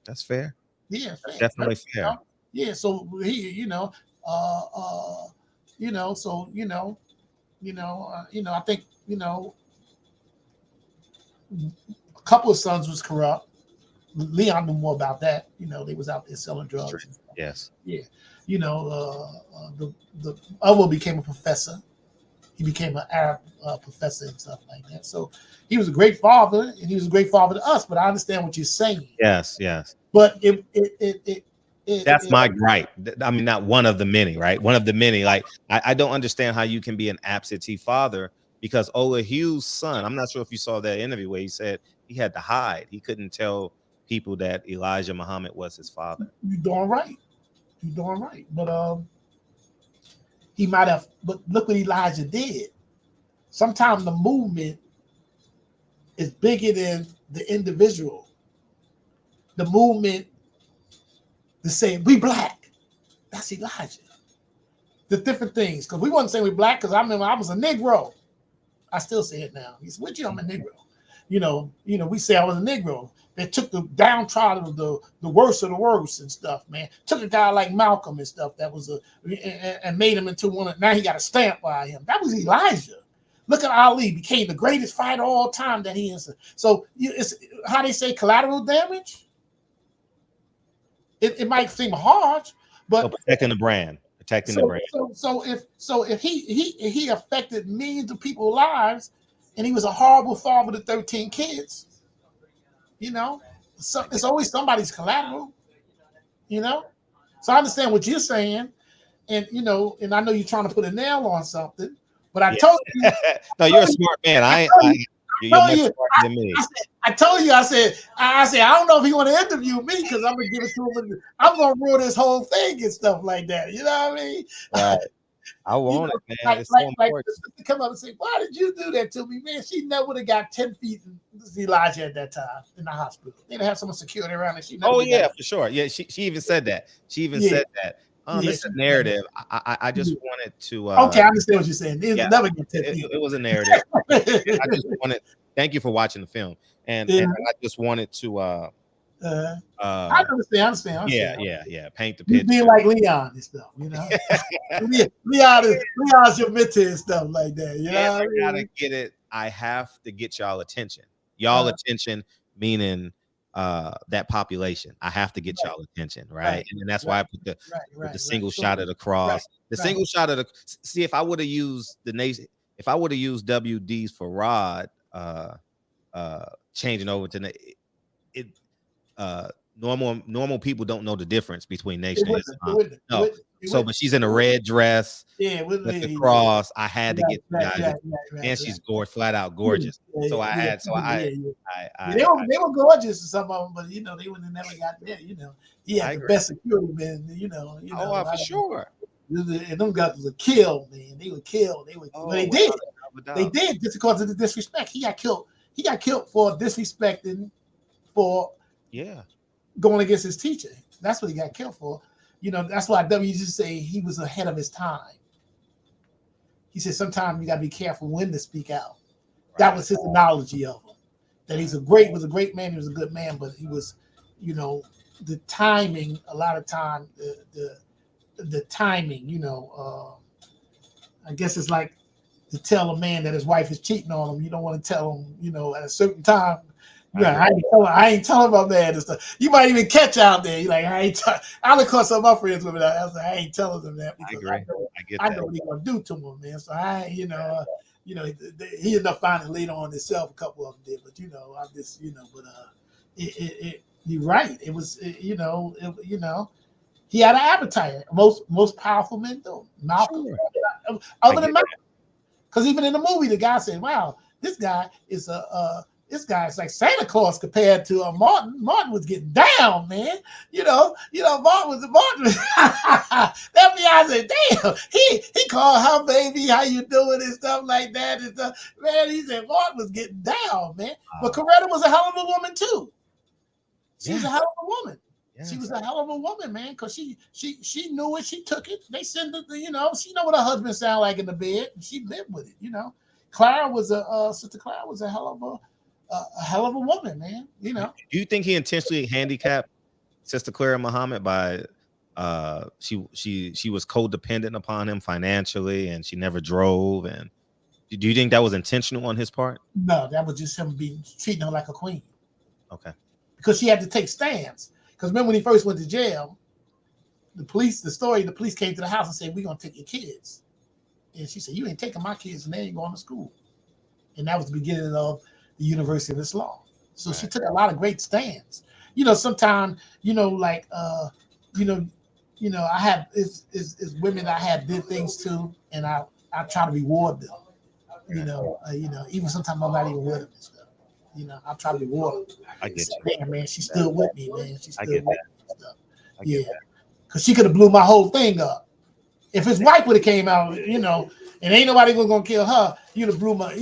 That's fair. Yeah, fair. Definitely fair. Yeah, so he, I think, a couple of sons was corrupt. Leon knew more about that. They was out there selling drugs. Yes. Yeah. The other became a professor. He became an Arab professor and stuff like that. So he was a great father, and he was a great father to us. But I understand what you're saying. Yes, yes. But that's my gripe. I mean, not one of the many, right? One of the many. Like, I don't understand how you can be an absentee father, because Ola Hugh's son, I'm not sure if you saw that interview where he said he had to hide. He couldn't tell people that Elijah Muhammad was his father. You're darn right. You're darn right. But he might have, but look what Elijah did. Sometimes the movement is bigger than the individual. The movement to say, we black. That's Elijah. The different things. Because we wasn't saying we black, because I remember I was a Negro. I still say it now. He's with you, I'm a Negro. We say I was a Negro. They took the downtrodden of the worst of the worst and stuff, man. Took a guy like Malcolm and stuff that was and made him into one. Now he got a stamp by him. That was Elijah. Look at Ali, became the greatest fighter of all time that he is. So it's how they say collateral damage. It might seem harsh, but protecting the brand, the brand. So if he affected millions of people's lives, and he was a horrible father to 13 kids. It's always somebody's collateral, So I understand what you're saying, and and I know you're trying to put a nail on something, but I told you. No, you're a smart man. You're much smarter than me. I told you. I said, I don't know if he want to interview me, because I'm gonna give it to him. I'm gonna rule this whole thing and stuff like that. You know what I mean? Right. I want it, man. It's so important. To come up and say, "Why did you do that to me, man?" She never would have got 10 feet in Elijah at that time in the hospital. They'd have some security around, and she. Oh yeah, for sure. Yeah, she even said that. She even said that. It's a narrative. I just wanted to. Okay, I understand what you're saying. It's never get it was a narrative. I just wanted. Thank you for watching the film, and I just wanted to. I understand. Yeah. Paint the You picture. being like Leon and stuff, you know. Leon's your mentor and stuff like that. You know, I gotta get it. I have to get y'all attention. Y'all attention, meaning that population. I have to get y'all attention, right? And that's why I put the single shot of the cross. The single shot of the. See, if I would have used the nation, if I would have used WDs for Rod, changing over to it. Normal people don't know the difference between nation and Islam. No. So, but she's in a red dress with the cross. I had to get and she's flat out gorgeous. So I had, they were gorgeous, some of them, but you know, they would have never got there. You know, he had the best security man. You know, for sure. And them guys was a kill, man. They would kill. They did. They did just because of the disrespect. He got killed. He got killed for disrespecting, for going against his teacher. That's what he got killed for. You know, that's why W used to say he was ahead of his time. He said sometimes you got to be careful when to speak out. That was his analogy of him. That was a great man. He was a good man, but he was, you know, the timing. A lot of time, the timing. You know, I guess it's like to tell a man that his wife is cheating on him. You don't want to tell him, you know, at a certain time. Yeah, I ain't telling my man and stuff. You might even catch out there. You're like, I would call some of my friends with it. I was like, I ain't telling them that because I know what he's gonna do to him, man. So he ended up finding later on himself. A couple of them did, but you know, I just, you know, but you're right. It was, he had an appetite. Most powerful men do. Malcolm, other than Malcolm, because even in the movie, the guy said, "Wow, this guy is this guy's like Santa Claus compared to Martin. Martin was getting down, man. You know, Martin. That FBI said, damn, he called her baby, how you doing and stuff like that and stuff. Man, he said Martin was getting down, man. But Coretta was a hell of a woman too. She was a hell of a woman. Yeah. She was a hell of a woman, man, because she knew it, she took it. They sent it, you know, she know what her husband sound like in the bed, and she lived with it, you know. Sister Clara was a hell of a woman, man. You know. Do you think he intentionally handicapped Sister Clara Muhammad by she was codependent upon him financially and she never drove? And do you think that was intentional on his part? No, that was just him treating her like a queen. Okay. Because she had to take stands. Because remember when he first went to jail, the police came to the house and said, "We're gonna take your kids." And she said, "You ain't taking my kids, and they ain't going to school." And that was the beginning of the University of Islam. So she took a lot of great stands. You know, sometimes, you know, like I have is women that I have did things to, and I try to reward them. You know, even sometimes I'm not even with them and stuff. You know, I try to reward them. I get you. Damn, man, she stood with me, man. She stood with me and stuff. Yeah, because she could have blew my whole thing up. If his wife would have came out, you know, and ain't nobody was gonna kill her, you'd have blew my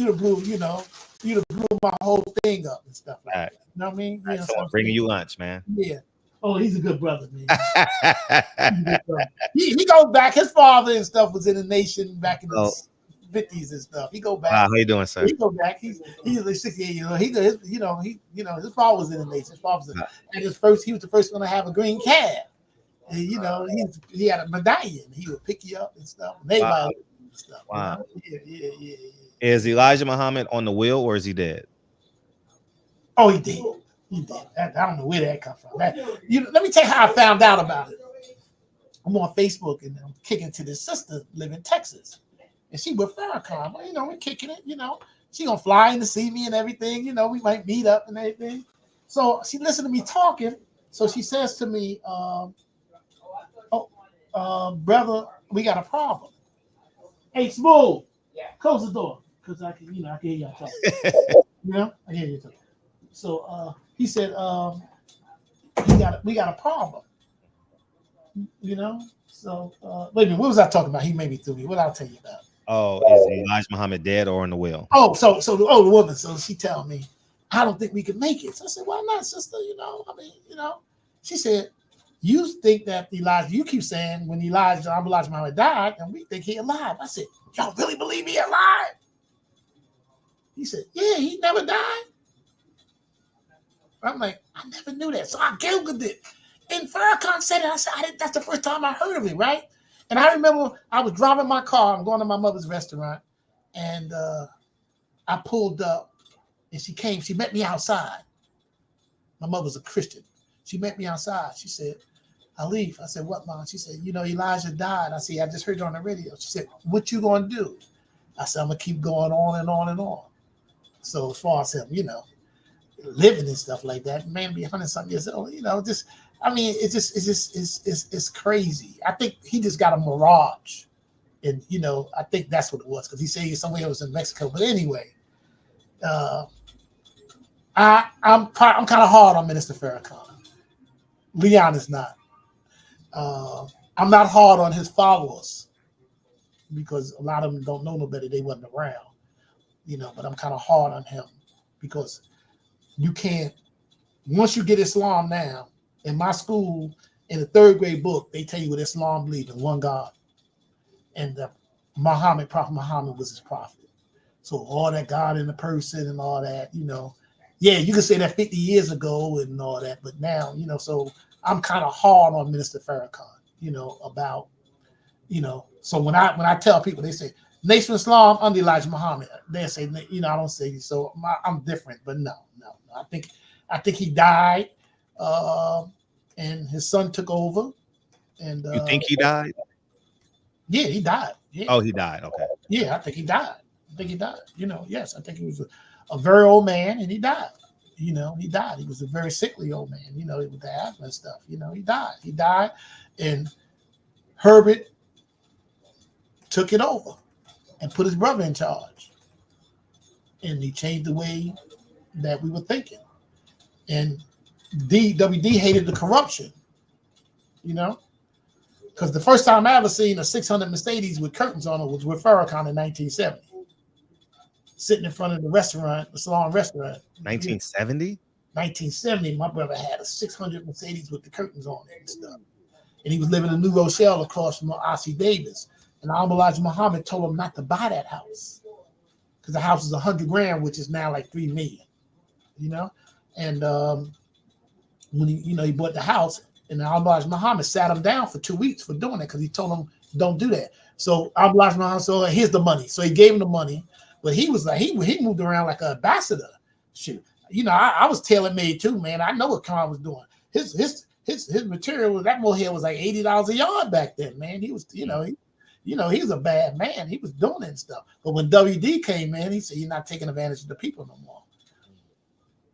whole thing up and stuff like that. You know what I mean? Right, so I'm bringing you lunch, man. Yeah. Oh, he's a good brother, man. He goes back. His father and stuff was in the nation back in the 50s and stuff. He go back. Wow, how you doing, sir? He go back. He's like 68 years old. His father was in the nation. His father was he was the first one to have a green cab. And, you know, he had a medallion. He would pick you up and stuff. And stuff. Wow. You know? Yeah. Is Elijah Muhammad on the wheel or is he dead? Oh, he did. I don't know where that comes from. Let me tell you how I found out about it. I'm on Facebook and I'm kicking to this sister live in Texas. And she with Farrakhan. You know, we're kicking it, you know. She gonna fly in to see me and everything. You know, we might meet up and everything. So she listened to me talking. So she says to me, brother, we got a problem. Hey, Smooth, close the door. Because I can hear y'all talking. You know, I hear you talking. So he said, we got a problem. You know? So wait a minute, what was I talking about? He made me through me. What I'll tell you about? Oh, is Elijah Muhammad dead or on the wheel? Oh, so the woman, so she tell me, I don't think we can make it. So I said, why not, sister? You know, I mean, you know, she said, you think that Elijah, you keep saying when Elijah Muhammad died, and we think he alive. I said, y'all really believe he alive? He said, yeah, he never died. I'm like, I never knew that. So I Googled it. And Farrakhan said it. I said, that's the first time I heard of it, right? And I remember I was driving my car. I'm going to my mother's restaurant. And I pulled up. And she met me outside. My mother's a Christian. She met me outside. She said, Alif. I said, what, Mom? She said, Elijah died. I said, I just heard you on the radio. She said, what you going to do? I said, I'm going to keep going on and on and on. So as far as him, living and stuff like that, man, be 100-something years old, it's crazy. I think he just got a mirage. And, I think that's what it was, because he said he's somewhere else in Mexico. But anyway, I'm kind of hard on Minister Farrakhan. Leon is not. I'm not hard on his followers, because a lot of them don't know no better. They wasn't around, but I'm kind of hard on him, because you can't, once you get Islam now, in my school, in the 3rd grade book, they tell you what Islam believes in, one God. And Prophet Muhammad was his prophet. So all that God in the person and all that, yeah, you can say that 50 years ago and all that, but now, so I'm kind of hard on Minister Farrakhan, about, so when I tell people, they say, Nation of Islam under Elijah Muhammad, they say, I don't say so. I'm different, but no. I think he died, and his son took over. And you think he died? Yeah, he died. Yeah. Oh, he died. Okay. Yeah, I think he died. Yes, I think he was a very old man, and he died. He died. He was a very sickly old man. With the asthma and stuff. He died. He died, and Herbert took it over and put his brother in charge, and he changed the way that we were thinking. And WD hated the corruption, because the first time I ever seen a 600 Mercedes with curtains on it was with Farrakhan in 1970, sitting in front of the restaurant, the salon restaurant. 1970? 1970, my brother had a 600 Mercedes with the curtains on it and stuff. And he was living in New Rochelle across from Ossie Davis. And Elijah Muhammad told him not to buy that house, because the house is $100,000, which is now like $3 million, And when he bought the house, and Elijah Muhammad sat him down for 2 weeks for doing it, because he told him don't do that. So Elijah Muhammad said, here's the money. So he gave him the money, but he was like he moved around like an ambassador. Shoot, I was tailor made too, man. I know what Khan was doing. His material, that mohair was like $80 a yard back then, man. He was, he was a bad man. He was doing it and stuff. But when WD came in, he said, you're not taking advantage of the people no more.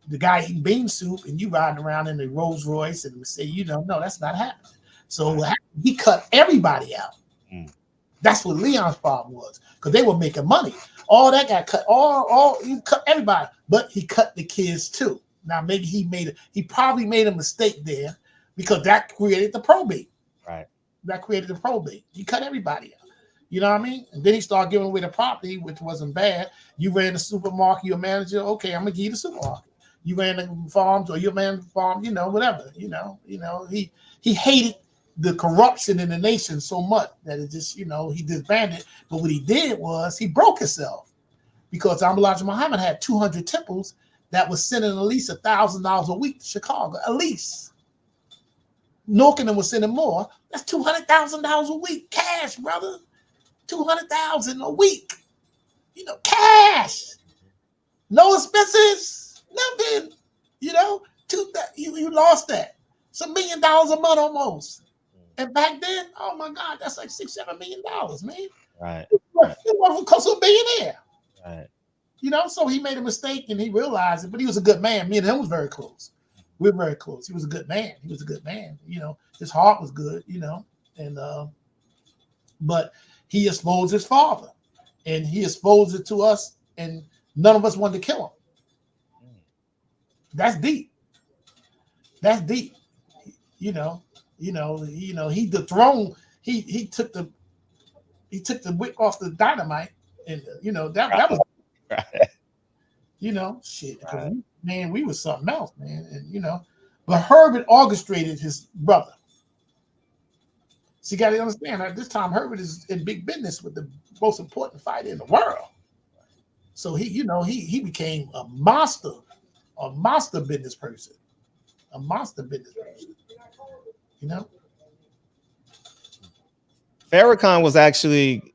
The guy eating bean soup and you riding around in the Rolls Royce and say, no, that's not happening. So he cut everybody out. That's what Leon's problem was, because they were making money. All that got cut. He cut everybody, but he cut the kids too. Now maybe he probably made a mistake there, because that created the probate. Right. That created the probate. He cut everybody out. You know what I mean? And then he started giving away the property, which wasn't bad. You ran the supermarket, you're a manager. Okay, I'm gonna give you the supermarket. You ran the farms, or you ran the farm, whatever. He hated the corruption in the nation so much that it just, he disbanded. But what he did was he broke himself, because Elijah Muhammad had 200 temples that was sending at least $1,000 a week to Chicago, at least. Norkin was sending more. That's $200,000 a week, cash, brother. $200,000 a week, cash. No expenses, nothing. You lost that. It's $1 million a month almost. And back then, oh my God, that's like $6-7 million, man. Right. It was close to a billionaire. Right. So he made a mistake and he realized it, but he was a good man. Me and him was very close. We're very close. He was a good man. His heart was good, and but he exposed his father, and he exposed it to us, and none of us wanted to kill him. That's deep. He dethroned. He took the wick off the dynamite, and that was right. Shit. Right. Man, we was something else, man, and but Herbert orchestrated his brother. So you got to understand at this time Herbert is in big business with the most important fighter in the world. So he became a monster business person, a monster business person. You know, Farrakhan was actually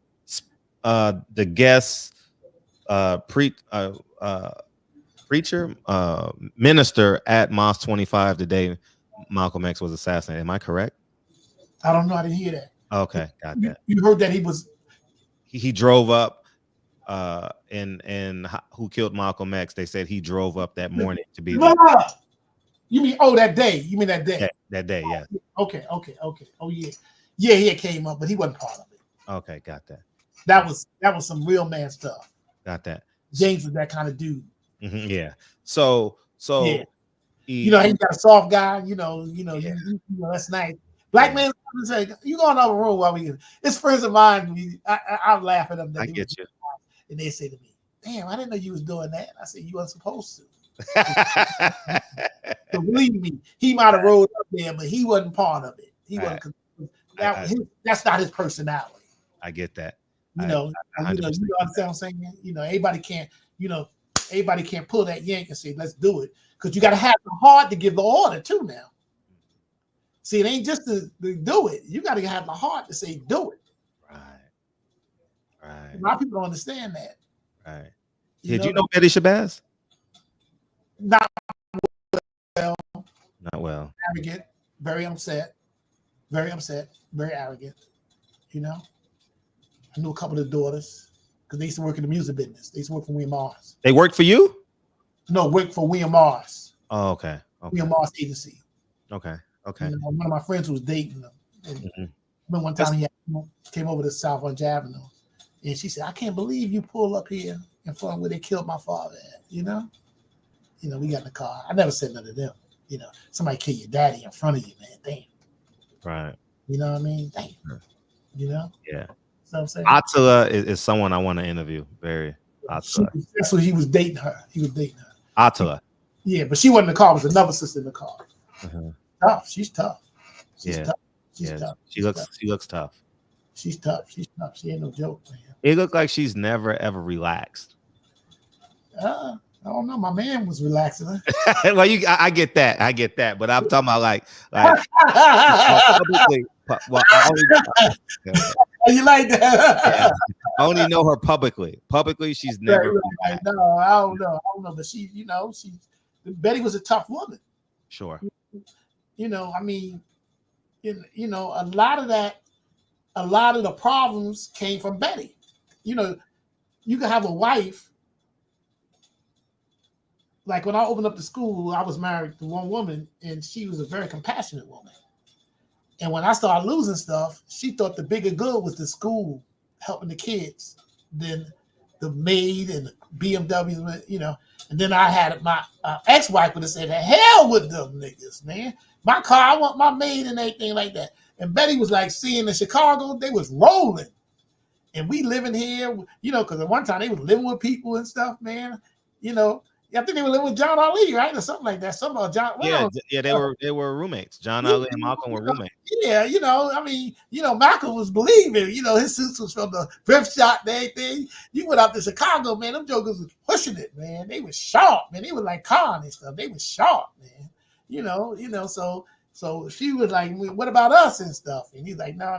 the guest preacher minister at Mosque 25 the day Malcolm X was assassinated. Am I correct? I don't know. I didn't hear that. Okay, got that. You heard that he drove up and who killed Malcolm X? They said he drove up that morning to be there. You mean that day? You mean that day? Yeah, that day, yeah. Okay. Oh yeah. He came up, but he wasn't part of it. Okay, got that. That was some real man stuff. Got that. James was that kind of dude. Yeah. So yeah. He got a soft guy. That's nice. Black man say, "You go in another room while we." It's friends of mine. I laugh at them. I get you. And they say to me, "Damn, I didn't know you was doing that." I said, "You weren't supposed to." So believe me, he might have rolled up there, but he wasn't part of it. He wasn't. That's not his personality. I get that. You understand what I'm saying? Everybody can't pull that yank and say, "Let's do it," because you got to have the heart to give the order too. Now, see, it ain't just to do it. You got to have the heart to say, "Do it." Right. A lot of people don't understand that. Right. Did you know Betty Shabazz? Not well. Arrogant, very upset, very arrogant. I knew a couple of the daughters because they used to work in the music business. They used to work for William Morris. They worked for you? No, worked for William Morris. Oh, okay. William Morris agency. Okay. One of my friends was dating them. And one time he came over to South Orange Avenue, and she said, "I can't believe you pull up here in front of where they killed my father at." We got in the car. I never said nothing to them. Somebody kill your daddy in front of you, man. Damn. Right. You know what I mean? Damn. Yeah. So I'm saying Attila is someone I want to interview. Very Attila. That's what he was dating her. Attila. Yeah, but she wasn't in the car. It was another sister in the car. Tough. She's tough. She's tough. She looks tough. She's tough. She ain't no joke, man. It looked like she's never ever relaxed. I don't know. My man was relaxing. Well, I get that, but I'm talking about like publicly. Well, you like that? Yeah. I only know her publicly. Publicly, she's never. Right. No, I don't know. But she, Betty was a tough woman. Sure. I mean, a lot of the problems came from Betty. You can have a wife. Like when I opened up the school, I was married to one woman, and she was a very compassionate woman. And when I started losing stuff, she thought the bigger good was the school helping the kids than the maid and the BMW, And then I had my ex-wife would have said, "The hell with them niggas, man. My car, I want my maid and everything like that." And Betty was like, seeing in Chicago, they was rolling. And we living here, because at one time they was living with people and stuff, man. I think they were living with John Ali, right, or something like that. Something about John. Yeah, they were roommates. John Ali and Malcolm were roommates. Yeah, Malcolm was believing. His suits was from the thrift shop and everything. You went out to Chicago, man. Them jokers was pushing it, man. They was sharp, man. They was like Khan and stuff. They was sharp, man. So she was like, "What about us and stuff?" And he's like, "No,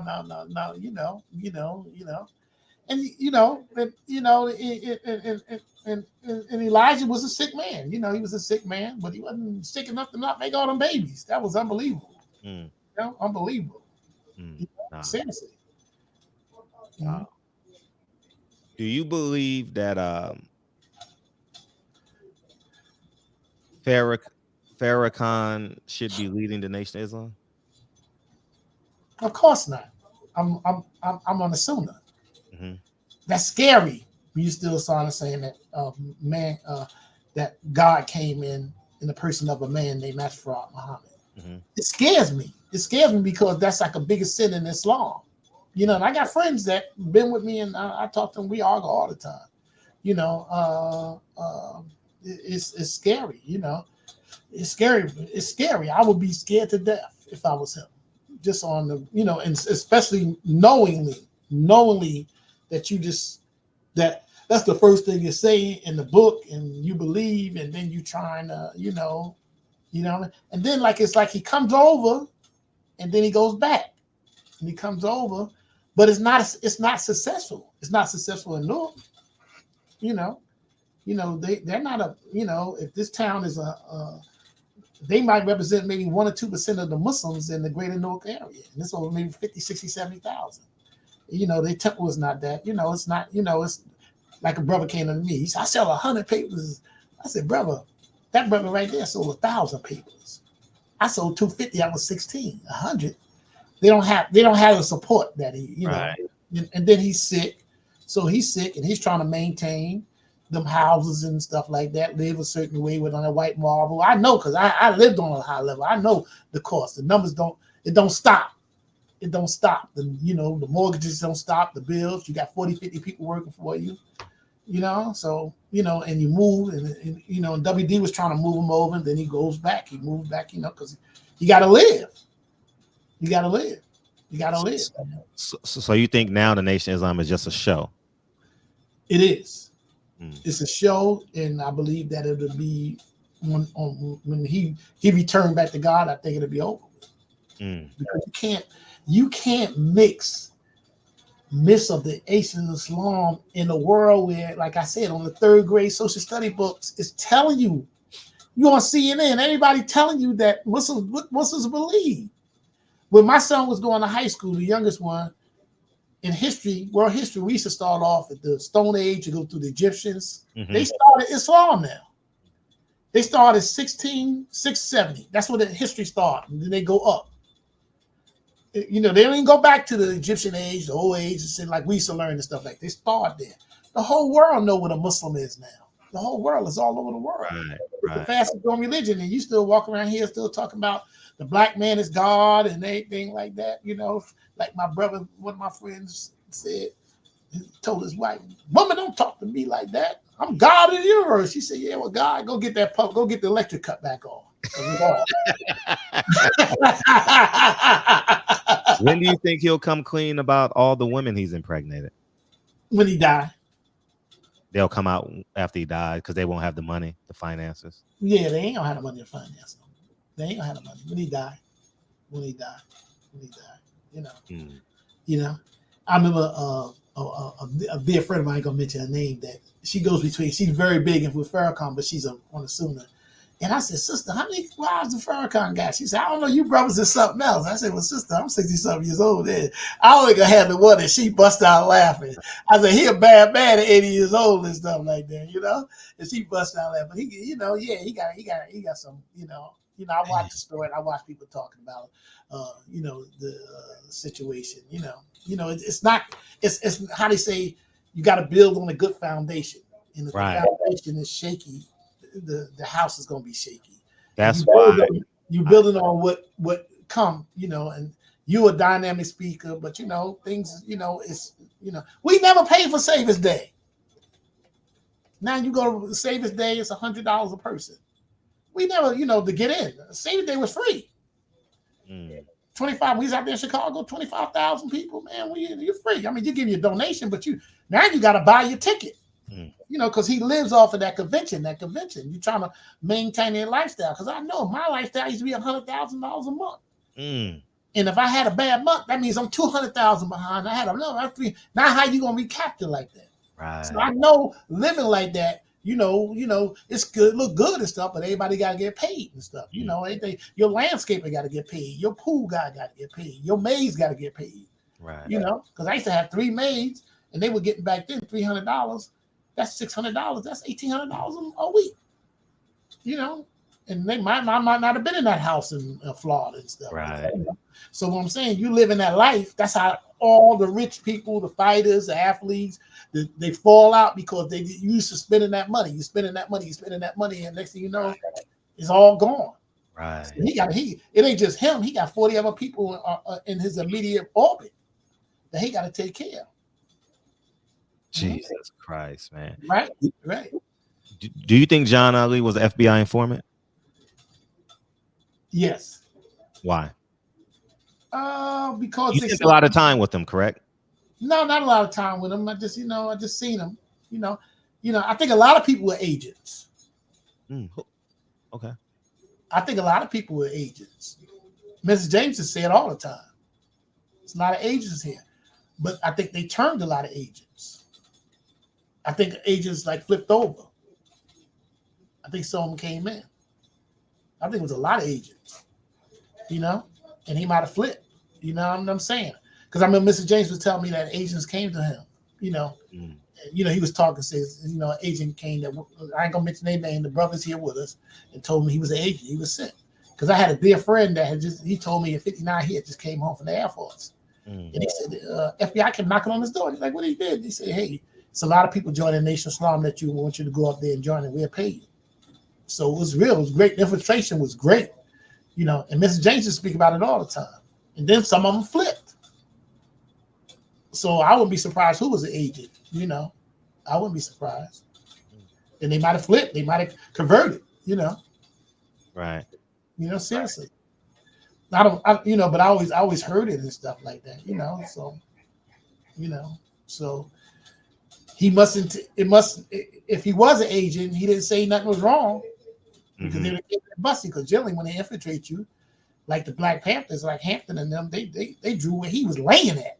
and Elijah was a sick man. He was a sick man, but he wasn't sick enough to not make all them babies. That was unbelievable. Unbelievable. Seriously. Wow. Do you believe that Farrakhan should be leading the Nation of Islam? Of course not. I'm on the Sunnah. That's scary. You still starting saying that that God came in the person of a man named Herbert Muhammad. It scares me. It scares me because that's like a bigger sin in Islam. And I got friends that been with me, and I talk to them. We argue all the time. It's scary. It's scary. It's scary. I would be scared to death if I was him. just on the, you know, and especially knowingly that you just, that's the first thing you say in the book and you believe, and then you trying to, you know, and then like, it's like he comes over and then he goes back and he comes over, but it's not successful. It's not successful enough, you know, they're not a, you know, if this town is they might represent maybe 1 or 2% of the Muslims in the greater Newark area. And this over maybe 50, 60, 70,000. You know, their temple is not that, you know, it's not, you know, it's like a brother came to me. He said, I sell 100 papers. I said, brother, that brother right there sold 1,000 papers. I sold 250. I was 16, 100. They don't have the support that he, you know, and then he's sick. So he's sick and he's trying to maintain them houses and stuff like that, live a certain way with on a white marble. I know, because I lived on a high level. I know the cost. The numbers don't stop. It don't stop. The, you know, the mortgages don't stop, the bills. You got 40, 50 people working for you, you know? So, you know, and you move and you know, and WD was trying to move him over and then he goes back. He moves back, you know, because you got to live. You got to live. You got to live. So you think now the Nation of Islam is just a show? It is. It's a show, and I believe that it'll be when he returned back to God. I think it'll be over. Because you can't mix myths of the Asian Islam in a world where, like I said, on the 3rd grade social study books, it's telling you on CNN, everybody telling you that Muslims believe. When my son was going to high school, the youngest one, in history, world history, we used to start off at the Stone Age and go through the Egyptians. They started Islam now. They started 670. That's where the history started. And then they go up. You know, they don't even go back to the Egyptian age, the old age, and like we used to learn and stuff like that. They start there. The whole world know what a Muslim is now. The whole world is all over the world. Right. The fastest growing religion. And you still walk around here still talking about the black man is God and anything like that, you know. Like my brother, one of my friends said, he told his wife, woman, don't talk to me like that. I'm God of the universe. She said, yeah, well, God, go get that pump, go get the electric cut back on. When do you think he'll come clean about all the women he's impregnated? When he died. They'll come out after he died because they won't have the money, the finances. Yeah, they ain't gonna have the money to finance him. They ain't gonna have the money. When he died. You know, I remember a dear friend of mine, I ain't gonna mention her name, that she goes between, she's very big and with Farrakhan, but she's on a Sunnah. And I said, sister, how many wives the Farrakhan got? She said, I don't know, you brothers is something else. I said, well, sister, I'm 60-something years old. And I only gonna have the one, and she bust out laughing. I said, he a bad man at 80 years old and stuff like that, you know? And she bust out laughing. But he, you know, yeah, he got some, you know, I watch the story and I watch people talking about, you know, the situation, you know, it's how they say, you got to build on a good foundation. And if the foundation is shaky, the house is going to be shaky. That's why you building on what come, you know, and you a dynamic speaker, but you know, things, you know, it's, you know, we never paid for Savers Day. Now you go to Savers Day, it's $100 a person. We never, you know, to get in. Savers Day was free. 25. We was out there in Chicago, 25,000 people. Man, you're free. I mean, you give you a donation, but now you got to buy your ticket. You know, because he lives off of that convention. You're trying to maintain their lifestyle. Because I know my lifestyle used to be $100,000 a month. And if I had a bad month, that means I'm 200,000 behind. I had another 3. Now, how you gonna recapture like that? Right. So I know living like that. You know, it's good, look good and stuff, but everybody got to get paid and stuff. You know, your landscaper got to get paid. Your pool guy got to get paid. Your maids got to get paid. Right. You know, because I used to have 3 maids, and they were getting back then $300. That's $600. That's $1,800 a week. You know, and they might not have been in that house in Florida and stuff. Right. So what I'm saying, you live in that life. That's how all the rich people, the fighters, the athletes, they fall out because they get used to spending that money. You're spending that money, and next thing you know, it's all gone. Right. So it ain't just him. He got 40 other people in his immediate orbit that he got to take care of. Jesus Christ, man. Right. Do you think John Ali was an FBI informant? Yes. Why? Because you spent a lot of time with them, correct? No, not a lot of time with him. I just seen him. I think a lot of people were agents. Okay. I think a lot of people were agents. Mrs. James has said all the time. There's a lot of agents here, but I think they turned a lot of agents. I think agents like flipped over. I think some of them came in. I think it was a lot of agents, and he might have flipped. You know what I'm saying? Because I remember Mrs. James was telling me that agents came to him. He was talking, says, agent came that I ain't gonna mention their name. The brother's here with us, and told me he was an agent. He was sent. Because I had a dear friend that he told me at 59 he had just came home from the Air Force. And he said, FBI came knocking on his door. He's like, what he did? He said, hey, it's a lot of people joining Nation Islam that you want you to go up there and join, and we'll pay you. So it was real. It was great. The infiltration was great. And Mrs. James used to speak about it all the time. And then some of them flipped. So I wouldn't be surprised who was an agent, I wouldn't be surprised. And they might have flipped. They might have converted, Right. Seriously. But I always heard it and stuff like that, so he mustn't, if he was an agent, he didn't say nothing was wrong because they were busted. Because generally when they infiltrate you, like the Black Panthers, like Hampton and them, they drew where he was laying at.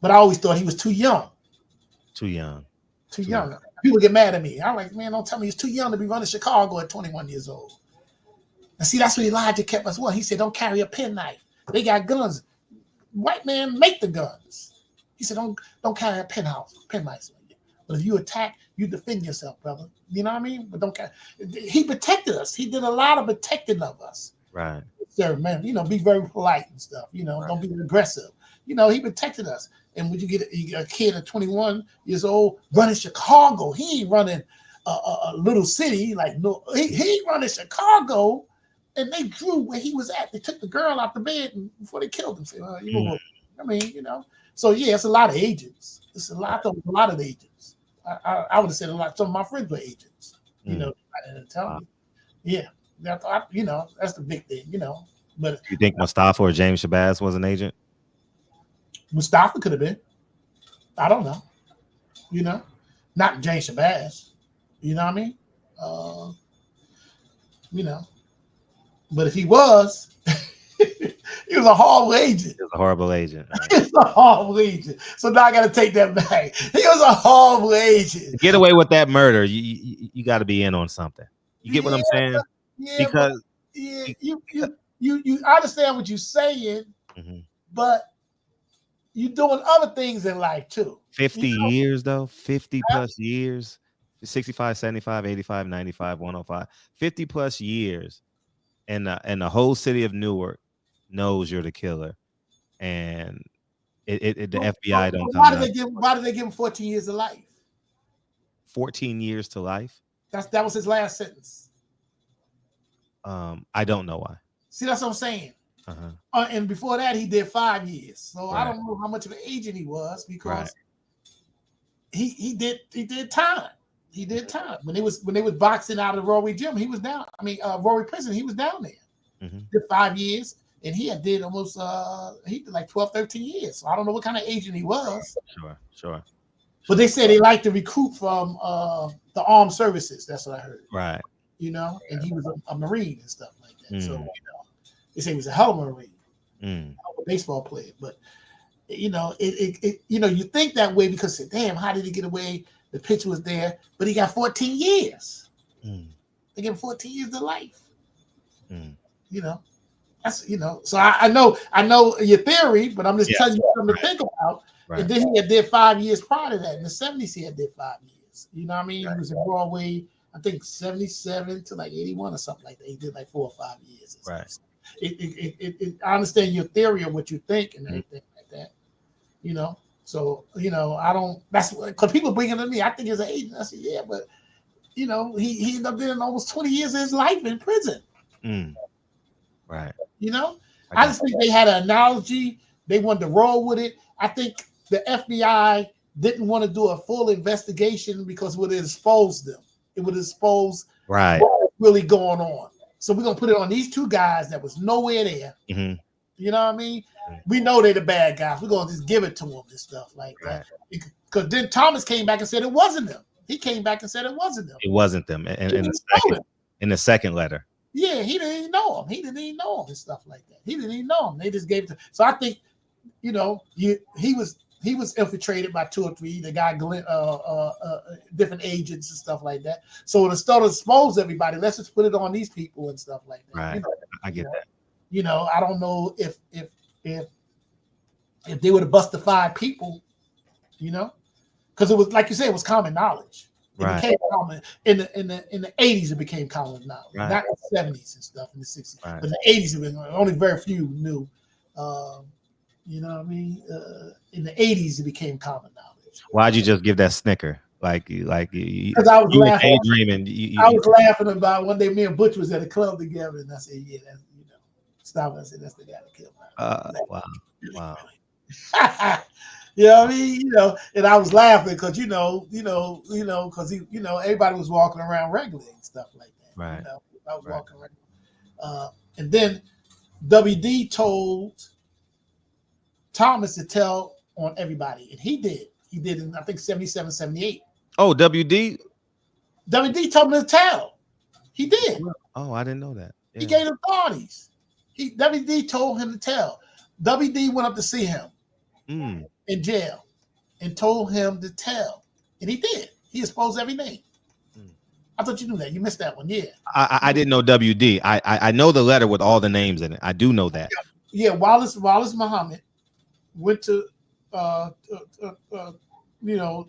But I always thought he was too young. Too young. People get mad at me. I'm like, man, don't tell me he's too young to be running Chicago at 21 years old. And see, that's what Elijah kept us. He said, don't carry a penknife. They got guns. White man make the guns. He said, don't carry a penknife. But if you attack, you defend yourself, brother. You know what I mean? But don't carry. He protected us. He did a lot of protecting of us. Right. Sir, man, be very polite and stuff. Right. Don't be aggressive. He protected us. And when you get a kid at 21 years old running Chicago, he ain't running a little city he running Chicago, and they drew where he was at. They took the girl out the bed before they killed him. So yeah, it's a lot of agents. It's a lot of agents. I would have said a lot. Some of my friends were agents. I didn't tell me. Yeah, that's the big thing. But you think Mustafa or James Shabazz was an agent? Mustafa could have been. I don't know. Not James Shabazz. You know what I mean? But if he was, he was a horrible agent. He was a horrible agent. Right? He was a horrible agent. So now I got to take that back. He was a horrible agent. To get away with that murder, you got to be in on something. You get what I'm saying? Yeah. Because you understand what you're saying, but you're doing other things in life too. 50 years though, 50 plus years, 65, 75, 85, 95, 105, 50 plus years, and the whole city of Newark knows you're the killer, and the FBI don't come. Why did they give him 14 years to life? 14 years to life? That was his last sentence. I don't know why. See, that's what I'm saying. And before that, he did 5 years. So I don't know how much of an agent he was because he did time. He did time when they was boxing out of Rory Gym. He was down. Rory Prison. He was down there. Did 5 years, and he did almost he did like 12, 13 years. So I don't know what kind of agent he was. Sure. But they said they like to recruit from the armed services. That's what I heard. Right. And he was a Marine and stuff like that. So they say he was a hell of a Marine, a baseball player. But you think that way because damn, how did he get away? The picture was there, but he got 14 years. They gave him 14 years to life. That's So I know your theory, but I'm just telling you something to think about. Right. And then he had did 5 years prior to that. In the 70s, he had did 5 years. You know what I mean? He was in Broadway, I think 77 to like 81 or something like that. He did like 4 or 5 years. Right. I understand your theory of what you think and everything like that. So I don't. That's because people bring it to me. I think he's an agent. I said, yeah, but he ended up doing almost 20 years of his life in prison. Right. I just think they had an analogy. They wanted to roll with it. I think the FBI didn't want to do a full investigation because it would expose them. It would expose what was really going on. So we're gonna put it on these two guys that was nowhere there. Mm-hmm. You know what I mean? Mm-hmm. We know they're the bad guys. We're gonna just give it to them and stuff like that. Because then Thomas came back and said it wasn't them. He came back and said it wasn't them. It wasn't them. In the second letter. Yeah, he didn't even know him. He didn't even know him and stuff like that. He didn't even know him. They just gave it to. So I think, he was infiltrated by 2 or 3. The guy, different agents and stuff like that. So instead of expose everybody, let's just put it on these people and stuff like that. Right. I get that. I don't know if they would have busted 5 people, because it was like you said, it was common knowledge. It became common in the 80s. It became common knowledge, not in the 70s and stuff, in the 60s, but in the 80s, only very few knew. You know what I mean? In the 80s, it became common knowledge. Why'd you just give that snicker? Because I was laughing. I was laughing about one day. Me and Butch was at a club together, and I said, "Yeah, that's stop." I said, "That's the guy that killed me." Wow. You know what I mean? And I was laughing because because everybody was walking around regularly and stuff like that. Right. I was walking around, and then WD told Thomas to tell on everybody, and he did. He did in, I think, 77, 78. Oh, WD? WD told him to tell. He did. Oh, I didn't know that. Yeah. He gave authorities. WD told him to tell. WD went up to see him in jail and told him to tell. And he did. He exposed every name. I thought you knew that. You missed that one. Yeah. I didn't know WD. I know the letter with all the names in it. I do know that. Yeah, Wallace Muhammad went to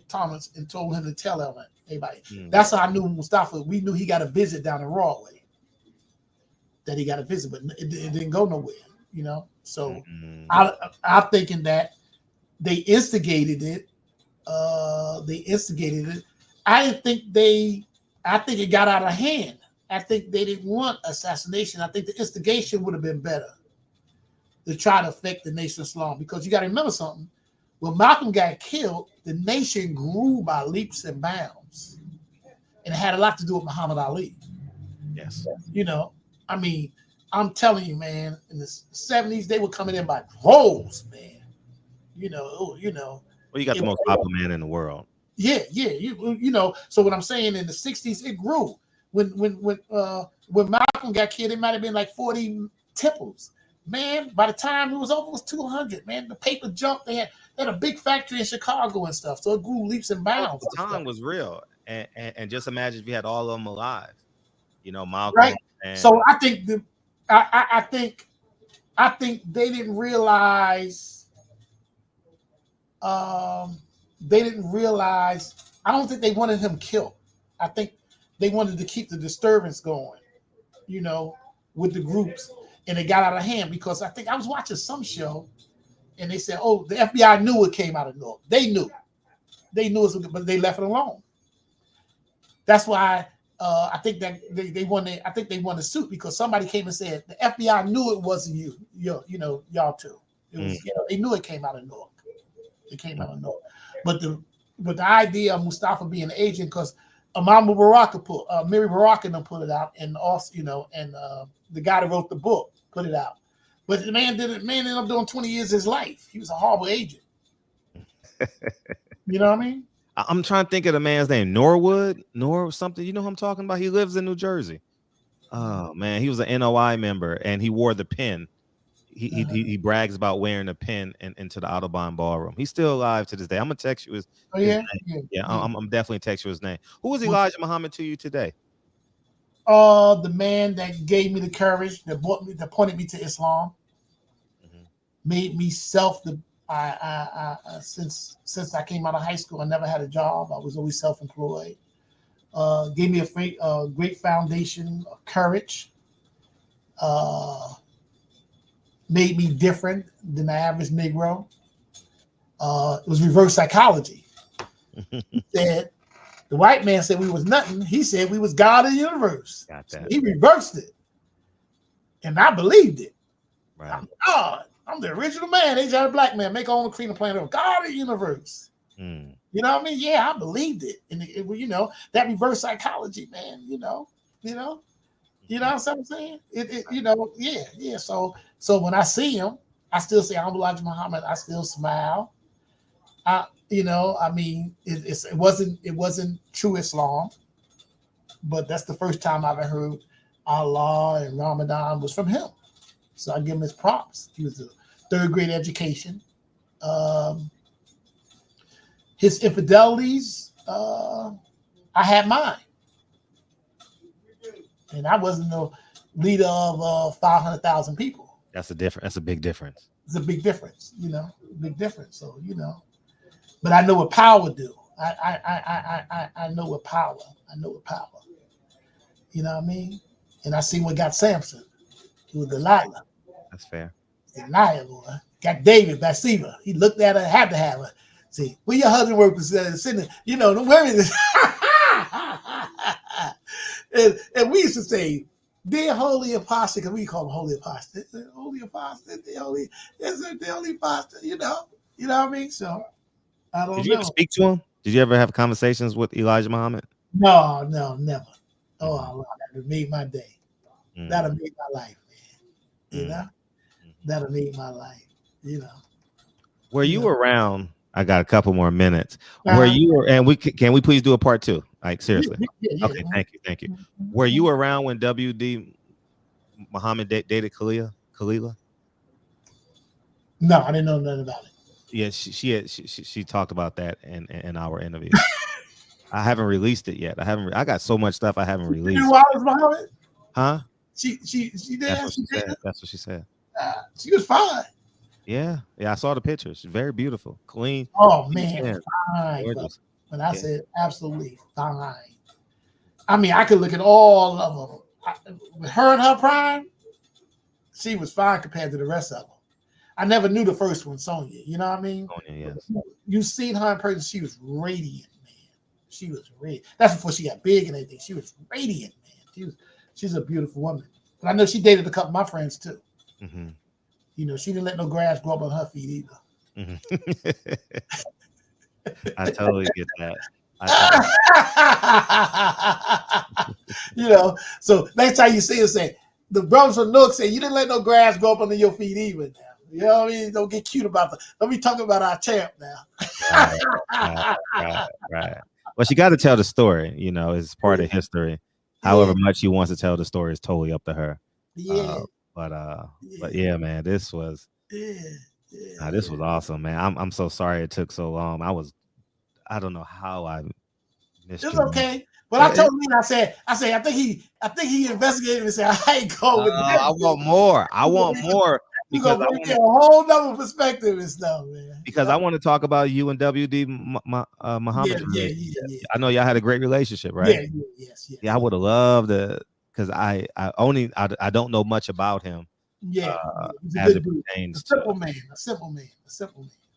Thomas and told him to tell everybody. That's how I knew Mustafa. We knew he got a visit down in Broadway. That he got a visit, but it didn't go nowhere. So I'm thinking that they instigated it. I think it got out of hand. I think they didn't want assassination. I think the instigation would have been better to try to affect the nation of Islam, because you got to remember something. When Malcolm got killed, the nation grew by leaps and bounds, and it had a lot to do with Muhammad Ali. Yes. I mean, I'm telling you, man, in the 70s, they were coming in by droves, man. Well, you got the most popular man in the world. Yeah. So what I'm saying, in the 60s, it grew. When Malcolm got killed, it might have been like 40 temples. Man, by the time it was over, it was 200. Man, the paper jumped. They had a big factory in Chicago and stuff, so it grew leaps and bounds. The time was real, and just imagine if you had all of them alive. Malcolm. Right. So I think I think they didn't realize. I don't think they wanted him killed. I think they wanted to keep the disturbance going, with the groups, and it got out of hand, because I think I was watching some show, and they said, "Oh, the FBI knew it came out of Newark. They knew it, but they left it alone." That's why I think that they wanted. I think they won the suit, because somebody came and said the FBI knew it wasn't y'all two. It was, they knew it came out of Newark. It came out of Newark, but the idea of Mustafa being an agent, because Miri Baraka and them put it out, and also the guy that wrote the book put it out. But the man ended up doing 20 years of his life. He was a horrible agent. You know what I mean? I'm trying to think of the man's name. Norwood something. You know who I'm talking about? He lives in New Jersey. Oh man, he was an NOI member, and he wore the pin. He brags about wearing a pin into the Audubon Ballroom. He's still alive to this day. I'm gonna text you his name. I'm definitely text you his name. Who was Elijah Muhammad to you today? The man that gave me the courage, that pointed me to Islam, made me since I came out of high school, I never had a job. I was always self-employed. Gave me a great foundation of courage. Made me different than the average Negro. It was reverse psychology. He said, the white man said we was nothing. He said we was God of the universe. Got that. So he reversed it. And I believed it. Right. I'm God. I'm the original man. They just a black man. Make our own cleaner planet of God of the universe. You know what I mean? Yeah, I believed it. And that reverse psychology, man, You know what I'm saying? You know, yeah. So when I see him, I still say I'm Elijah Muhammad. I still smile. You know, I mean, it wasn't true Islam, but that's the first time I've ever heard Allah and Ramadan was from him. So I give him his props. He was a third grade education. His infidelities, I had mine. And I wasn't the leader of 500,000 people. That's a different. That's a big difference. It's a big difference, you know, big difference. So, you know, but I know what power do. I know what power. I know what power. You know what I mean? And I seen what got Samson. He was Delilah. That's fair. Delilah, boy. Got David, Bathsheba. He looked at her, had to have her. See, where your husband worked was sitting, you know, don't worry. And we used to say, dear holy apostle, because we call him holy apostle. Holy apostle, dear holy apostle, you know what I mean? So I don't know. Did you ever speak to him? Did you ever have conversations with Elijah Muhammad? No, never. Oh, Allah, that would made my day. That'll make my life, man. You know? That'll make my life, you know. Were you around? I got a couple more minutes. Were you and can we please do a part 2? Like seriously. Yeah. Okay, thank you. Were you around when W.D. Muhammad dated Khalila? No, I didn't know nothing about it. Yeah, she talked about that in our interview. I haven't released it yet. I got so much stuff I haven't released. You was Muhammad? Huh? She did. That's what she said. She was fine. Yeah, I saw the pictures. She's very beautiful, clean. Oh man, fine. When I said absolutely fine, I mean I could look at all of them. With her in her prime, she was fine compared to the rest of them. I never knew the first one, Sonya. You know what I mean? Sonya, yes. You seen her in person. She was radiant, man. She was radiant. That's before she got big and everything. She was radiant, man. She's a beautiful woman. But I know she dated a couple of my friends too. Mm-hmm. You know, she didn't let no grass grow up on her feet either. Mm-hmm. I totally get that. You know, so next time you see her, say the brothers from Nook say you didn't let no grass grow up under your feet either. Now, you know what I mean? Don't get cute about the. Don't be talking about our champ now. Right. Well, she got to tell the story. You know, it's part of history. However much she wants to tell the story is totally up to her. Yeah. But yeah, man, this was this was awesome, man. I'm so sorry it took so long. I don't know how I missed it. It's okay. But I told him, I said, I think he investigated and said, I ain't going with that. I want more. Because I want a whole nother perspective and stuff, man. Because I want to talk about you and W.D. Muhammad. Yeah. I know y'all had a great relationship, right? Yes. Yeah, I would have loved to, because I don't know much about him. Yeah, as it pertains to a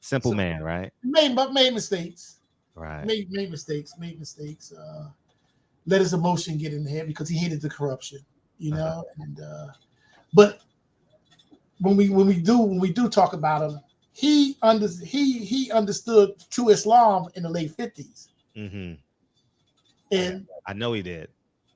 simple man, right? Made mistakes. Right. Made mistakes. Let his emotion get in there because he hated the corruption, you know. And but when we do talk about him, he understood true Islam in the late 50s. Mm-hmm. And I know he did.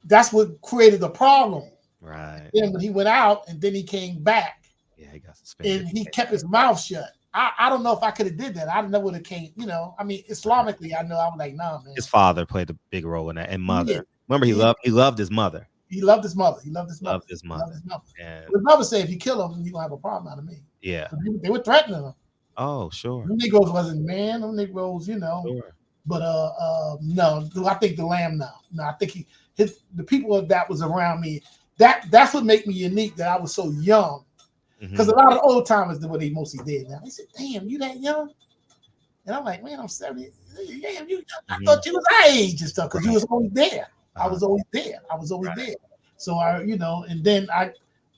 That's what created the problem. Right. Then when he went out and then he came back. Yeah, he got suspended. And he kept his mouth shut. I don't know if I could have did that. I don't know what it came, you know. I mean, Islamically, I know I was like, nah, man. His father played a big role in that, and mother. Yeah. Remember, he loved his mother. He loved his mother. And his mother said, if you kill him, you're gonna have a problem out of me. Yeah. They were threatening him. Oh, sure. Them Negroes wasn't man, them Negroes, you know. Sure. But no, I think the lamb now. No, I think the people that was around me, that's what made me unique, that I was so young. Because a lot of old timers do what they mostly did now. They said, damn, you that young? And I'm like, man, I'm 70. Damn, I thought you was our age and stuff, because you was always there. I was always there. So and then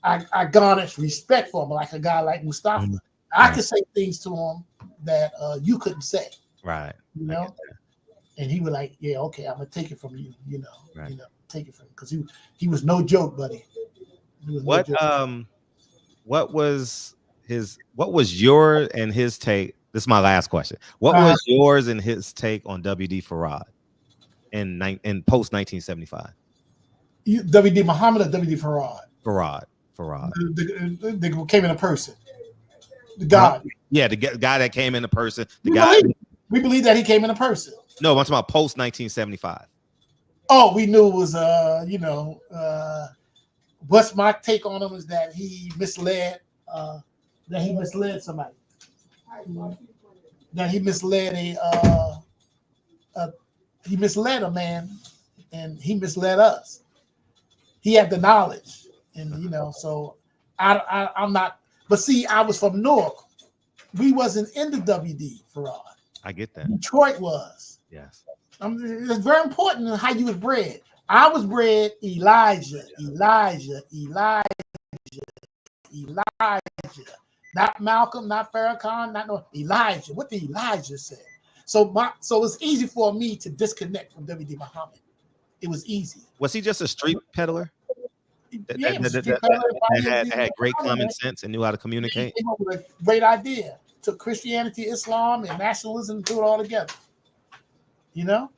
I garnered respect for him, like a guy like Mustafa. I could say things to him that you couldn't say. Right. You know? And he was like, yeah, okay, I'm gonna take it from you, take it from him. Because he was no joke, buddy. What was your and his take? This is my last question. What was yours and his take on W.D. Farad in post 1975? W.D. Muhammad or W.D. Farad? Farad. They came in a person. The God. Yeah, the guy that came in a person. We believe that he came in a person. No, I'm talking about post 1975. Oh, we knew it was what's my take on him is that he misled somebody. That he misled a man, and he misled us. He had the knowledge, and so I'm not. But see, I was from Newark. We wasn't in the WD Farad. I get that. Detroit was. Yes. It's very important how you was bred. I was bred Elijah. Not Malcolm, not Farrakhan, not Elijah. What the Elijah said. So it's easy for me to disconnect from W.D. Muhammad. It was easy. Was he just a street peddler? That had great common sense and knew how to communicate. He came up with a great idea. Took Christianity, Islam, and nationalism, and threw it all together. Threw it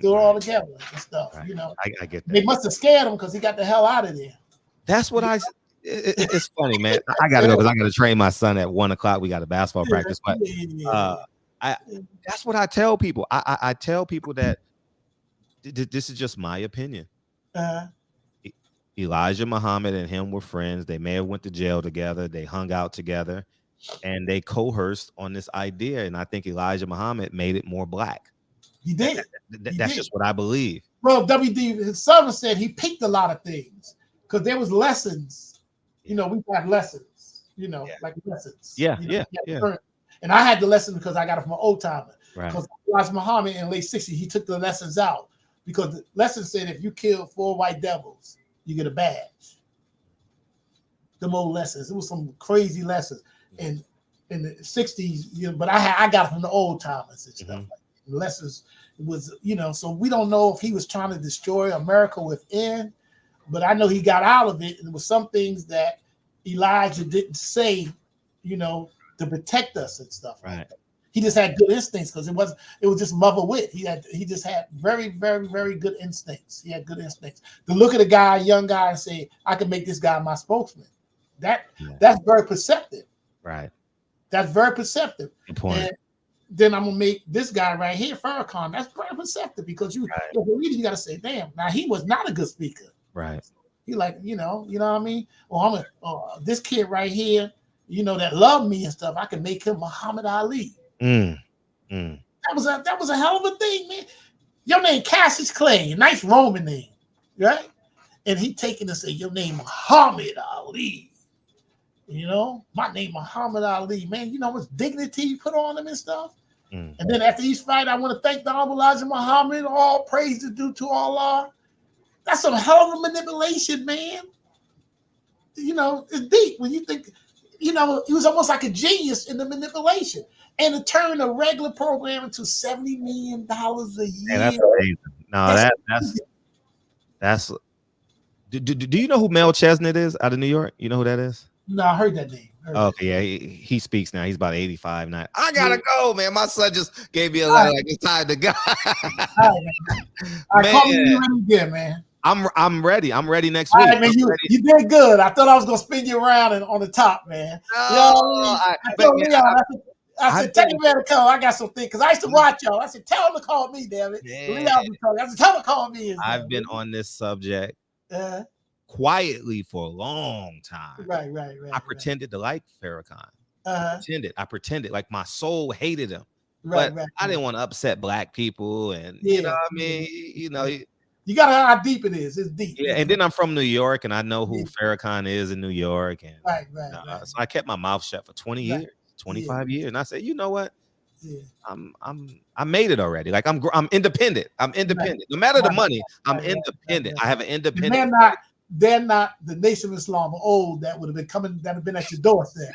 all together and stuff. Right. I get that. They must have scared him because he got the hell out of there. That's what it's funny, man. I gotta go because I gotta train my son at 1:00. We got a basketball practice, but that's what I tell people. I tell people that this is just my opinion. Elijah Muhammad and him were friends. They may have went to jail together. They hung out together, and they coerced on this idea. And I think Elijah Muhammad made it more black. He did. That's just what I believe. Well, W.D. Summer said he picked a lot of things because there was lessons. We got lessons. Like lessons. Yeah. And I had the lesson because I got it from an old timer. Right. Because Elijah Muhammad in the late 60s, he took the lessons out because the lesson said if you kill 4 white devils, you get a badge. Them old lessons. It was some crazy lessons. And in the 60s, but I got it from the old timers and stuff. The lessons was, so we don't know if he was trying to destroy America within, but I know he got out of it. And there was some things that Elijah didn't say, to protect us and stuff. Right. He just had good instincts because it was just mother wit. He just had very, very, very good instincts. He had good instincts to look at a young guy and say, I can make this guy my spokesman. That's very perceptive. Right. That's very perceptive. Good point. And then I'm gonna make this guy right here, Farrakhan. That's very perceptive because you got to say, damn. Now he was not a good speaker. Right. He like, you know what I mean? Or this kid right here, that loved me and stuff. I can make him Muhammad Ali. That was a hell of a thing, man. Your name Cassius Clay, nice Roman name, right? And he taking and say, your name Muhammad Ali. My name Muhammad Ali, man. You know what dignity you put on him and stuff. And then after each fight, I want to thank the Honorable Elijah Muhammad. All praise is due to Allah. That's some hell of a manipulation, man. It's deep when you think. He was almost like a genius in the manipulation. And to turn a regular program into $70 million a year. Man, that's amazing. No, that's. Do you know who Mel Chestnut is out of New York? You know who that is? No, I heard that name. Okay, yeah, he speaks now. He's about 85 now. I gotta go, man. My son just gave me a letter like it's time to go. All right, call me when you're ready again, man. I'm ready. I'm ready next week. All right, man, you did good. I thought I was gonna spin you around and on the top, man. I said, tell Leon to come. I got some things because I used to watch y'all. I said, tell him to call me, damn it. Yeah. I said, tell him to call me. I've been on this subject quietly for a long time. Right. I pretended to like Farrakhan. I pretended like my soul hated him. But I didn't want to upset black people, and you know what I mean. You got to know how deep it is. It's deep. Yeah, and then I'm from New York, and I know who Farrakhan is in New York, and right. So I kept my mouth shut for 20 years, 25 years, and I said, you know what? Yeah. I made it already. Like I'm independent. I'm independent. Right. No matter the money, I'm independent. I have an independent. They're not the Nation of Islam old that would have been coming, that have been at your doorstep.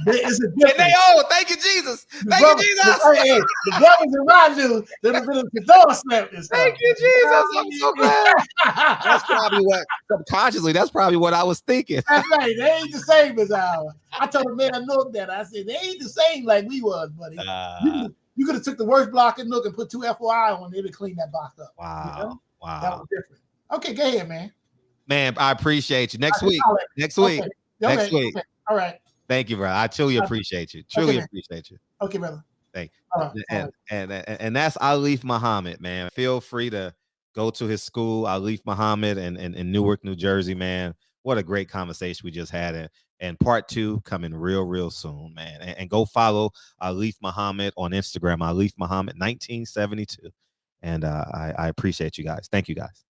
It's a difference. And they old. Thank you, Jesus. Thank you, Jesus. The brothers in my knew that have been at your doorstep. Thank you, Jesus. I'm so glad. That's probably what subconsciously. That's probably what I was thinking. That's right. They ain't the same as ours. I told a man I know that. I said they ain't the same like we was, buddy. You could have took the worst block and Nook and put 2 FOI on it to clean that box up. Wow. Wow. That was different. Okay, go ahead, man. Man, I appreciate you. Next week. Next Okay. week. Next week. Okay. All right. Thank you, bro. I truly appreciate you. Truly appreciate you. Okay, brother. Thank you. you. And that's Alif Muhammad, man. Feel free to go to his school, Alif Muhammad, in Newark, New Jersey, man. What a great conversation we just had. And part 2 coming real soon, man. And go follow Alif Muhammad on Instagram, Alif Muhammad 1972. And I appreciate you guys. Thank you, guys.